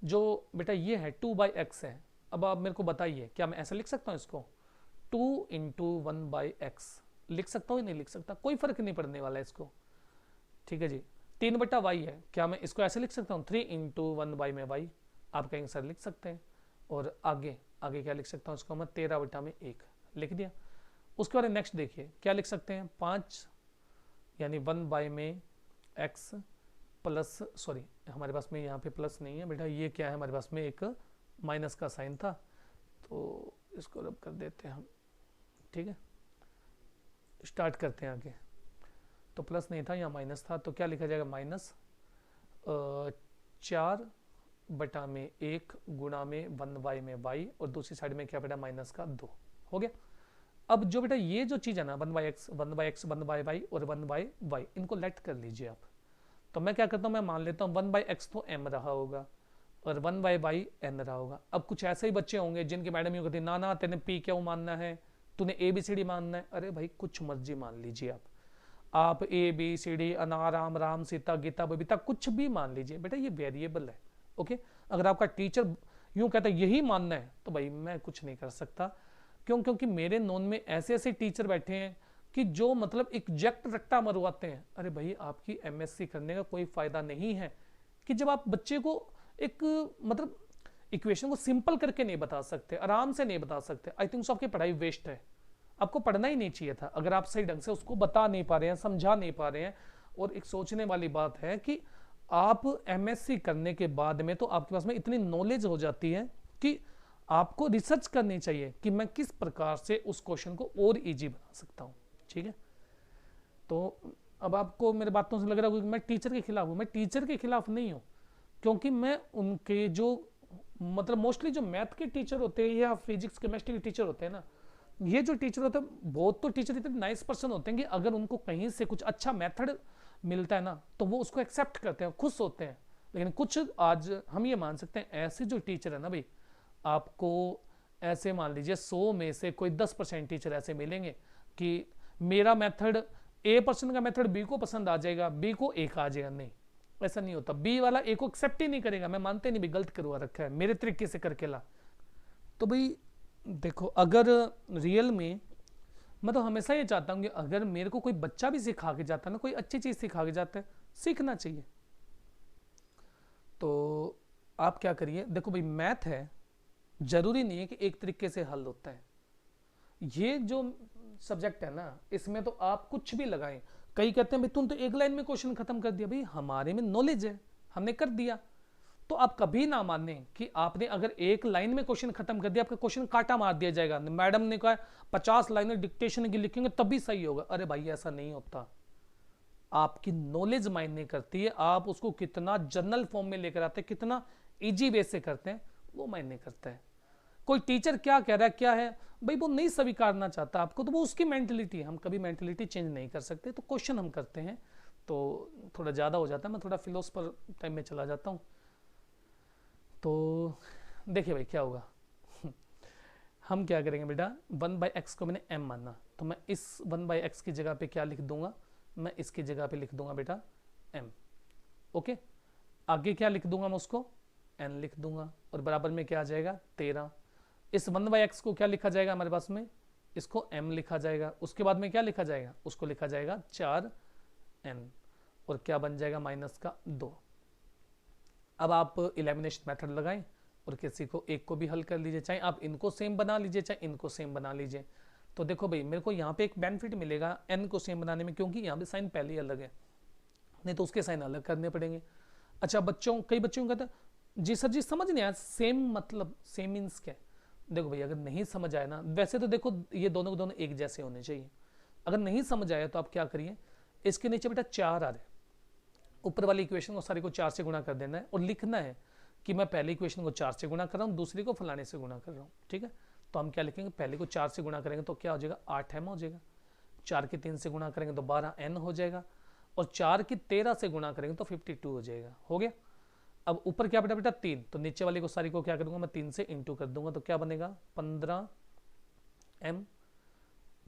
जो बेटा ये है 2/x है, अब आप मेरे को बताइए क्या मैं ऐसा लिख सकता हूँ इसको 2 इंटू 1/x लिख सकता हूँ या नहीं लिख सकता, कोई फर्क नहीं पड़ने वाला है इसको, ठीक है जी। 3/y है, क्या मैं इसको ऐसे लिख सकता हूँ 3 इंटू 1 में y, आप कहेंगे सर लिख सकते हैं, और आगे आगे क्या लिख सकता हूँ इसको मैं 13 बटा में 1 लिख दिया। उसके बाद नेक्स्ट देखिए क्या लिख सकते हैं 5 यानी 1 में x प्लस, सॉरी हमारे पास में यहाँ पे प्लस नहीं है बेटा, ये क्या है हमारे पास में एक माइनस का साइन था, तो इसको रब कर देते हैं हम, ठीक है। स्टार्ट करते हैं आगे, तो प्लस नहीं था, यहाँ माइनस था, तो क्या लिखा जाएगा माइनस 4/1 गुणा में 1y में y, और दूसरी साइड में क्या बेटा माइनस का 2 हो गया। अब जो बेटा ये जो चीज़ है ना 1/x 1/x 1/y और 1/y, इनको लेट कर लीजिए आप। तो मैं क्या करता हूँ, मैं मान लेता हूँ 1/x तो m रहा होगा और 1/y n रहा होगा। अब कुछ ऐसे ही बच्चे होंगे जिनके मैडम यूँ कहती ना तेने p क्यों मानना है, तूने ABCD मानना है। अरे भाई कुछ मर्जी मान लीजिए आप ABCD अनार आम राम सीता गीता बबीता कुछ भी मान लीजिए, बेटा ये वेरिएबल है। ओके, अगर आपका टीचर यूं कहता है यही मानना है तो भाई मैं कुछ नहीं कर सकता। क्यों? क्योंकि मेरे नोन में ऐसे ऐसे टीचर बैठे हैं कि जो मतलब एग्जैक्ट रट्टा मरवाते हैं। अरे भाई आपकी MSc करने का कोई फायदा नहीं है कि जब आप बच्चे को एक मतलब इक्वेशन को सिंपल करके नहीं बता सकते, आराम से नहीं बता सकते। आई थिंक सो आपकी पढ़ाई वेस्ट है, आपको पढ़ना ही नहीं चाहिए था अगर आप सही ढंग से उसको बता नहीं पा रहे हैं, समझा नहीं पा रहे हैं। और एक सोचने वाली बात है कि आप MSc करने के बाद में तो आपके पास में इतनी नॉलेज हो जाती है कि आपको रिसर्च करनी चाहिए कि मैं किस प्रकार से उस क्वेश्चन को और इजी बना सकता हूँ। ठीक है, तो अब आपको मेरे बातों से लग रहा है कि मैं टीचर के खिलाफ हूँ। मैं टीचर के खिलाफ नहीं हूँ, क्योंकि मैं उनके जो मतलब मोस्टली जो मैथ के टीचर होते हैं या फिजिक्स केमिस्ट्री के टीचर होते हैं ना, ये जो टीचर होते हैं बहुत तो टीचर इतने नाइस पर्सन होते हैं कि अगर उनको कहीं से कुछ अच्छा मेथड मिलता है ना तो वो उसको एक्सेप्ट करते हैं, खुश होते हैं। लेकिन कुछ आज हम ये मान सकते हैं ऐसे जो टीचर है ना भाई, आपको ऐसे मान लीजिए 100 में से कोई 10% टीचर ऐसे मिलेंगे कि मेरा मेथड A% का मेथड B को पसंद आ जाएगा, B को A का आ जाएगा। नहीं, ऐसा नहीं होता। B वाला A को एक्सेप्ट ही नहीं करेगा, मैं मानते नहीं भी गलत करवा रखा है, मेरे तरीके से करके ला। तो भाई देखो, अगर रियल में मैं तो हमेशा ये चाहता हूँ कि अगर मेरे को कोई बच्चा भी सिखा के जाता है ना, कोई अच्छी चीज़ सिखा के जाता है, सीखना चाहिए। तो आप क्या करिए, देखो भाई मैथ है, जरूरी नहीं है कि एक तरीके से हल होता है। ये जो सब्जेक्ट है ना, इसमें तो आप कुछ भी लगाएं। कई कहते हैं भाई तुम तो एक लाइन में क्वेश्चन खत्म कर दिया। भाई हमारे में नॉलेज है, हमने कर दिया। तो आप कभी ना माने कि आपने अगर एक लाइन में क्वेश्चन खत्म कर दिया, आपका क्वेश्चन काटा मार दिया जाएगा। मैडम ने कहा 50 लाइनें डिक्टेशन की लिखेंगे तभी सही होगा। अरे भाई ऐसा नहीं होता। आपकी नॉलेज मायने करती है, आप उसको कितना जर्नल फॉर्म में लेकर आते हैं, कितना इजी वे से करते हैं, वो मायने करता है। कोई टीचर क्या कह रहा है क्या है भाई वो नहीं स्वीकारना चाहता आपको, तो वो उसकी मेंटलिटी है। हम कभी मेंटलिटी चेंज नहीं कर सकते। तो क्वेश्चन हम करते हैं तो थोड़ा ज़्यादा हो जाता है, मैं थोड़ा फिलोसफर टाइम में चला जाता हूँ। तो देखिए भाई क्या होगा हम क्या करेंगे बेटा, 1/x को मैंने m माना, तो मैं इस 1/x की जगह पे क्या लिख दूंगा, मैं इसकी जगह पे लिख दूंगा बेटा m। ओके, आगे क्या लिख दूंगा मैं उसको n लिख दूंगा, और बराबर में क्या आ जाएगा 13। इस 1/x को क्या लिखा जाएगा हमारे पास में, इसको m लिखा जाएगा। उसके बाद में क्या लिखा जाएगा, उसको लिखा जाएगा 4n, और क्या बन जाएगा माइनस का 2। अब आप इलेमिनेशन मेथड लगाएं और किसी को एक को भी हल कर लीजिए, चाहे आप इनको सेम बना लीजिए चाहे इनको सेम बना लीजिए। तो देखो भाई मेरे को यहाँ पे एक बेनिफिट मिलेगा n को सेम बनाने में, क्योंकि यहाँ पे साइन पहले ही अलग है, नहीं तो उसके साइन अलग करने पड़ेंगे। अच्छा बच्चों, कई बच्चों को कहता है जी सर जी समझ नहीं आया सेम मतलब सेम मीन्स क्या है। देखो भाई अगर नहीं समझ आया ना, वैसे तो देखो ये दोनों के दोनों एक जैसे होने चाहिए। अगर नहीं समझ आया तो आप क्या करिए, इसके नीचे बेटा 4 आ रहे, ऊपर वाली इक्वेशन को सारी को 4 से गुणा कर देना है और लिखना है कि मैं पहली इक्वेशन को 4 से गुणा कर रहा हूँ, दूसरी को फलाने से गुणा कर रहा हूँ। ठीक है, तो हम क्या लिखेंगे, पहले को 4 से गुणा करेंगे तो क्या हो जाएगा 8m हो जाएगा, 4 के 3 से गुणा करेंगे तो 12n हो जाएगा, और 4 की 13 से गुणा करेंगे तो 52 हो जाएगा। हो गया। अब ऊपर क्या बेटा 3, तो नीचे वाली को सारी को क्या करूंगा मैं 3 से इंटू कर दूंगा, तो क्या बनेगा 15m,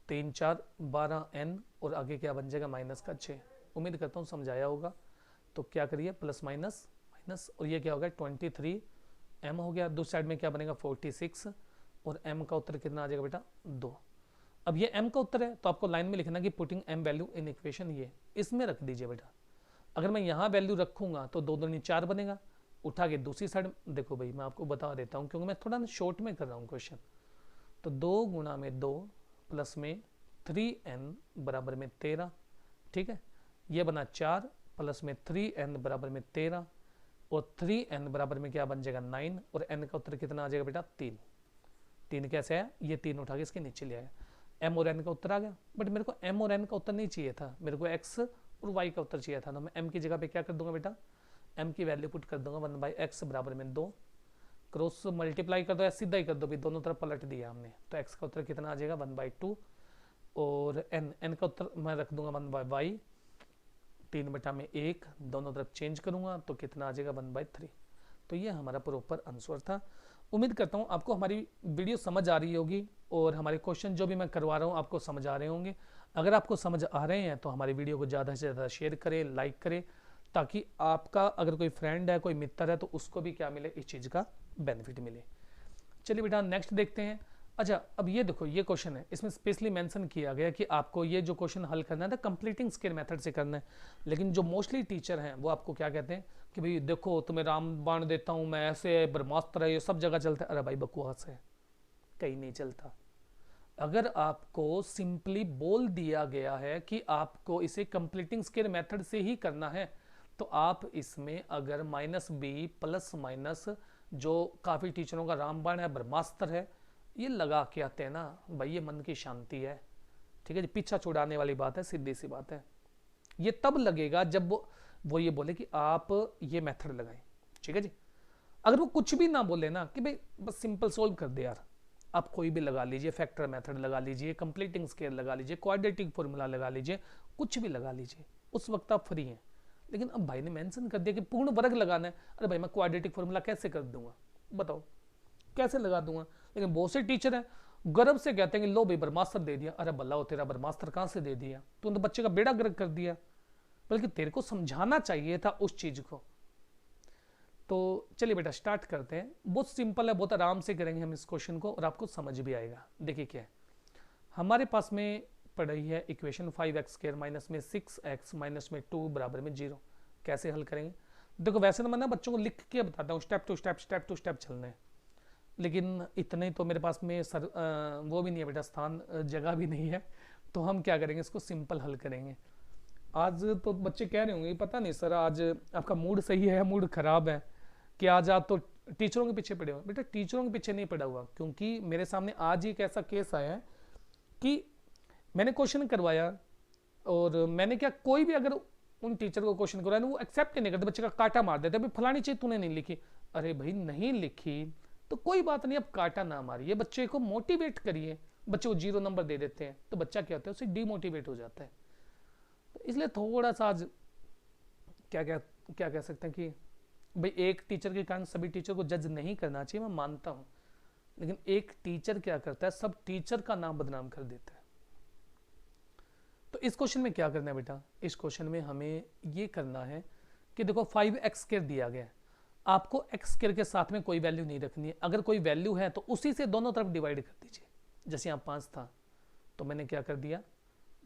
3 4 12n, और आगे क्या बन जाएगा माइनस का 6। उम्मीद करता हूँ समझाया होगा। तो क्या करिए प्लस माइनस माइनस, और ये क्या हो गया 23m हो गया। दूसरी साइड में क्या बनेगा 46, और m का उत्तर कितना आ जाएगा बेटा 2। अब ये m का उत्तर है तो आपको लाइन में लिखना कि putting m value in equation, ये इसमें रख दीजिए बेटा। अगर मैं यहाँ वैल्यू रखूंगा तो 2 दूनी 4 बनेगा, उठा के दूसरी साइड देखो भाई मैं आपको बता देता हूँ क्योंकि मैं थोड़ा ना शॉर्ट में कर रहा हूँ क्वेश्चन। तो 2 गुणा में 2 प्लस में 3n बराबर में 13। ठीक है, ये बना 4 प्लस में 3n बराबर में 13, और 3n बराबर में क्या बन जाएगा 9, और n का उत्तर कितना आ जाएगा बेटा 3। 3 कैसे आया, ये 3 उठा के इसके नीचे ले आया। एम और एन का उत्तर आ गया, बट मेरे को एम और एन का उत्तर नहीं चाहिए था, मेरे को एक्स और वाई का उत्तर चाहिए था। तो मैं एम की जगह पे क्या कर दूंगा बेटा, एम की वैल्यू पुट कर दूंगा 1/x बराबर में 2, क्रॉस मल्टीप्लाई कर दो या सीधा ही कर दो भी, दोनों तरफ पलट दिया हमने, तो x का उत्तर कितना आ जाएगा 1/2, और n का उत्तर मैं रख दूंगा 1/y, 3/1, दोनों तरफ चेंज करूंगा तो कितना आ जाएगा 1/3। तो ये हमारा प्रॉपर आंसर था। उम्मीद करता हूँ आपको हमारी वीडियो समझ आ रही होगी और हमारे क्वेश्चन जो भी मैं करवा रहा हूँ आपको समझ आ रहे होंगे। अगर आपको समझ आ रहे हैं तो हमारी वीडियो को ज़्यादा से ज़्यादा शेयर करें, लाइक करें, ताकि आपका अगर कोई फ्रेंड है, कोई मित्र है, तो उसको भी क्या मिले, इस चीज़ का बेनिफिट मिले। चलिए बेटा नेक्स्ट देखते हैं। अच्छा, अब ये देखो, ये क्वेश्चन है, इसमें स्पेशली मेंशन किया गया कि आपको ये जो क्वेश्चन हल करना है कंप्लीटिंग स्केल मेथड से करना है, लेकिन जो मोस्टली टीचर हैं वो आपको क्या कहते हैं कि भाई देखो तुम्हें रामबाण देता हूँ मैं, ऐसे ब्रह्मास्त्र है, ये सब जगह चलता है। अरे भाई बकवास है, कहीं नहीं चलता। अगर आपको सिंपली बोल दिया गया है कि आपको इसे कंप्लीटिंग स्केल मेथड से ही करना है, तो आप इसमें अगर -b प्लस माइनस जो काफ़ी टीचरों का रामबाण है, ब्रह्मास्त्र है, ये लगा के आते हैं ना भाई, ये मन की शांति है, ठीक है जी, पीछा छुड़ाने वाली बात है, सीधी सी बात है। ये तब लगेगा जब वो ये बोले कि आप ये मेथड लगाएं, ठीक है जी। अगर वो कुछ भी ना बोले ना कि भाई बस सिंपल सोल्व कर दे यार, आप कोई भी लगा लीजिए, फैक्टर मेथड लगा लीजिए, कंप्लीटिंग स्केल लगा लीजिए, क्वाड्रेटिक फॉर्मूला लगा लीजिए, कुछ भी लगा लीजिए, उस वक्त आप फ्री हैं। लेकिन अब भाई ने मेंशन कर दिया कि पूर्ण वर्ग लगाना है। अरे भाई मैं क्वाड्रेटिक फॉर्मूला कैसे कर दूंगा, बताओ कैसे लगा दूंगा। लेकिन बहुत से टीचर हैं गर्व से कहते हैं कि लो भाई ब्रह्मास्त्र दे दिया। अरे बल्ला हो तेरा, ब्रह्मास्त्र कहां से दे दिया, तूने तो बच्चे का बेड़ा गर्क कर दिया, बल्कि तेरे को समझाना चाहिए था उस चीज को। तो चलिए बेटा स्टार्ट करते हैं। बहुत सिंपल है, बहुत आराम से करेंगे हम इस क्वेश्चन को और आपको समझ भी आएगा। देखिए क्या है, हमारे पास में पड़ी है इक्वेशन 5x² माइनस में 6x माइनस में 2 बराबर में 0। कैसे हल करेंगे, देखो वैसे तो मैं ना बच्चों को लिख के बताता हूँ, स्टेप टू स्टेप चलना है, लेकिन इतने तो मेरे पास में वो भी नहीं है बेटा, स्थान जगह भी नहीं है, तो हम क्या करेंगे, इसको सिंपल हल करेंगे। आज तो बच्चे कह रहे होंगे पता नहीं सर आज आपका मूड सही है, मूड खराब है, कि आज आप तो टीचरों के पीछे पड़े हो। बेटा टीचरों के पीछे नहीं पड़ा हुआ, क्योंकि मेरे सामने आज ही एक ऐसा केस आया है कि मैंने क्वेश्चन करवाया और मैंने क्या, कोई भी अगर उन टीचर को क्वेश्चन करवाया वो एक्सेप्ट नहीं करते, बच्चे का काटा मार देते, भाई फलानी चीज तूने नहीं लिखी। अरे भाई नहीं लिखी तो कोई बात नहीं, अब काटा ना मारिए, बच्चे को मोटिवेट करिए। बच्चे को 0 नंबर दे देते हैं तो बच्चा क्या होता है, उसे डीमोटिवेट हो जाता है। तो इसलिए थोड़ा सा आज क्या कह सकते हैं कि भाई एक टीचर के कारण सभी टीचर को जज नहीं करना चाहिए, मैं मानता हूं, लेकिन एक टीचर क्या करता है, सब टीचर का नाम बदनाम कर देता है। तो इस क्वेश्चन में क्या करना है बेटा, इस क्वेश्चन में हमें ये करना है कि देखो 5x² दिया गया है, आपको x² के साथ में कोई वैल्यू नहीं रखनी है। अगर कोई वैल्यू है तो उसी से दोनों तरफ डिवाइड कर दीजिए। जैसे यहाँ 5 था तो मैंने क्या कर दिया,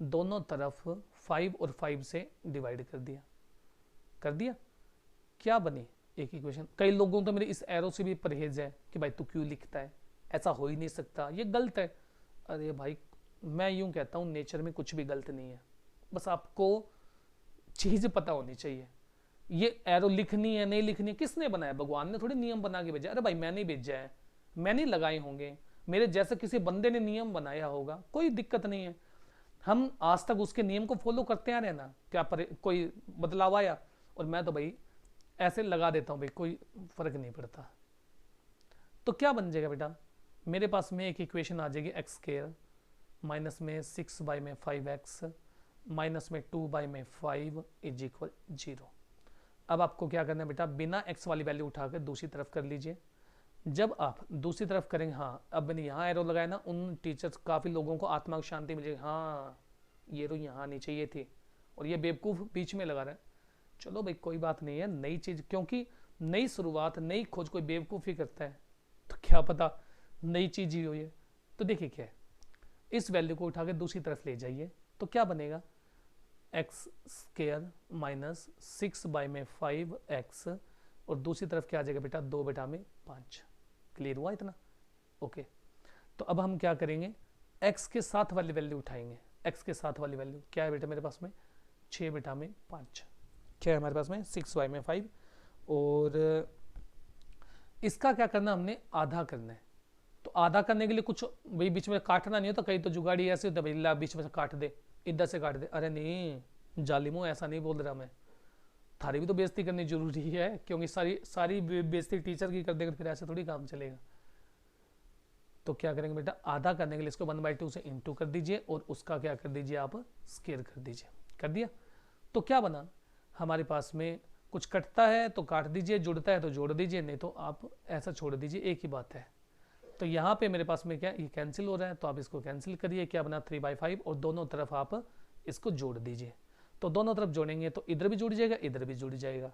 दोनों तरफ 5 और 5 से डिवाइड कर दिया, क्या बनी एक इक्वेशन। कई लोगों तो मेरे इस एरो से भी परहेज है कि भाई तू क्यों लिखता है, ऐसा हो ही नहीं सकता, ये गलत है। अरे भाई मैं यूं कहता हूं नेचर में कुछ भी गलत नहीं है, बस आपको चीज पता होनी चाहिए। ये एरो लिखनी है नहीं लिखनी है, किसने बनाया, भगवान ने थोड़ी नियम बना के भेजा। अरे भाई मैंने भेजा है, मैंने लगाए होंगे, मेरे जैसे किसी बंदे ने नियम बनाया होगा, कोई दिक्कत नहीं है। हम आज तक उसके नियम को फॉलो करते आ रहे हैं ना, क्या कोई बदलाव आया, और मैं तो भाई ऐसे लगा देता हूं भाई, कोई फर्क नहीं पड़ता। तो क्या बन जाएगा बेटा, मेरे पास में एक इक्वेशन आ जाएगी x² माइनस में 6y में 5x माइनस में 2y में 5 इज इक्वल 0। अब आपको क्या करना है बेटा, बिना x वाली वैल्यू उठाकर दूसरी तरफ कर लीजिए। जब आप दूसरी तरफ करेंगे, हाँ अब मैंने यहाँ एरो लगाया ना, उन टीचर्स काफ़ी लोगों को आत्मा की शांति मिलेगी, हाँ ये तो यहाँ आनी चाहिए थी और ये बेवकूफ़ बीच में लगा रहा है। चलो भाई कोई बात नहीं है, नई चीज़, क्योंकि नई शुरुआत नई खोज कोई बेवकूफ़ी करता है, तो क्या पता नई चीज़ ही हो ये। तो देखिए क्या है, इस वैल्यू को उठा के दूसरी तरफ ले जाइए तो क्या बनेगा, x² माइनस 6y में 5x और दूसरी तरफ क्या आ जाएगा बेटा, 2/5। क्लियर हुआ इतना, ओके। तो अब हम क्या करेंगे, x के साथ वाली वैल्यू उठाएंगे। x के साथ वाली वैल्यू क्या है बेटा मेरे पास में, 6/5। क्या है हमारे पास में, 6y में 5, और इसका क्या करना, हमने आधा करना है। तो आधा करने के लिए कुछ भाई बीच में काटना नहीं होता, कहीं तो जुगाड़ी ऐसे होता है भाई ला बीच में से काट दे, इधर से काट दे। अरे नहीं जालिमो, ऐसा नहीं बोल रहा मैं, थारी भी तो बेइज्जती करनी जरूरी है, क्योंकि सारी सारी बेइज्जती टीचर की कर देगा फिर ऐसे थोड़ी काम चलेगा। तो क्या करेंगे बेटा, आधा करने के लिए इसको 1/2 से इंटू कर दीजिए और उसका क्या कर दीजिए आप, स्केयर कर दीजिए। कर दिया तो क्या बना, हमारे पास में कुछ कटता है तो काट दीजिए, जुड़ता है तो जोड़ दीजिए, नहीं तो आप ऐसा छोड़ दीजिए, एक ही बात है। तो यहाँ पे मेरे पास में क्या, ये कैंसिल हो रहा है तो आप इसको कैंसिल करिए, क्या बना 3/5, और दोनों तरफ आप इसको जोड़ दीजिए। तो दोनों तरफ जोड़ेंगे तो इधर भी जुड़ जाएगा, इधर भी जुड़ जाएगा।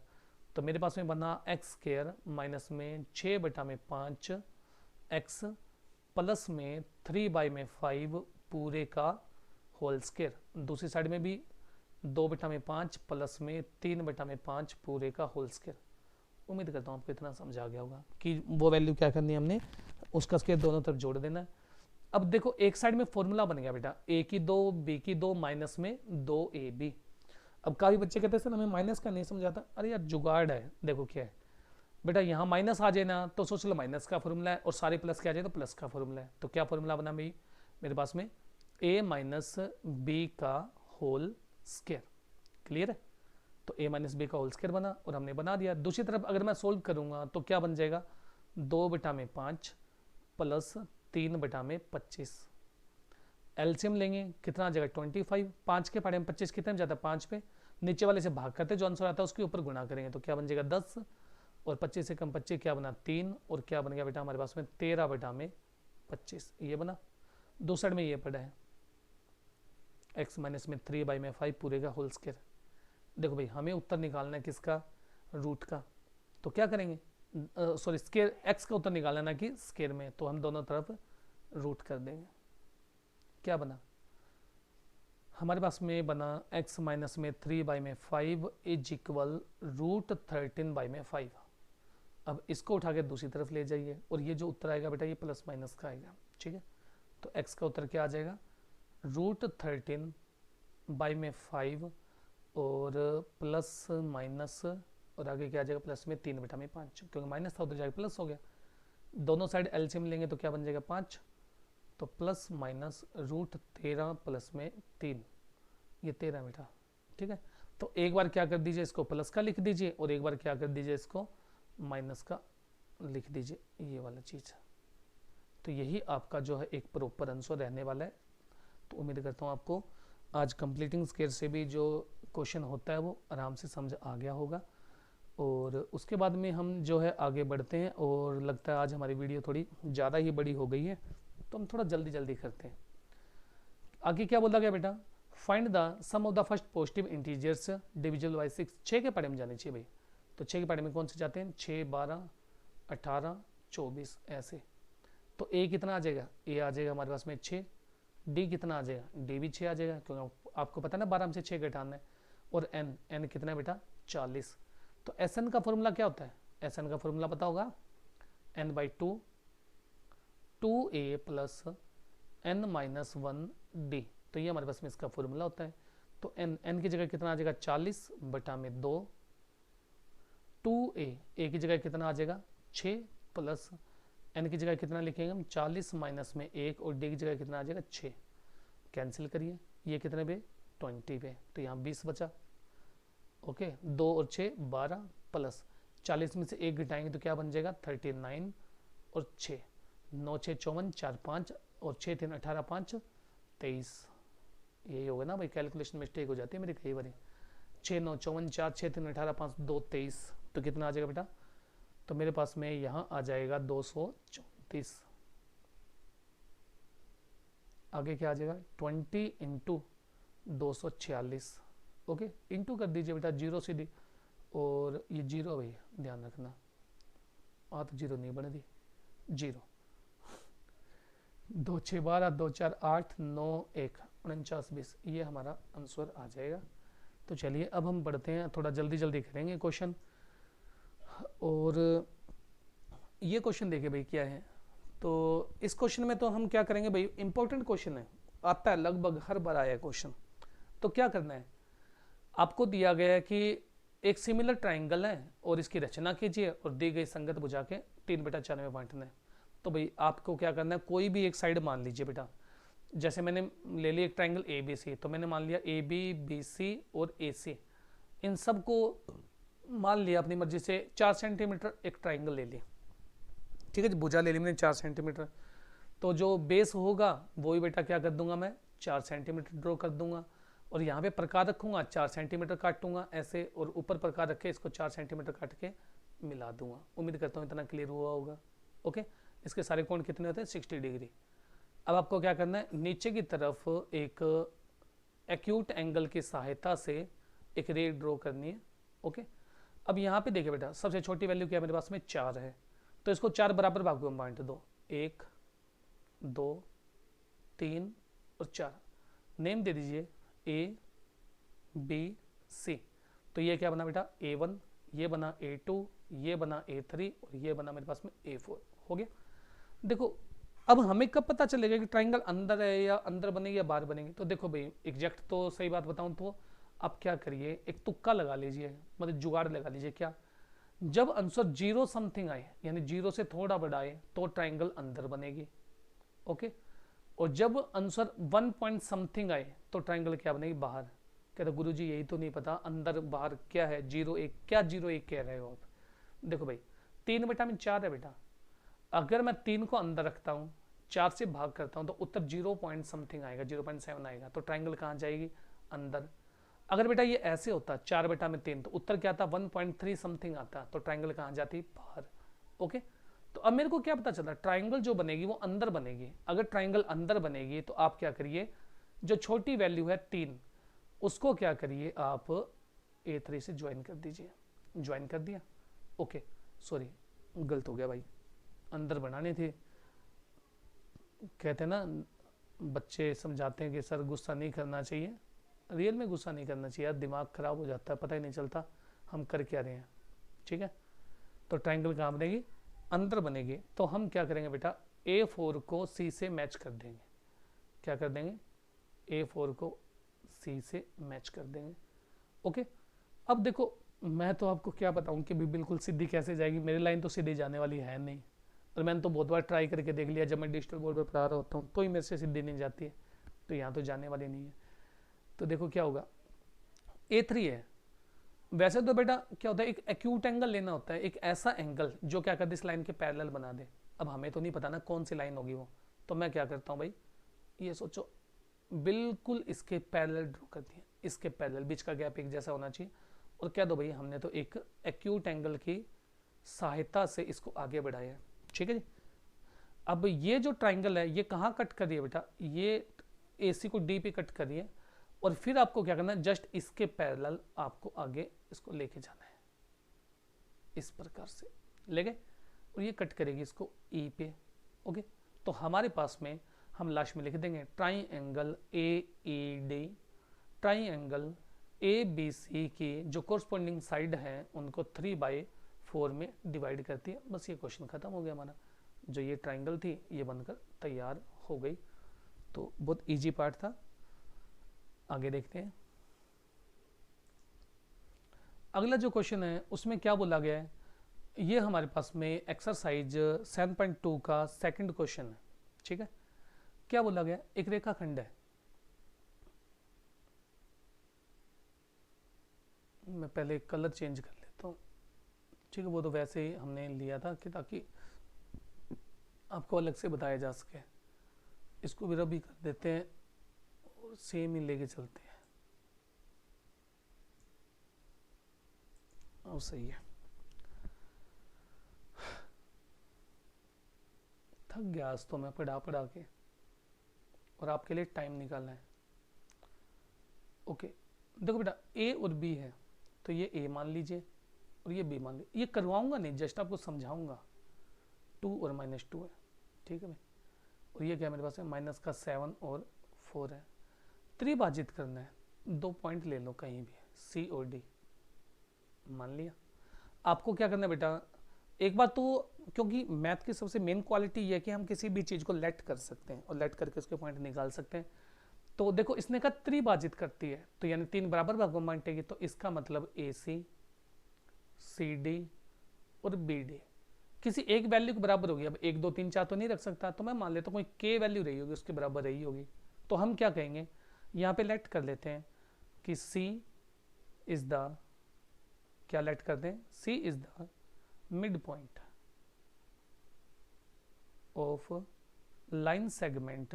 तो मेरे पास में बना एक्स स्क्वायर माइनस में 6/5 एक्स प्लस में 3/5 पूरे का होल स्क्वायर, दूसरी साइड में भी 2/5 प्लस में 3/5 पूरे का होल स्क्वायर। उम्मीद करता हूँ आपको इतना समझ आ गया होगा कि वो वैल्यू क्या करनी है हमने, उसका स्क्वायर दोनों तरफ जोड़ देना है। अब देखो एक साइड में फॉर्मूला बन गया बेटा, a की 2 b की 2 माइनस में 2ab। अब काफी बच्चे कहते हैं सर हमें माइनस का नहीं समझाता, अरे यार जुगाड़ है, देखो क्या है बेटा, यहाँ माइनस आ जाए ना तो सोच लो माइनस का फॉर्मूला है, और सारे प्लस के आ जाए तो प्लस का फॉर्मूला है। तो क्या फॉर्मूला बना भाई मेरे पास में, a माइनस बी का होल स्क्वायर। क्लियर है, तो a माइनस बी का होल स्क्वायर बना और हमने बना दिया। दूसरी तरफ अगर मैं सोल्व करूंगा तो क्या बन जाएगा, 2/5 प्लस 3/25। एलसीएम लेंगे कितना आ जाएगा 25, 5 के पढ़े में 25 कितने में जाता है 5 पे, नीचे वाले से भाग करते जो आंसर आता है उसके ऊपर गुणा करेंगे तो क्या बन जाएगा 10, और 25 से कम 25 क्या बना 3, और क्या बन गया बेटा हमारे पास में 13/25 ये बना। दो साइड में ये पड़ा है x माइनस में 3/5 पूरे का होल स्क्वायर। देखो भाई हमें उत्तर निकालना है किसका, रूट का, तो क्या करेंगे, सॉरी स्क्वायर, x का उत्तर निकालना ना कि स्क्वायर में, तो हम दोनों तरफ रूट कर देंगे। क्या बना हमारे पास में बना x माइनस में 3/5 इज इक्वल √13/5। अब इसको उठा के दूसरी तरफ ले जाइए और ये जो उत्तर आएगा बेटा ये प्लस माइनस का आएगा, ठीक है। तो x का उत्तर क्या आ जाएगा, √13/5 और प्लस माइनस, और आगे क्या आ जाएगा प्लस में 3/5, क्योंकि माइनस था उधर जाके प्लस हो गया। दोनों साइड एलसीएम लेंगे तो क्या बन जाएगा 5, तो प्लस माइनस √13 प्लस में 3, ये 13 बेटा, ठीक है। तो एक बार क्या कर दीजिए इसको प्लस का लिख दीजिए और एक बार क्या कर दीजिए इसको माइनस का लिख दीजिए, ये वाला चीज़। तो यही आपका जो है एक प्रॉपर आंसर रहने वाला है। तो उम्मीद करता हूँ आपको आज कंप्लीटिंग स्क्वायर से भी जो क्वेश्चन होता है वो आराम से समझ आ गया होगा। और उसके बाद में हम जो है आगे बढ़ते हैं, और लगता है आज हमारी वीडियो थोड़ी ज़्यादा ही बड़ी हो गई है तो हम थोड़ा जल्दी जल्दी करते हैं। आगे क्या बोला गया बेटा, find the sum of the first positive integers divisible by 6। 6 के पढ़े में जाने चाहिए भाई, तो 6 के पढ़े में कौन से जाते हैं, 6, 12, 18, 24 ऐसे। तो a कितना आ जाएगा, a आ जाएगा हमारे पास में 6, d कितना आ जाएगा, d भी 6 आ जाएगा, क्योंकि आपको पता है ना 12 में से 6 घटाना है, और n कितना है बेटा 40। तो Sn का फॉर्मूला क्या होता है, Sn का फॉर्मूला पता होगा n/2 2a plus n minus 1d, तो ये हमारे पास में इसका फॉर्मूला होता है। तो n की जगह कितना आ जाएगा 40/2, 2a की जगह कितना आ जाएगा 6 प्लस n की जगह कितना लिखेंगे हम 40 माइनस में 1, और d की जगह कितना आ जाएगा 6, कैंसिल करिए, ये कितने पे 20 पे, तो यहाँ 20 बचा। ओके 2 और 6 12 प्लस 40 में से 1 घटाएंगे तो क्या बन जाएगा 39, और 6 9 6 54 4 5 और 6 3 18 5 23, यही होगा ना भाई, कैलकुलेशन मिस्टेक हो जाती है मेरी कई बार। 6 9 54 4 6 3 18 5 2 23, तो कितना आ जाएगा बेटा, तो मेरे पास में यहाँ आ जाएगा 234। आगे क्या आ जाएगा 20 इंटू 246, ओके इंटू कर दीजिए बेटा, जीरो सीधी, और ये जीरो भैया ध्यान रखना, तो जीरो नहीं बने दी, जीरो 2 6 12 2 4 8 9 1 49 20, ये हमारा आंसर आ जाएगा। तो चलिए अब हम बढ़ते हैं, थोड़ा जल्दी जल्दी करेंगे क्वेश्चन। और ये क्वेश्चन देखिए भाई क्या है, तो इस क्वेश्चन में तो हम क्या करेंगे भाई, इंपॉर्टेंट क्वेश्चन है, आता है लगभग हर बार आया क्वेश्चन। तो क्या करना है, आपको दिया गया है कि एक सिमिलर ट्राइंगल है और इसकी रचना कीजिए और दी गई संगत बुझा के 3/4 में बांटना है। तो भाई आपको क्या करना है, कोई भी एक साइड मान लीजिए बेटा। जैसे मैंने ले लिया एक ट्राइंगल ए बी सी, तो मैंने मान लिया ए बी बी सी और ए सी, इन सब को मान लिया अपनी मर्जी से 4 सेंटीमीटर एक ट्राइंगल ले लिया, ठीक है जी। भुजा ले ली मैंने 4 सेंटीमीटर, तो जो बेस होगा वो ही बेटा क्या कर दूंगा मैं 4 सेंटीमीटर ड्रॉ कर दूंगा, और यहाँ पे प्रकार रखूंगा 4 सेंटीमीटर काटूंगा ऐसे, और ऊपर प्रकार रख के इसको 4 सेंटीमीटर काट के मिला दूंगा। उम्मीद करता हूँ इतना क्लियर हुआ होगा। ओके, इसके सारे कोण कितने होते हैं 60 डिग्री। अब आपको क्या करना है, नीचे की तरफ एक एक्यूट एंगल की सहायता से एक रे ड्रॉ करनी है। ओके, अब यहाँ पे देखिए बेटा, सबसे छोटी वैल्यू क्या है मेरे पास में 4 है, तो इसको 4 बराबर भागों में बांट दो, 1 2 3 और 4। नेम दे दीजिए ए बी सी, तो ये क्या बना बेटा A1, ये बना A2, ये बना A3 और ये बना मेरे पास में A4 हो गया। देखो अब हमें कब पता चलेगा कि ट्राइंगल अंदर है या अंदर बनेगी या बाहर बनेगी, तो देखो भाई एग्जैक्ट तो सही बात बताऊं तो आप क्या करिए, एक तुक्का लगा लीजिए, मतलब जुगाड़ लगा लीजिए। क्या, जब आंसर 0 समथिंग आए यानी 0 से थोड़ा बड़ा आए तो ट्राइंगल अंदर बनेगी। ओके, और जब आंसर 1 पॉइंट समथिंग आए तो ट्राइंगल क्या बनेगी बाहर। कहते गुरुजी यही तो नहीं पता अंदर बाहर क्या है, 0 1 क्या 0 1 कह रहे हो आप। देखो भाई 3 बटा में 4 है बेटा, अगर मैं 3 को अंदर रखता हूँ 4 से भाग करता हूँ तो उत्तर 0 पॉइंट समथिंग आएगा, 0.7 आएगा, तो ट्राइंगल कहाँ जाएगी अंदर। अगर बेटा ये ऐसे होता 4 बटा में 3 तो उत्तर क्या आता 1.3 समथिंग आता, तो ट्राइंगल कहाँ जाती बाहर। ओके, तो अब मेरे को क्या पता चला, ट्राइंगल जो बनेगी वो अंदर बनेगी। अगर ट्राइंगल अंदर बनेगी तो आप क्या करिए, जो छोटी वैल्यू है 3 उसको क्या करिए आप A3 से ज्वाइन कर दीजिए। ज्वाइन कर दिया, ओके सॉरी गलत हो गया भाई, अंदर बनाने थे। कहते हैं ना बच्चे समझाते हैं कि सर गुस्सा नहीं करना चाहिए, रियल में गुस्सा नहीं करना चाहिए यार, दिमाग खराब हो जाता है, पता ही नहीं चलता हम कर क्या रहे हैं। ठीक है, तो ट्राइंगल कहाँ बनेगी अंदर बनेगी, तो हम क्या करेंगे बेटा A4 को C से मैच कर देंगे। क्या कर देंगे, A4 को C से मैच कर देंगे। ओके, अब देखो मैं तो आपको क्या बताऊं कि भी बिल्कुल सीधी कैसे जाएगी, मेरी लाइन तो सीधी जाने वाली है नहीं, और मैंने तो बहुत बार ट्राई करके देख लिया, जब मैं डिजिटल बोर्ड पर पढ़ा रहा होता हूँ तो ही मेरे से सीधी नहीं जाती है, तो यहाँ तो जाने वाली नहीं है। तो देखो क्या होगा, A3 है। वैसे तो बेटा क्या होता है, एक एक्यूट एंगल लेना होता है, एक ऐसा एंगल जो क्या कर दे इस लाइन के पैरेलल बना दे। अब हमें तो नहीं पता ना कौन सी लाइन होगी वो, तो मैं क्या करता हूँ भाई, ये सोचो बिल्कुल इसके पैरेलल ड्रॉ कर दिए, इसके पैरेलल, बीच का गैप एक जैसा होना चाहिए, और क्या दो भाई हमने तो एक एक्यूट एंगल की सहायता से इसको आगे बढ़ाया। ठीक है जी, अब ये जो ट्राइंगल है ये कहाँ कट कर रही है बेटा, ये AC को D पे कट कर रही है, और फिर आपको क्या करना है, जस्ट इसके पैरेलल आपको आगे इसको लेके जाना है, इस प्रकार से ले गए, और ये कट करेगी इसको E पे। ओके, तो हमारे पास में हम लास्ट में लिख देंगे ट्राइंगल AED, ट्राइंगल ABC की जो कोरस्पॉन्डिंग साइड है उनको 3/4 में डिवाइड करती है। बस ये क्वेश्चन खत्म हो गया हमारा, जो ये ट्राइंगल थी ये बनकर तैयार हो गई। तो बहुत इजी पार्ट था, आगे देखते हैं। अगला जो क्वेश्चन है उसमें क्या बोला गया है, ये हमारे पास में एक्सरसाइज 7.2 का सेकंड क्वेश्चन है। ठीक है, क्या बोला गया, एक रेखाखंड है, मैं पहले कलर चेंज कर लेता हूँ। ठीक है, वो तो वैसे ही हमने लिया था कि ताकि आपको अलग से बताया जा सके। इसको भी रबी कर देते हैं और सेम ही लेके चलते हैं। अब सही है, थक गया आज तो मैं पढ़ा के, और आपके लिए टाइम निकालना है। ओके, देखो बेटा A और B है, तो ये A मान लीजिए और ये B मान लीजिए, ये करवाऊंगा नहीं, जस्ट आपको समझाऊंगा। 2 और -2 है, ठीक है भाई, और ये क्या मेरे पास है -7 और 4 है। त्रिभाजित करना है, 2 पॉइंट ले लो कहीं भी, C और D मान लिया। आपको क्या करना है बेटा, एक बार तो क्योंकि मैथ की सबसे मेन क्वालिटी ये है कि हम किसी भी चीज़ को लेट कर सकते हैं और लेट करके उसके पॉइंट निकाल सकते हैं। तो देखो इसने कहा त्रिभाजित करती है, तो यानी 3 बराबर भागों में बांटेगी, तो इसका मतलब AC CD और BD किसी एक वैल्यू के बराबर होगी। अब 1 2 3 4 तो नहीं रख सकता, तो मैं मान लेता हूँ कोई के वैल्यू रही होगी, उसके बराबर रही होगी। तो हम क्या कहेंगे, यहाँ पे लेट कर लेते हैं कि सी इज द, क्या लेट कर दें, C is the mid point of line segment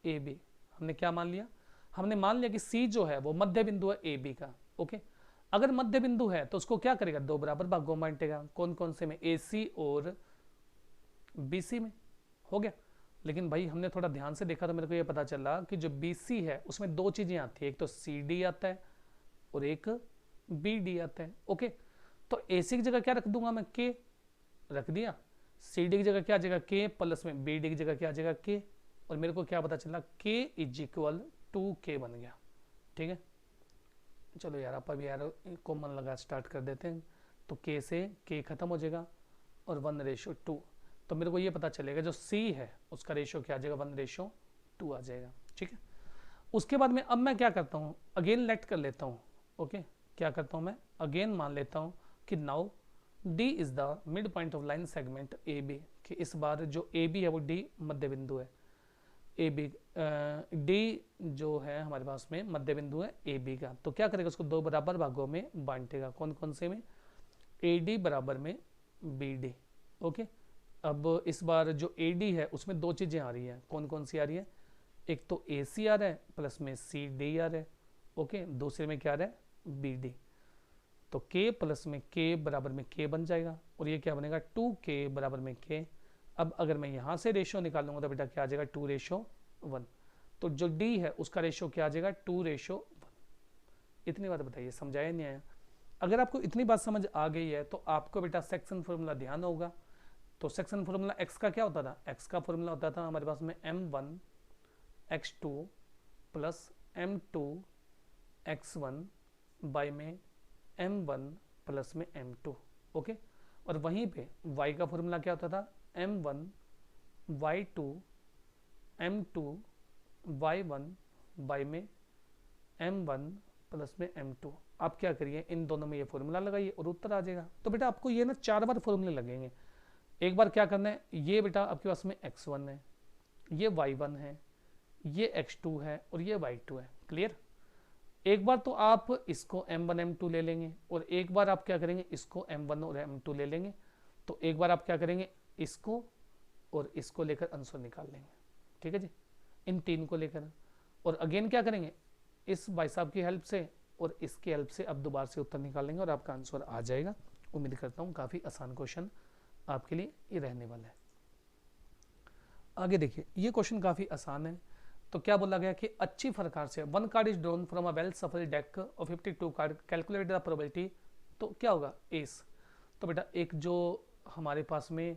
A B. हमने क्या मान लिया, हमने मान लिया कि सी जो है वो मध्य बिंदु है ए बी का। ओके, अगर मध्य बिंदु है तो उसको क्या करेगा, दो बराबर भागों में बांटेगा। कौन कौन से में, ए सी और बी सी में। हो गया। लेकिन भाई हमने थोड़ा ध्यान से देखा तो मेरे को ये पता चला कि जो बी सी है उसमें दो चीजें आती है, एक तो सी डी आता है और एक बी डी आता है। ओके, तो ए सी की जगह क्या रख दूंगा मैं, के रख दिया। सी डी की जगह क्या आ जाएगा, के, प्लस में बी डी की जगह क्या आ जाएगा, के। और मेरे को क्या पता चला, के इज इक्वल टू के बन गया। ठीक है, चलो यार आप अभी यार कॉमन लगा स्टार्ट कर देते हैं। तो के से के खत्म हो जाएगा और 1:2। तो मेरे को ये पता चलेगा जो सी है उसका रेशियो क्या आ जाएगा, 1:2 आ जाएगा। ठीक है, उसके बाद में अब मैं क्या करता हूँ, अगेन लेट कर लेता हूँ। ओके, क्या करता हूँ मैं, अगेन मान लेता हूँ कि now D is the mid point of line segment A B, कि इस बार जो ए बी है वो डी मध्य बिंदु है। ए बी डी जो है हमारे पास में मध्य बिंदु है ए बी का। तो क्या करेगा, उसको दो बराबर भागों में बांटेगा। कौन कौन से में, ए डी बराबर में बी डी। ओके, अब इस बार जो ए डी है उसमें दो चीज़ें आ रही हैं। कौन कौन सी आ रही है, एक तो ए सी आ रहा है प्लस में सी डी आ रहा है। ओके, दूसरे में क्या आ रहा है, बी डी। तो k प्लस में k बराबर में k बन जाएगा और ये क्या बनेगा, 2k बराबर में k। अब अगर मैं यहाँ से रेशियो निकालूंगा तो बेटा क्या आ जाएगा, 2:1। तो जो d है उसका रेशियो क्या आ जाएगा, 2:1। इतनी बात बताइए, समझाया नहीं आया। अगर आपको इतनी बात समझ आ गई है तो आपको बेटा सेक्शन फॉर्मूला ध्यान होगा। तो सेक्शन फॉर्मूला x का क्या होता था, x का फॉर्मूला होता था हमारे पास में m1 x2 plus m2 x1 by में m1 प्लस में m2। ओके, और वहीं पे y का फॉर्मूला क्या होता था, m1 y2 m2 y1 by में m1 प्लस में m2। आप क्या करिए, इन दोनों में ये फॉर्मूला लगाइए और उत्तर आ जाएगा। तो बेटा आपको ये ना 4 बार फॉर्मूले लगेंगे। एक बार क्या करना है, ये बेटा आपके पास में x1 है, ये y1 है, ये x2 है और ये y2 है। क्लियर। एक बार तो आप इसको m1 m2 ले लेंगे और एक बार आप क्या करेंगे, इसको m1 और m2 ले लेंगे। तो एक बार आप क्या करेंगे, इसको और इसको लेकर आंसर निकाल लेंगे। ठीक है जी, इन तीन को लेकर। और अगेन क्या करेंगे, इस भाई साहब की हेल्प से और इसकी हेल्प से अब दोबारा से उत्तर निकाल लेंगे और आपका आंसर आ जाएगा। उम्मीद करता हूँ काफ़ी आसान क्वेश्चन आपके लिए ये रहने वाला है। आगे देखिए, ये क्वेश्चन काफ़ी आसान है। तो क्या बोला गया कि अच्छी प्रकार से 1 card is drawn from a well shuffled deck of 52 card, calculate the probability. तो क्या होगा, एस। तो बेटा एक जो हमारे पास में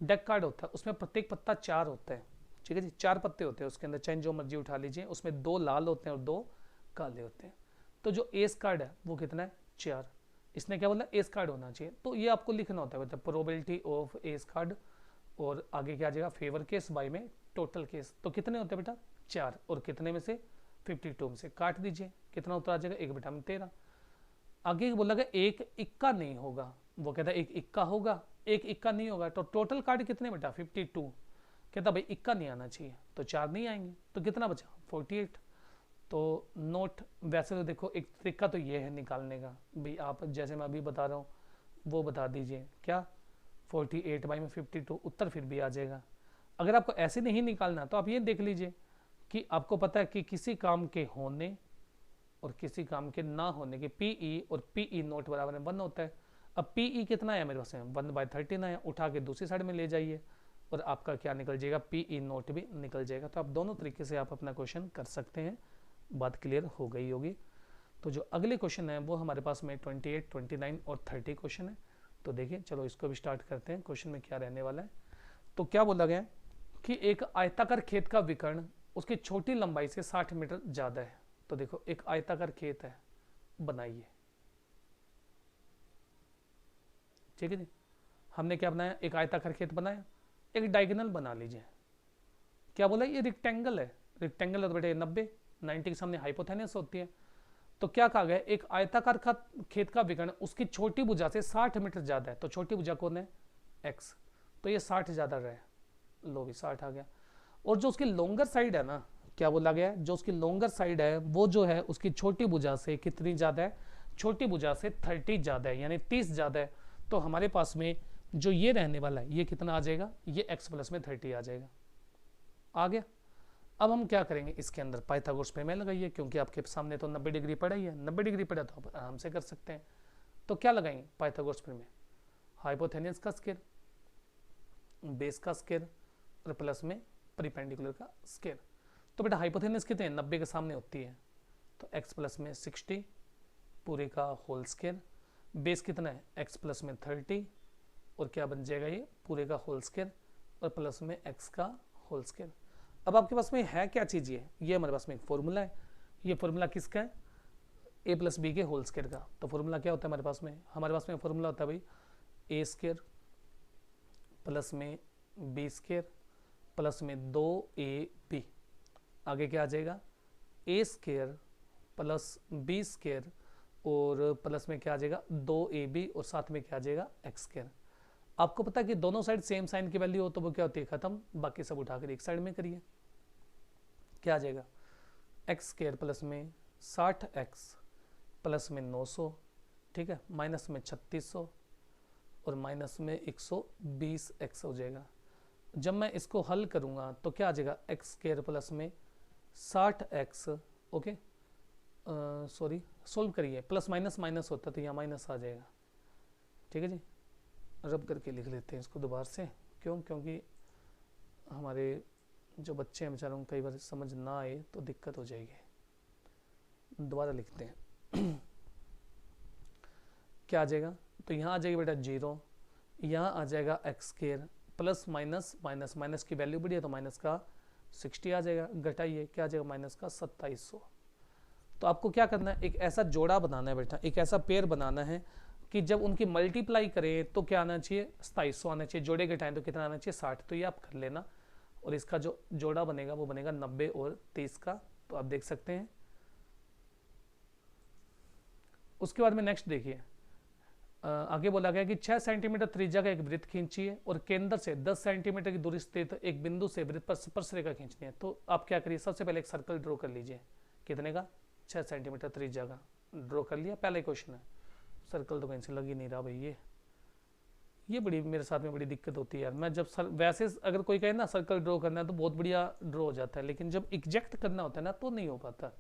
डेक कार्ड होता है उसमें प्रत्येक पत्ता 4 होता है। ठीक है जी, 4 पत्ते होते हैं उसके अंदर, चाहे जो मर्जी उठा लीजिए। उसमें 2 लाल होते हैं और 2 काले होते हैं। तो जो एस कार्ड है वो कितना है, 4। इसने क्या बोला, एस कार्ड होना चाहिए। तो ये आपको लिखना होता है बेटा, प्रोबेबिलिटी ऑफ एस कार्ड। और आगे क्या आ जाएगा, फेवर केस बाई में टोटल केस। तो कितने होते हैं बेटा, 4। और कितने में से, 52 में से काट दीजिए, कितना उत्तर आ जाएगा, 1 बटा में 13। आगे बोला गया एक इक्का नहीं होगा। वो कहता है एक इक्का होगा, एक इक्का नहीं होगा। तो टोटल कार्ड कितने बेटा, 52। कहता भाई इक्का नहीं आना चाहिए, तो 4 नहीं आएंगे। तो कितना बचा, 48। तो नोट, वैसे तो देखो एक तरीका तो ये है निकालने का, भाई आप जैसे मैं अभी बता रहा हूँ वो बता दीजिए, क्या 48 बाई में 52, उत्तर फिर भी आ जाएगा। अगर आपको ऐसे नहीं निकालना तो आप ये देख लीजिए कि आपको पता है कि किसी काम के होने और किसी काम के ना होने के पीई और पीई नोट बराबर में 1 होता है। अब पीई कितना है मेरे पास में, 1/13 है। उठा के दूसरी साइड में ले जाइए और आपका क्या निकल जाएगा, पीई नोट भी निकल जाएगा। तो आप दोनों तरीके से आप अपना क्वेश्चन कर सकते हैं। बात क्लियर हो गई होगी। तो जो अगले क्वेश्चन है वो हमारे पास में 28, 29 और 30 क्वेश्चन है। तो देखिए चलो इसको भी स्टार्ट करते हैं। क्वेश्चन में क्या रहने वाला है, तो क्या बोला गया कि एक आयताकार खेत का विकर्ण उसकी छोटी लंबाई से 60 मीटर ज्यादा है। तो देखो एक आयताकार खेत है, बनाइए। ठीक है जी, हमने क्या बनाया, एक आयताकार खेत बनाया। एक डायगोनल बना लीजिए। क्या बोला, ये रेक्टेंगल है। रेक्टेंगल है तो बेटे 90 के सामने हाइपोथेनस होती है। तो क्या कहा गया, एक आयताकार खेत का विकर्ण उसकी छोटी भुजा से 60 मीटर ज्यादा है, तो छोटी भुजा कौन है, x, तो ये 60 ज्यादा रहे, लो भी 60 आ गया। और जो उसकी लॉन्गर साइड है ना, क्या बोला गया है, जो उसकी लॉन्गर साइड है वो जो है उसकी छोटी भुजा से कितनी ज्यादा है, छोटी भुजा से 30 ज्यादा है, यानी 30 ज्यादा है। तो हमारे पास में जो ये रहने वाला है ये कितना आ जाएगा, ये x प्लस में 30 आ जाएगा, आ गया। अब हम क्या करेंगे, इसके अंदर पाइथागोरस प्रमेय लगाइए, क्योंकि आपके सामने तो 90 डिग्री पड़ा ही है, 90 डिग्री पड़ा तो आप आराम से कर सकते हैं। तो क्या लगाएंगे पाइथागोरस प्रमेय, हाइपोथेनियस का स्क्वायर, बेस का स्क्वायर और प्लस में परपेंडिकुलर का स्क्वायर। तो बेटा हाइपोथेनियस कितने हैं, 90 के सामने होती है, तो x प्लस में 60 पूरे का होल स्क्वायर, बेस कितना है x प्लस में 30 और क्या बन जाएगा ये पूरे का होल स्क्वायर और प्लस में x का होल स्क्वायर। अब आपके पास में है क्या चीज़, ये हमारे पास में एक फॉर्मूला है, ये फॉर्मूला किसका है, a प्लस बी के होल स्क्वायर का। तो फॉर्मूला क्या होता है हमारे पास में फॉर्मूला होता है भाई a स्क्वायर प्लस में b स्क्वायर प्लस में 2ab, आगे क्या आ जाएगा a square plus b square और प्लस में क्या आ जाएगा 2ab और साथ में क्या आ जाएगा x स्क्वायर। आपको पता है कि दोनों साइड सेम साइन की वैल्यू हो तो वो क्या होती है, खत्म, बाकी सब उठाकर एक साइड में करिए, क्या आ जाएगा एक्स स्क्वायर प्लस में 60x प्लस में 900, ठीक है, माइनस में 3600 और माइनस में 120x हो जाएगा। जब मैं इसको हल करूंगा तो क्या आ जाएगा एक्स स्क्वायर प्लस में 60x, ओके सॉरी सोल्व करिए, प्लस माइनस माइनस होता तो यहाँ माइनस आ जाएगा, ठीक है जी। रब करके लिख लेते हैं इसको दोबारा से, क्यों, क्योंकि हमारे जो बच्चे हैं बेचारों को कई बार समझ ना आए तो दिक्कत हो जाएगी। दोबारा लिखते हैं क्या आ जाएगा, तो यहाँ आ जाएगा बेटा 0, यहाँ आ जाएगा x square plus minus minus minus की वैल्यू बढ़ी है तो माइनस का 60 आ जाएगा, घटाइए क्या आ जाएगा माइनस का 2700। तो आपको क्या करना है, एक ऐसा जोड़ा बनाना है बेटा, एक ऐसा पेयर बनाना है कि जब उनकी मल्टीप्लाई करें तो क्या आना चाहिए 2700 आना चाहिए, जोड़े घटाएं तो कितना आना चाहिए 60, तो ये आप कर लेना। और इसका जो जोड़ा बनेगा वो बनेगा 90 और 30 का, तो आप देख सकते हैं। उसके बाद में नेक्स्ट देखिए, आगे बोला गया कि 6 सेंटीमीटर त्रिज्या का एक वृत्त खींचिए और केंद्र से 10 सेंटीमीटर की दूरी स्थित एक बिंदु से वृत्त पर स्पर्श रेखा खींचनी है। तो आप क्या करिए, सबसे पहले एक सर्कल ड्रॉ कर लीजिए, कितने का 6 सेंटीमीटर त्रिज्या का ड्रॉ कर लिया, पहला क्वेश्चन है। सर्कल तो कहीं से लग ही नहीं रहा भाई, ये बड़ी मेरे साथ में बड़ी दिक्कत होती है यार। मैं जब वैसे अगर कोई कहे ना सर्कल ड्रॉ करना है तो बहुत बढ़िया ड्रॉ हो जाता है, लेकिन जब एग्जैक्ट करना होता है ना तो नहीं हो पाता।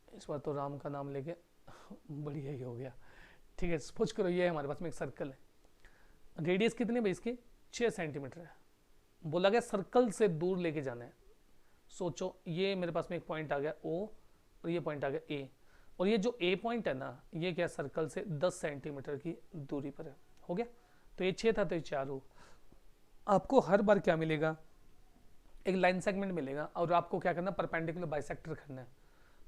इस बार तो राम का नाम लेके बढ़िया ही हो गया, ठीक है। सपोज करो ये हमारे पास में एक सर्कल है, रेडियस कितनी भाई इसकी 6 सेंटीमीटर है, बोला गया सर्कल से दूर लेके जाना है। सोचो ये मेरे पास में एक पॉइंट आ गया O और ये पॉइंट आ गया A, और ये जो A पॉइंट है ना ये क्या सर्कल से 10 सेंटीमीटर की दूरी पर है, हो गया। तो ये 6 था तो ये 4 हो। आपको हर बार क्या मिलेगा, एक लाइन सेगमेंट मिलेगा और आपको क्या करना, परपेंडिकुलर बाइसेक्टर करना है।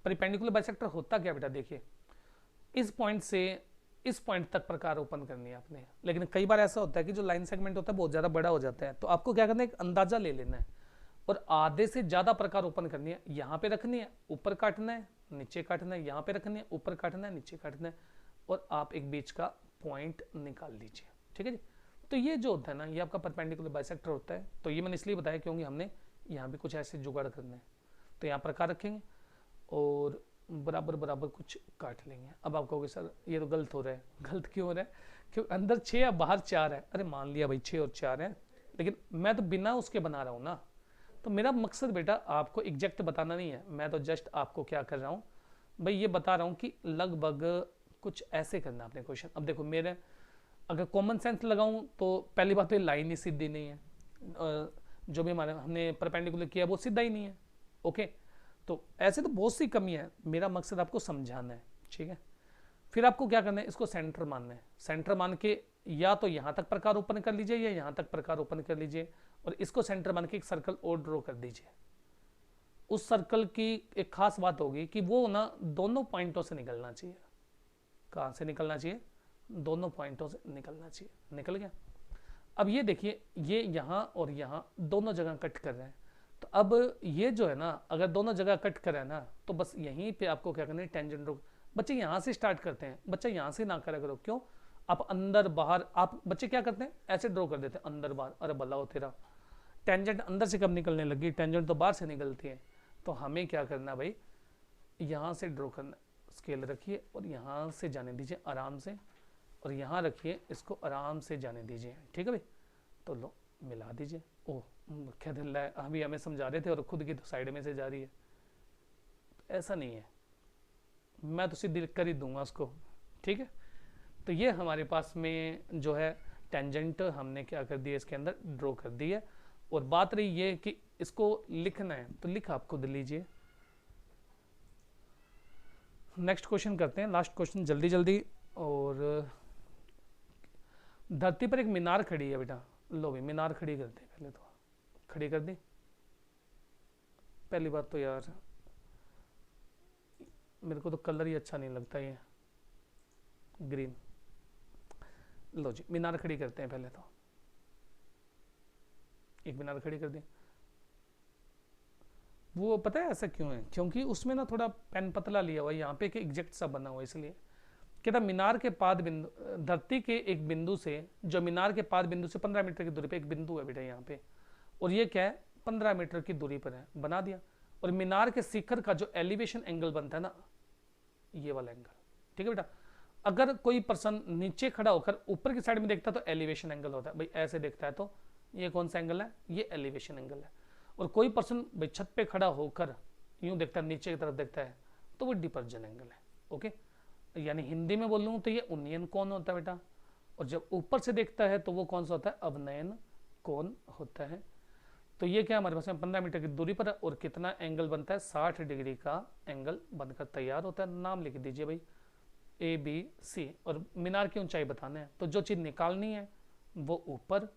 परपेंडिकुलर बाइसेक्टर होता क्या बेटा, देखिए इस पॉइंट से इस पॉइंट तक प्रकार ओपन करनी है आपने, लेकिन कई बार ऐसा होता है कि जो लाइन सेगमेंट होता है बहुत ज्यादा बड़ा हो जाता है, तो आपको क्या करना है, एक अंदाजा ले लेना है और आधे से ज्यादा प्रकार ओपन करनी है। यहाँ पे रखनी है, ऊपर काटना है, नीचे काटना है, यहाँ पे रखनी है, ऊपर काटना है, नीचे काटना है, और आप एक बीच का पॉइंट निकाल लीजिए, ठीक है जी। तो ये जो होता है ना ये आपका परपेंडिकुलर बाइसेक्टर होता है। तो ये मैंने इसलिए बताया क्योंकि हमने यहाँ भी कुछ ऐसे जुगाड़ करना है। तो यहाँ प्रकार रखेंगे और बराबर बराबर कुछ काट लेंगे। अब आप कहोगे सर ये तो गलत हो रहा है, गलत क्यों हो रहा है, क्योंकि अंदर 6 या बाहर 4 है। अरे मान लिया भाई 6 और 4 है, लेकिन मैं तो बिना उसके बना रहा हूँ ना। तो मेरा मकसद बेटा आपको एग्जैक्ट बताना नहीं है, मैं तो जस्ट आपको क्या कर रहा हूँ भाई, ये बता रहा हूँ कि लगभग कुछ ऐसे करना आपने क्वेश्चन। अब देखो मेरे अगर कॉमन सेंस लगाऊं तो पहली बात तो ये लाइन ही सीधी नहीं है, जो भी हमने परपेंडिकुलर किया वो सीधा ही नहीं है, ओके। तो ऐसे तो बहुत सी कमी है, मेरा मकसद आपको समझाना है, ठीक है। फिर आपको क्या करना है, इसको सेंटर मानना है। सेंटर मान के या तो यहाँ तक प्रकार ओपन कर लीजिए या यहाँ तक प्रकार ओपन कर लीजिए, और इसको सेंटर मान के एक सर्कल और ड्रॉ कर दीजिए। उस सर्कल की एक खास बात होगी कि वो ना दोनों पॉइंटों से निकलना चाहिए। कहाँ से निकलना चाहिए, दोनों पॉइंटों से निकलना चाहिए। निकल गया। अब ये देखिए ये यहाँ और यहाँ दोनों जगह कट कर रहे हैं, तो अब ये जो है ना, अगर दोनों जगह कट करे ना, तो बस यहीं पे आपको क्या करना है, टेंजेंट ड्रॉ। बच्चे यहाँ से स्टार्ट करते हैं, बच्चा यहाँ से ना करा करो। क्यों? आप अंदर बाहर, आप बच्चे क्या करते हैं, ऐसे ड्रॉ कर देते हैं अंदर बाहर। अरे भला हो तेरा, टेंजेंट अंदर से कब निकलने लगी, टेंजेंट तो बाहर से निकलती है। तो हमें क्या करना भाई, यहाँ से ड्रॉ करना, स्केल रखिए और यहाँ से जाने दीजिए आराम से, और यहाँ रखिए, इसको आराम से जाने दीजिए। ठीक है भाई, तो लो मिला दीजिए। ओह क्या दिल है, अभी हमें समझा रहे थे और खुद की तो साइड में से जा रही है। तो ऐसा नहीं है, मैं तो सीधे कर ही दूंगा उसको। ठीक है, तो ये हमारे पास में जो है टेंजेंट हमने क्या कर दिया, इसके अंदर ड्रॉ कर दी है। और बात रही ये कि इसको लिखना है, तो लिख आप खुद लीजिए। नेक्स्ट क्वेश्चन करते हैं, लास्ट क्वेश्चन जल्दी जल्दी। और धरती पर एक मीनार खड़ी है बेटा, लो भाई मीनार खड़ी करते हैं। पहले तो खड़ी कर दी। पहली बात तो यार मेरे को तो कलर ही अच्छा नहीं लगता ये ग्रीन। लो जी मीनार खड़ी करते हैं। पहले तो एक मीनार खड़ी कर दी। वो पता है ऐसा क्यों है, क्योंकि उसमें ना थोड़ा पेन पतला लिया हुआ, यहाँ पे एक एग्जैक्ट सा बना हुआ, इसलिए कहता मीनार के पाद बिंदु, धरती के एक बिंदु से, जो मीनार के पाद बिंदु से 15 मीटर की दूरी पे एक बिंदु है बेटा यहाँ पे, और ये क्या है 15 मीटर की दूरी पर है, बना दिया। और मीनार के शिखर का जो एलिवेशन एंगल बनता है ना, ये वाला एंगल। ठीक है बेटा, अगर कोई पर्सन नीचे खड़ा होकर ऊपर की साइड में देखता है तो एलिवेशन एंगल होता है भाई, ऐसे देखता है तो ये कौन सा एंगल है, ये एलिवेशन एंगल है। और कोई पर्सन भाई छत पे खड़ा होकर यूं देखता है, नीचे की तरफ देखता है, तो वो डिपर्जन एंगल है। ओके, यानी हिंदी में बोल लूँ तो ये उन्नयन कोण होता है बेटा। और जब ऊपर से देखता है तो वो कौन सा होता है, अवनयन कोण होता है। तो ये क्या हमारे पास में 15 मीटर की दूरी पर है, और कितना एंगल बनता है, 60 डिग्री का एंगल बनकर तैयार होता है। नाम लिख दीजिए भाई ABC। और मीनार की ऊंचाई बताना है, तो जो चीज़ निकालनी है वो ऊपर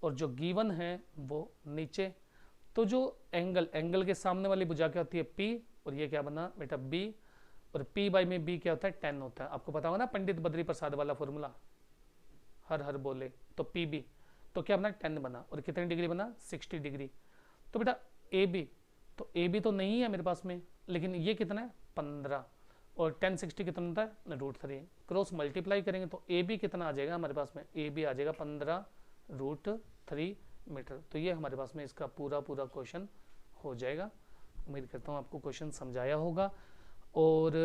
और जो गिवन है वो नीचे। तो जो एंगल के सामने वाली भुजा क्या होती है P, और ये क्या बना बेटा B, और P बाई में B क्या होता है 10 होता है। आपको पता होगा ना पंडित बद्री प्रसाद वाला फॉर्मूला, हर हर बोले तो PB, तो क्या बना 10 बना। और कितनी डिग्री बना, 60 डिग्री। तो बेटा AB, तो AB तो नहीं है मेरे पास में, लेकिन ये कितना है 15, और 10 60 कितना होता है √3, क्रॉस मल्टीप्लाई करेंगे तो AB कितना आ जाएगा हमारे पास में, AB आ जाएगा 15√3 मीटर। तो ये हमारे पास में इसका पूरा क्वेश्चन हो जाएगा। उम्मीद करता हूँ आपको क्वेश्चन समझाया होगा। और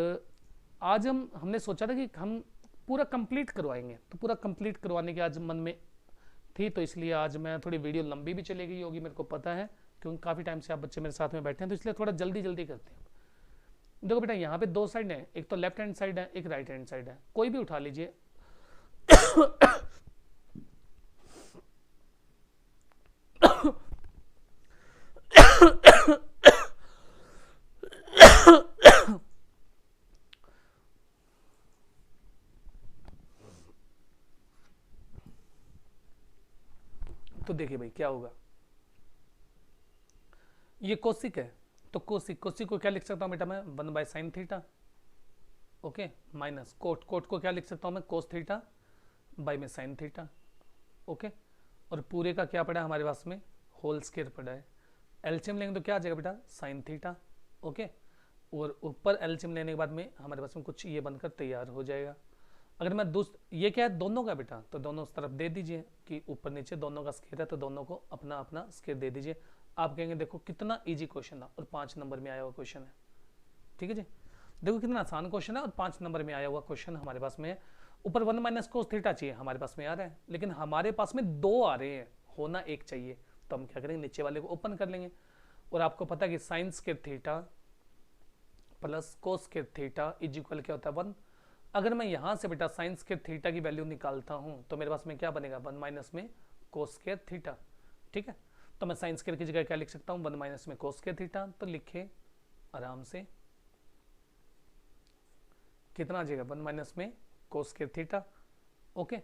आज हमने सोचा था कि हम पूरा कंप्लीट करवाएंगे, तो पूरा कंप्लीट करवाने की आज मन में थी, तो इसलिए आज मैं थोड़ी वीडियो लंबी भी चली गई होगी, मेरे को पता है, क्योंकि काफ़ी टाइम से आप बच्चे मेरे साथ में बैठे हैं, तो इसलिए थोड़ा जल्दी करते हैं। देखो बेटा यहाँ पे दो साइड है, एक तो लेफ्ट हैंड साइड है, एक राइट हैंड साइड है, कोई भी उठा लीजिए। तो देखिए भाई क्या होगा, ये कोसिक है, तो कोसिक को क्या लिख सकता हूं बेटा मैं, 1/sin theta. Okay, minus cot को क्या लिख सकता हूं मैं, कोस थीटा बाई में साइन थीटा। ओके, और पूरे का क्या पड़ा हमारे पास में, होल स्क्वायर पड़ा है। एलसीएम लेंगे तो क्या आ जाएगा बेटा, साइन थीटा। ओके, और ऊपर एलसीएम लेने के बाद में हमारे पास में कुछ ये बनकर तैयार हो जाएगा। अगर मैं ये क्या है दोनों का बेटा, तो दोनों उस तरफ दे दीजिए कि ऊपर नीचे दोनों का स्क्वायर है, तो दोनों को अपना अपना स्क्वायर दे दीजिए। आप कहेंगे देखो कितना इजी क्वेश्चन है, और 5 नंबर में आया हुआ क्वेश्चन है। ठीक है जी, देखो कितना आसान क्वेश्चन है, और 5 नंबर में आया हुआ क्वेश्चन हमारे पास में है। ऊपर 1 - cos थीटा चाहिए, हमारे पास में आ रहा है, लेकिन हमारे पास में 2 आ रहे हैं, होना एक चाहिए, तो हम क्या करेंगे, नीचे वाले को ओपन कर लेंगे। और आपको पता है कि sine square theta plus cos square theta is equal क्या होता है 1। अगर मैं यहां से बेटा साइन स्क्वायर थीटा की वैल्यू निकालता हूं, तो मेरे पास में क्या बनेगा, 1 - कोस स्क्वायर थीटा। ठीक है, तो मैं साइन स्क्वायर की जगह क्या लिख सकता हूं, 1 - कोस स्क्वायर थीटा। तो लिखे आराम से, कितना आ जाएगा, 1 - कोस स्क्वायर थीटा। ओके,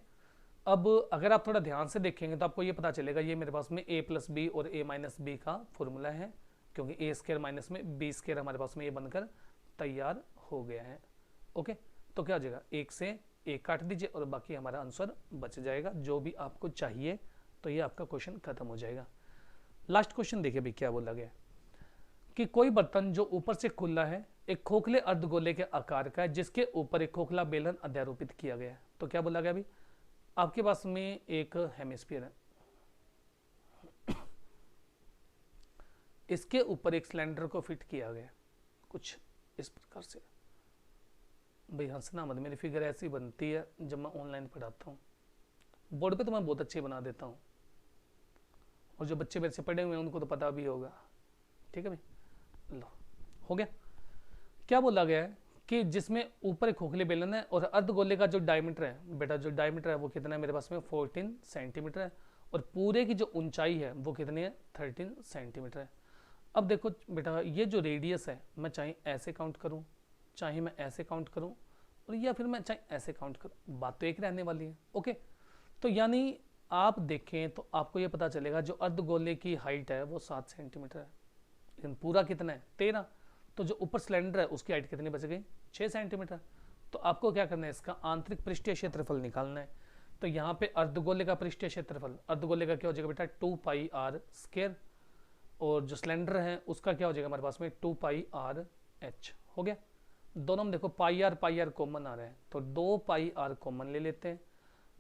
अब अगर आप थोड़ा ध्यान से देखेंगे तो आपको ये पता चलेगा, ये मेरे पास में a + b और a - b का फॉर्मूला है, क्योंकि a² माइनस में b² हमारे पास में ये बनकर तैयार हो गया है। ओके, तो क्या हो जाएगा, 1 से 1 काट दीजिए और बाकी हमारा आंसर बच जाएगा, जो भी आपको चाहिए। तो ये आपका क्वेश्चन खत्म हो जाएगा। लास्ट क्वेश्चन देखिए भाई क्या बोला गया कि कोई बर्तन जो ऊपर से खुला है एक खोखले अर्धगोले के आकार का है जिसके ऊपर एक खोखला बेलन अध्यारोपित किया गया है। तो क्या बोला गया अभी, आपके पास में एक हेमिस्फीयर है, इसके ऊपर एक सिलेंडर को फिट किया गया कुछ इस प्रकार से। भाई हंसना मत, मेरी फिगर ऐसी बनती है जब मैं ऑनलाइन पढ़ाता हूँ, बोर्ड पे तो मैं बहुत अच्छे बना देता हूँ, और जो बच्चे मेरे से पढ़े हुए हैं उनको तो पता भी होगा। ठीक है भाई, लो हो गया। क्या बोला गया है कि जिसमें ऊपर एक खोखले बेलन है और अर्धगोले का जो डायमीटर है बेटा, जो डायमीटर है वो कितना है मेरे पास में 14 सेंटीमीटर है, और पूरे की जो ऊंचाई है वो कितनी है 13 सेंटीमीटर है। अब देखो बेटा, ये जो रेडियस है मैं चाहे ऐसे काउंट करूं, चाहे मैं ऐसे काउंट करूं, और या फिर मैं चाहे ऐसे काउंट करूं, बात तो एक रहने वाली है। ओके, तो यानी आप देखें तो आपको ये पता चलेगा जो अर्धगोले की हाइट है वो 7 सेंटीमीटर है, लेकिन पूरा कितना है 13। तो जो ऊपर सिलेंडर है उसकी हाइट कितनी बच गई 6 सेंटीमीटर। तो आपको क्या करना है, इसका आंतरिक पृष्ठीय क्षेत्रफल निकालना है। तो यहाँ पे अर्धगोले का पृष्ठीय क्षेत्रफल, अर्धगोले का क्या हो जाएगा बेटा 2 पाई आर स्क्वायर, और जो सिलेंडर है उसका क्या हो जाएगा हमारे पास में 2 पाई आर एच। हो गया, दोनों में देखो पाई आर कॉमन आ रहा है, तो 2 पाई आर कॉमन ले लेते हैं।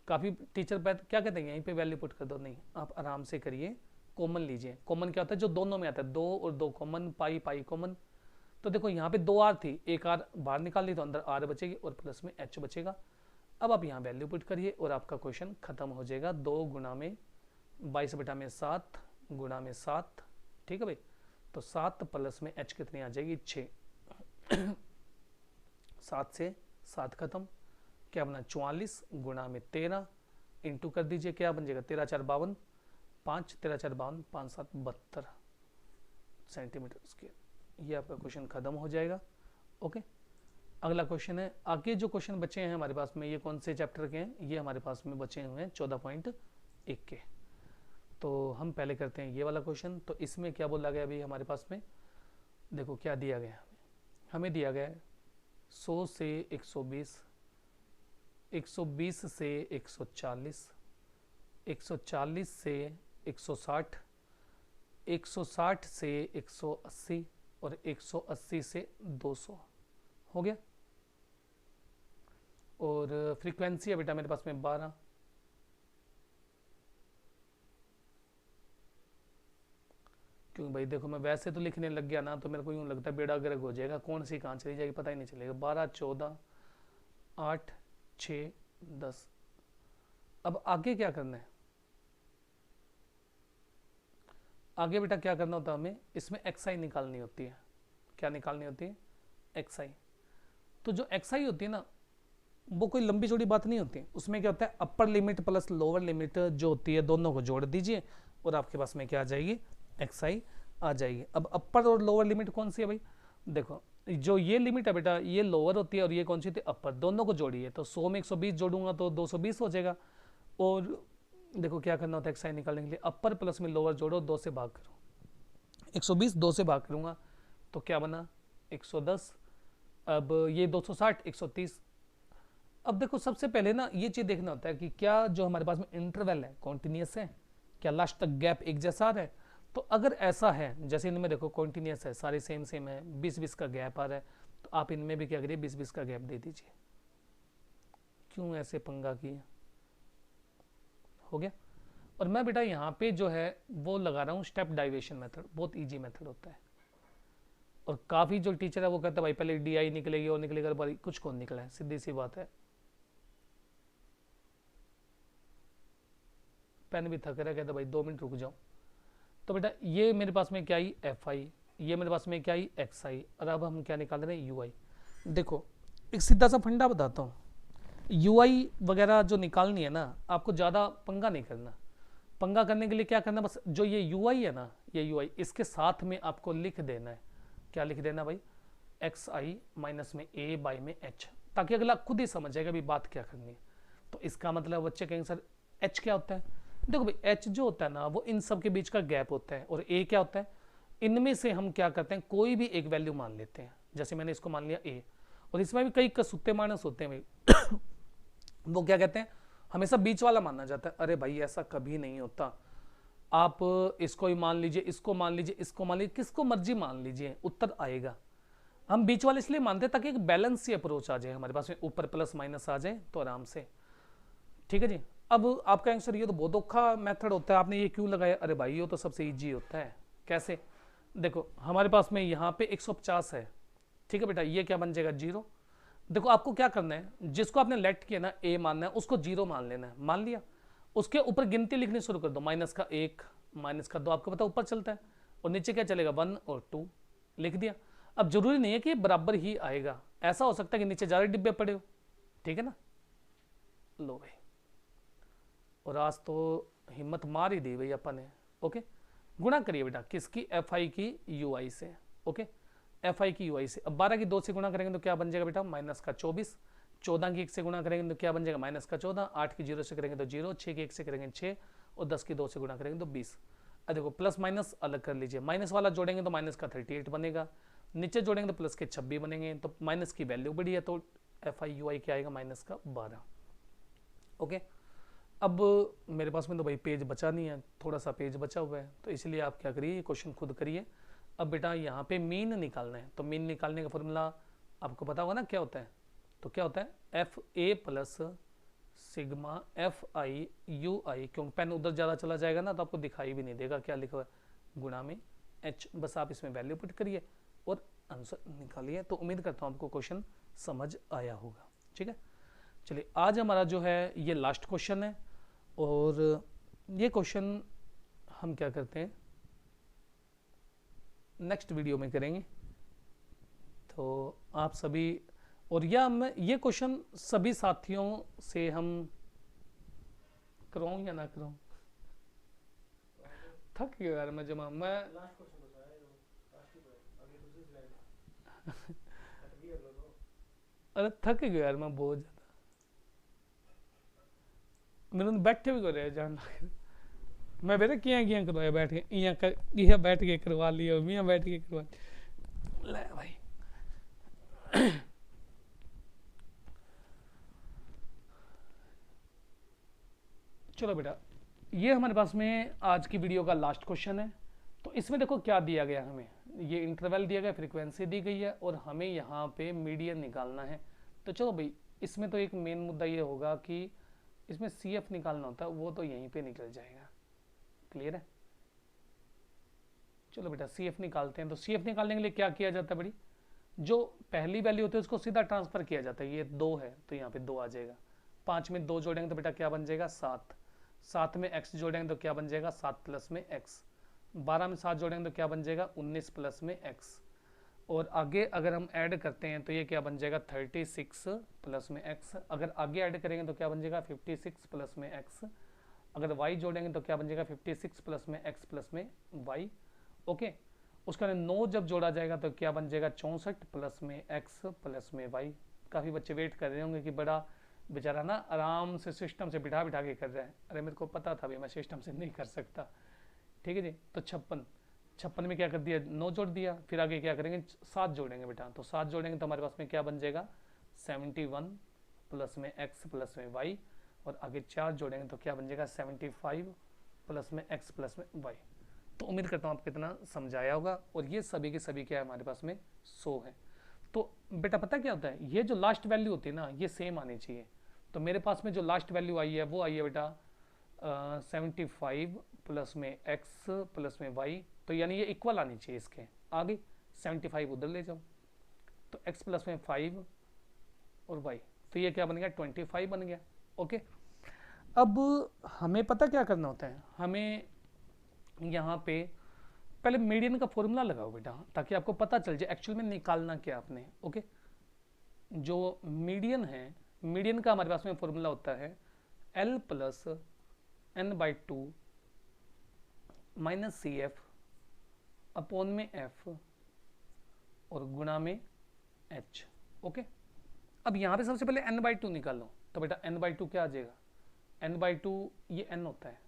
काफ़ी टीचर क्या कहते हैं यहीं पे वैल्यू पुट कर दो, नहीं आप आराम से करिए, कॉमन लीजिए। कॉमन क्या होता है जो दोनों में आता है, 2 और 2 कॉमन, पाई पाई कॉमन। तो देखो यहाँ पे 2 आर थी, एक आर बाहर निकाल ली तो अंदर आर बचेगी और प्लस में एच बचेगा। अब आप यहाँ वैल्यू पुट करिए और आपका क्वेश्चन खत्म हो जाएगा। 2 गुणा में 22 बटा में 7 गुणा में 7, ठीक है भाई। तो 7 प्लस में एच कितनी आ जाएगी 6, 7 से 7 खत्म, क्या बना 44 गुणा में 13 इंटू कर दीजिए, क्या बन जाएगा 13 4 52, 5 13 4 52, 5 7 72 सेंटीमीटर स्क्वायर। ये आपका क्वेश्चन खत्म हो जाएगा। ओके, अगला क्वेश्चन है, आगे जो क्वेश्चन बचे हैं हमारे पास में ये कौन से चैप्टर के हैं, ये हमारे पास में बचे हुए हैं 14.1 के। तो हम पहले करते हैं ये वाला क्वेश्चन। तो इसमें क्या बोला गया अभी हमारे पास में, देखो क्या दिया गया है, हमें दिया गया है 100 से 120, 120 से 140, 140 से 160, 160 से 180 और 180 से 200। हो गया, और फ्रीक्वेंसी है बेटा मेरे पास में 12। क्यों भाई देखो, मैं वैसे तो लिखने लग गया ना तो मेरे को यूं लगता है बेड़ा गर्क हो जाएगा, कौन सी कहाँ चली जाएगी पता ही नहीं चलेगा। 12 14 8 6 10। अब आगे क्या करना है, आगे बेटा क्या करना होता है हमें, इसमें एक्स आई निकालनी होती है। क्या निकालनी होती है, एक्स आई। तो जो एक्स आई होती है ना वो कोई लंबी चौड़ी बात नहीं होती, उसमें क्या होता है upper limit plus lower limit जो होती है दोनों को जोड़ दीजिए और आपके पास में क्या आ जाएगी एक्स आई आ जाएगी। अब अपर और लोअर लिमिट कौन सी है भाई, देखो जो ये लिमिट है बेटा ये लोअर होती है और ये कौन सी थी अपर, दोनों को जोड़िए। तो 100 में 120 जोड़ूंगा तो 220 हो जाएगा। और देखो क्या करना होता है एक्स आई निकालने के लिए, अपर प्लस में लोअर जोड़ो, 2 से भाग करो, 120 2 से भाग करूंगा तो क्या बना 110। अब ये 260 130। अब देखो सबसे पहले ना ये चीज देखना होता है कि क्या जो हमारे पास में इंटरवल है कॉन्टिन्यूस है, क्या लास्ट तक गैप एक जैसा आ रहा है। तो अगर ऐसा है, जैसे इनमें देखो कॉन्टिन्यूस है, सारे सेम सेम है, 20-20 का गैप आ रहा है, तो आप इनमें भी क्या करिए 20-20 का गैप दे दीजिए। क्यों ऐसे पंगा किया, हो गया। और मैं बेटा यहाँ पे जो है वो लगा रहा हूँ स्टेप डाइवेशन मेथड, बहुत इजी मेथड होता है। और काफ़ी जो टीचर है वो कहता है भाई पहले डी आई निकलेगी और निकलेगा, भाई कुछ कौन निकला है, सीधी सी बात है। पेन भी थक रहा है, कहता भाई 2 मिनट रुक जाओ। तो बेटा ये मेरे पास में क्या आई एफ आई, ये मेरे पास में क्या आई एक्स आई, और अब हम क्या निकाल रहे हैं यू आई। देखो एक सीधा सा फंडा बताता हूँ, यू आई वगैरह जो निकालनी है ना आपको ज़्यादा पंगा नहीं करना। पंगा करने के लिए क्या करना, बस जो ये यू आई है ना, ये यू आई इसके साथ में आपको लिख देना है। क्या लिख देना भाई, एक्स आई माइनस में ए बाई में एच, ताकि अगला खुद ही समझ जाएगा भी बात क्या करनी है। तो इसका मतलब बच्चे कहेंगे सर एच क्या होता है, देखो भाई एच जो होता है ना वो इन सब के बीच का गैप होता है, और ए क्या होता है, इनमें से हम क्या करते हैं कोई भी एक वैल्यू मान लेते हैं। जैसे मैंने इसको मान लिया ए, और इसमें भी कई कसूते मानस होते हैं भाई वो क्या कहते हैं हमेशा बीच वाला मानना जाता है। अरे भाई ऐसा कभी नहीं होता, आप इसको ही मान लीजिए, इसको मान लीजिए, इसको मान लीजिए, किसको मर्जी मान लीजिए, उत्तर आएगा। हम बीच वाले इसलिए मानते हैं ताकि एक बैलेंस सी अप्रोच आ जाए हमारे पास में, ऊपर प्लस माइनस आ जाए तो आराम से। ठीक है जी। अब आपका आंसर, ये तो बहुत औखा मेथड होता है, आपने ये क्यों लगाया? अरे भाई ये तो सबसे इजी होता है। कैसे? देखो हमारे पास में यहाँ पे 150 है, ठीक है बेटा, ये क्या बन जाएगा? 0। देखो आपको क्या करना है, जिसको आपने लेट किया ना ए मानना है, उसको 0 मान लेना है। मान लिया, उसके ऊपर गिनती लिखनी शुरू कर दो, -1 -2, आपको पता ऊपर चलता है, और नीचे क्या चलेगा? 1 और 2 लिख दिया। अब जरूरी नहीं है कि बराबर ही आएगा, ऐसा हो सकता है कि नीचे ज़्यादा डिब्बे पड़े हो, ठीक है ना। लो भाई, और आज तो हिम्मत मार ही दी भाई अपन ने। ओके, गुणा करिए बेटा, किसकी? FI की UI से। ओके, FI की UI से। अब 12 की 2 से गुणा करेंगे तो क्या बन जाएगा बेटा? -24। 14 की 1 से गुणा करेंगे तो क्या बन जाएगा? -14। 8 की 0 से करेंगे तो 0। 6 की 1 से करेंगे 6, और 10 की 2 से गुणा करेंगे तो 20। अब देखो प्लस माइनस अलग कर लीजिए, माइनस वाला जोड़ेंगे तो माइनस का 38 बनेगा, नीचे जोड़ेंगे तो प्लस के 26 बनेंगे, तो माइनस की वैल्यू बढ़ी है, तो FI UI क्या आएगा? -12। ओके, अब मेरे पास में तो भाई पेज बचा नहीं है, थोड़ा सा पेज बचा हुआ है, तो इसलिए आप क्या करिए, ये क्वेश्चन खुद करिए। अब बेटा यहाँ पे मीन निकालना है, तो मीन निकालने का फॉर्मूला आपको पता होगा ना क्या होता है? तो क्या होता है? FA plus sigma FI UI, क्योंकि पेन उधर ज़्यादा चला जाएगा ना तो आपको दिखाई भी नहीं देगा क्या लिखा हुआ है, गुणा में H। बस आप इसमें वैल्यू पुट करिए और आंसर निकालिए। तो उम्मीद करता हूँ आपको क्वेश्चन समझ आया होगा। ठीक है, चलिए आज हमारा जो है ये लास्ट क्वेश्चन है, और ये क्वेश्चन हम क्या करते हैं, नेक्स्ट वीडियो में करेंगे। तो आप सभी, और या मैं ये क्वेश्चन सभी साथियों से हम कराऊं या ना कराऊं? थक गया यार मैं जमा, मैं अरे थक गया यार मैं बहुत ज्यादा, मेरे बैठे भी कर जान मैं बेटा किया किया करवाया बैठ के, यहाँ बैठ के करवा लिया, मियाँ बैठ के करवा ले भाई। चलो बेटा, ये हमारे पास में आज की वीडियो का लास्ट क्वेश्चन है। तो इसमें देखो क्या दिया गया हमें, ये इंटरवल दिया गया, फ्रीक्वेंसी दी गई है, और हमें यहाँ पे मीडियन निकालना है। तो चलो भाई, इसमें तो एक मेन मुद्दा ये होगा कि इसमें CF निकालना होता है, वो तो यहीं पे निकल जाएगा। क्लियर है? चलो बेटा CF निकालते हैं। तो CF निकालने के लिए क्या किया जाता है बड़ी, जो पहली वैल्यू होती है उसको सीधा ट्रांसफर किया जाता है। ये 2 है तो यहाँ पे 2 आ जाएगा। 5 में 2 जोड़ेंगे तो बेटा क्या बन जाएगा? 7। 7 में x जोड़ेंगे तो क्या बन जाएगा? 7 प्लस में x। 12 में 7 जोड़ेंगे तो क्या बन जाएगा? 19 प्लस में x। और आगे अगर हम ऐड करते हैं तो ये क्या बन जाएगा? 36 प्लस में x। अगर आगे ऐड करेंगे तो क्या बन जाएगा? 56 प्लस में x। अगर y जोड़ेंगे तो क्या बन जाएगा? 56 प्लस में x प्लस में y। ओके, उसका 9 जब जोड़ा जाएगा तो क्या बन जाएगा? 64 प्लस में x प्लस में y। काफ़ी बच्चे वेट कर रहे होंगे कि बड़ा बेचारा ना आराम से सिस्टम से बिठा बिठा के कर रहा है। अरे मेरे को पता था भाई मैं सिस्टम से नहीं कर सकता। ठीक है जी। तो 56 में क्या कर दिया? 9 जोड़ दिया, फिर आगे क्या करेंगे? 7 जोड़ेंगे बेटा। तो 7 जोड़ेंगे तो हमारे पास में क्या बन जाएगा? 71 प्लस में x प्लस में y। और आगे 4 जोड़ेंगे तो क्या बन जाएगा? 75 प्लस में x प्लस में y। तो उम्मीद करता हूँ आपको इतना समझाया होगा। और ये सभी के सभी क्या है हमारे पास में? 100 है। तो बेटा पता क्या होता है, ये जो लास्ट वैल्यू होती है ना ये सेम आनी चाहिए। तो मेरे पास में जो लास्ट वैल्यू आई है वो आई है बेटा 75 प्लस में x प्लस में y। तो यानी ये इक्वल आनी चाहिए इसके। आगे 75 उधर ले जाओ तो x प्लस में 5 और y, तो ये क्या बन गया? 25 बन गया। ओके, अब हमें पता क्या करना होता है, हमें यहाँ पे पहले मीडियन का फॉर्मूला लगाओ बेटा, ताकि आपको पता चल जाए एक्चुअल में निकालना क्या आपने। ओके, जो मीडियन है, मीडियन का हमारे पास में फॉर्मूला होता है L plus n/2 minus CF upon में F और गुणा में H। ओके, अब यहाँ पे सबसे पहले n/2 निकालो। तो बेटा n/2 क्या आ जाएगा? n/2 ये n होता है,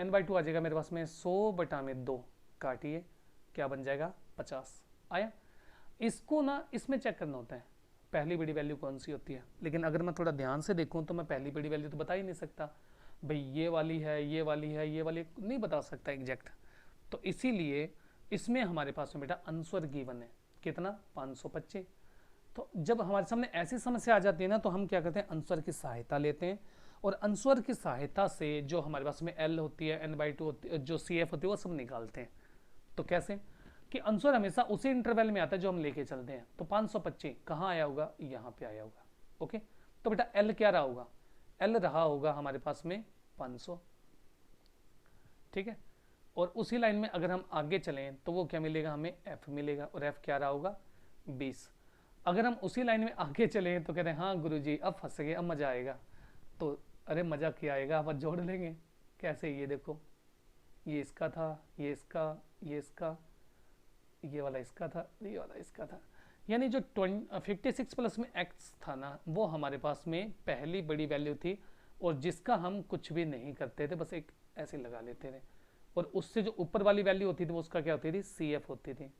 n/2 आ जाएगा मेरे पास में 100/2 काटिए, क्या बन जाएगा? 50 आया। इसको ना इसमें चेक करना होता है पहली बड़ी वैल्यू कौन सी होती है, लेकिन अगर मैं थोड़ा ध्यान से देखूं तो मैं पहली बड़ी वैल्यू तो बता ही नहीं सकता। भाई ये वाली है, ये वाली है, ये वाली नहीं बता सकता एग्जैक्ट। तो इसीलिए इसमें हमारे पास में बेटा आंसर गिवन है कितना 525। तो जब हमारे सामने ऐसी समस्या आ जाती है ना, तो हम क्या करते हैं, आंसर की सहायता लेते हैं, और आंसर की सहायता से जो हमारे पास में एल होती है, n/2 होती है, जो CF होती है, वो सब निकालते हैं। तो कैसे कि आंसर हमेशा उसी इंटरवल में आता है जो हम लेके चलते हैं। तो 525 कहाँ आया होगा, यहाँ पे आया होगा। ओके, तो बेटा एल क्या रहा होगा, एल रहा होगा हमारे पास में 500। ठीक है, और उसी लाइन में अगर हम आगे चलें तो वो क्या मिलेगा, हमें एफ मिलेगा, और एफ क्या रहा होगा 20। अगर हम उसी लाइन में आगे चलें तो कहते हैं हाँ गुरुजी अब फंस गए, अब मजा आएगा। तो अरे मजा क्या आएगा, अब जोड़ लेंगे। कैसे, ये देखो, ये इसका था, ये इसका, ये इसका, ये वाला इसका था, ये वाला इसका था। यानी जो 56 प्लस में x था ना, वो हमारे पास में पहली बड़ी वैल्यू थी, और जिसका हम कुछ भी नहीं करते थे, बस एक ऐसे लगा लेते थे। और उससे जो ऊपर वाली वैल्यू होती थी वो उसका क्या होती थी, CF होती थी।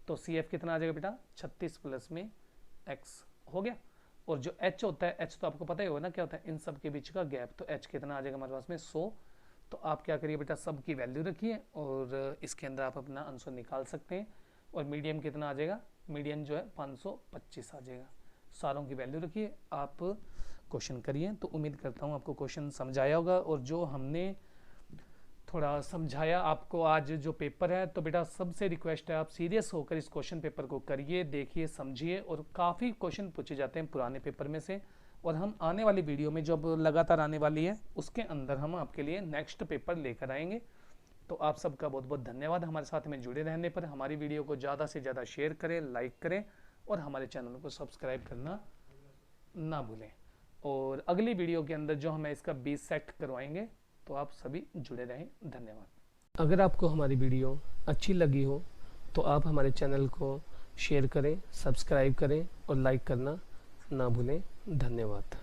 तो CF कितना आ जाएगा बेटा, 36 प्लस में x हो गया। और जो h होता है, h तो आपको पता ही होगा ना क्या होता है, इन सब के बीच का गैप। तो h कितना आ जाएगा हमारे पास में 100। तो आप क्या करिए बेटा, सब की वैल्यू रखिए और इसके अंदर आप अपना आंसर निकाल सकते हैं। और मीडियम कितना आ जाएगा, मीडियम जो है 525 आ जाएगा। सारों की वैल्यू रखिए, आप क्वेश्चन करिए। तो उम्मीद करता हूँ आपको क्वेश्चन समझाया होगा, और जो हमने थोड़ा समझाया आपको आज जो पेपर है, तो बेटा सबसे रिक्वेस्ट है आप सीरियस होकर इस क्वेश्चन पेपर को करिए, देखिए, समझिए। और काफ़ी क्वेश्चन पूछे जाते हैं पुराने पेपर में से, और हम आने वाली वीडियो में जो अब लगातार आने वाली है उसके अंदर हम आपके लिए नेक्स्ट पेपर लेकर आएंगे। तो आप सबका बहुत बहुत धन्यवाद हमारे साथ में जुड़े रहने पर। हमारी वीडियो को ज़्यादा से ज़्यादा शेयर करें, लाइक करें, और हमारे चैनल को सब्सक्राइब करना ना भूलें। और अगली वीडियो के अंदर जो हमें इसका 20 सेट करवाएंगे, तो आप सभी जुड़े रहें। धन्यवाद। अगर आपको हमारी वीडियो अच्छी लगी हो तो आप हमारे चैनल को शेयर करें, सब्सक्राइब करें और लाइक करना ना भूलें। धन्यवाद।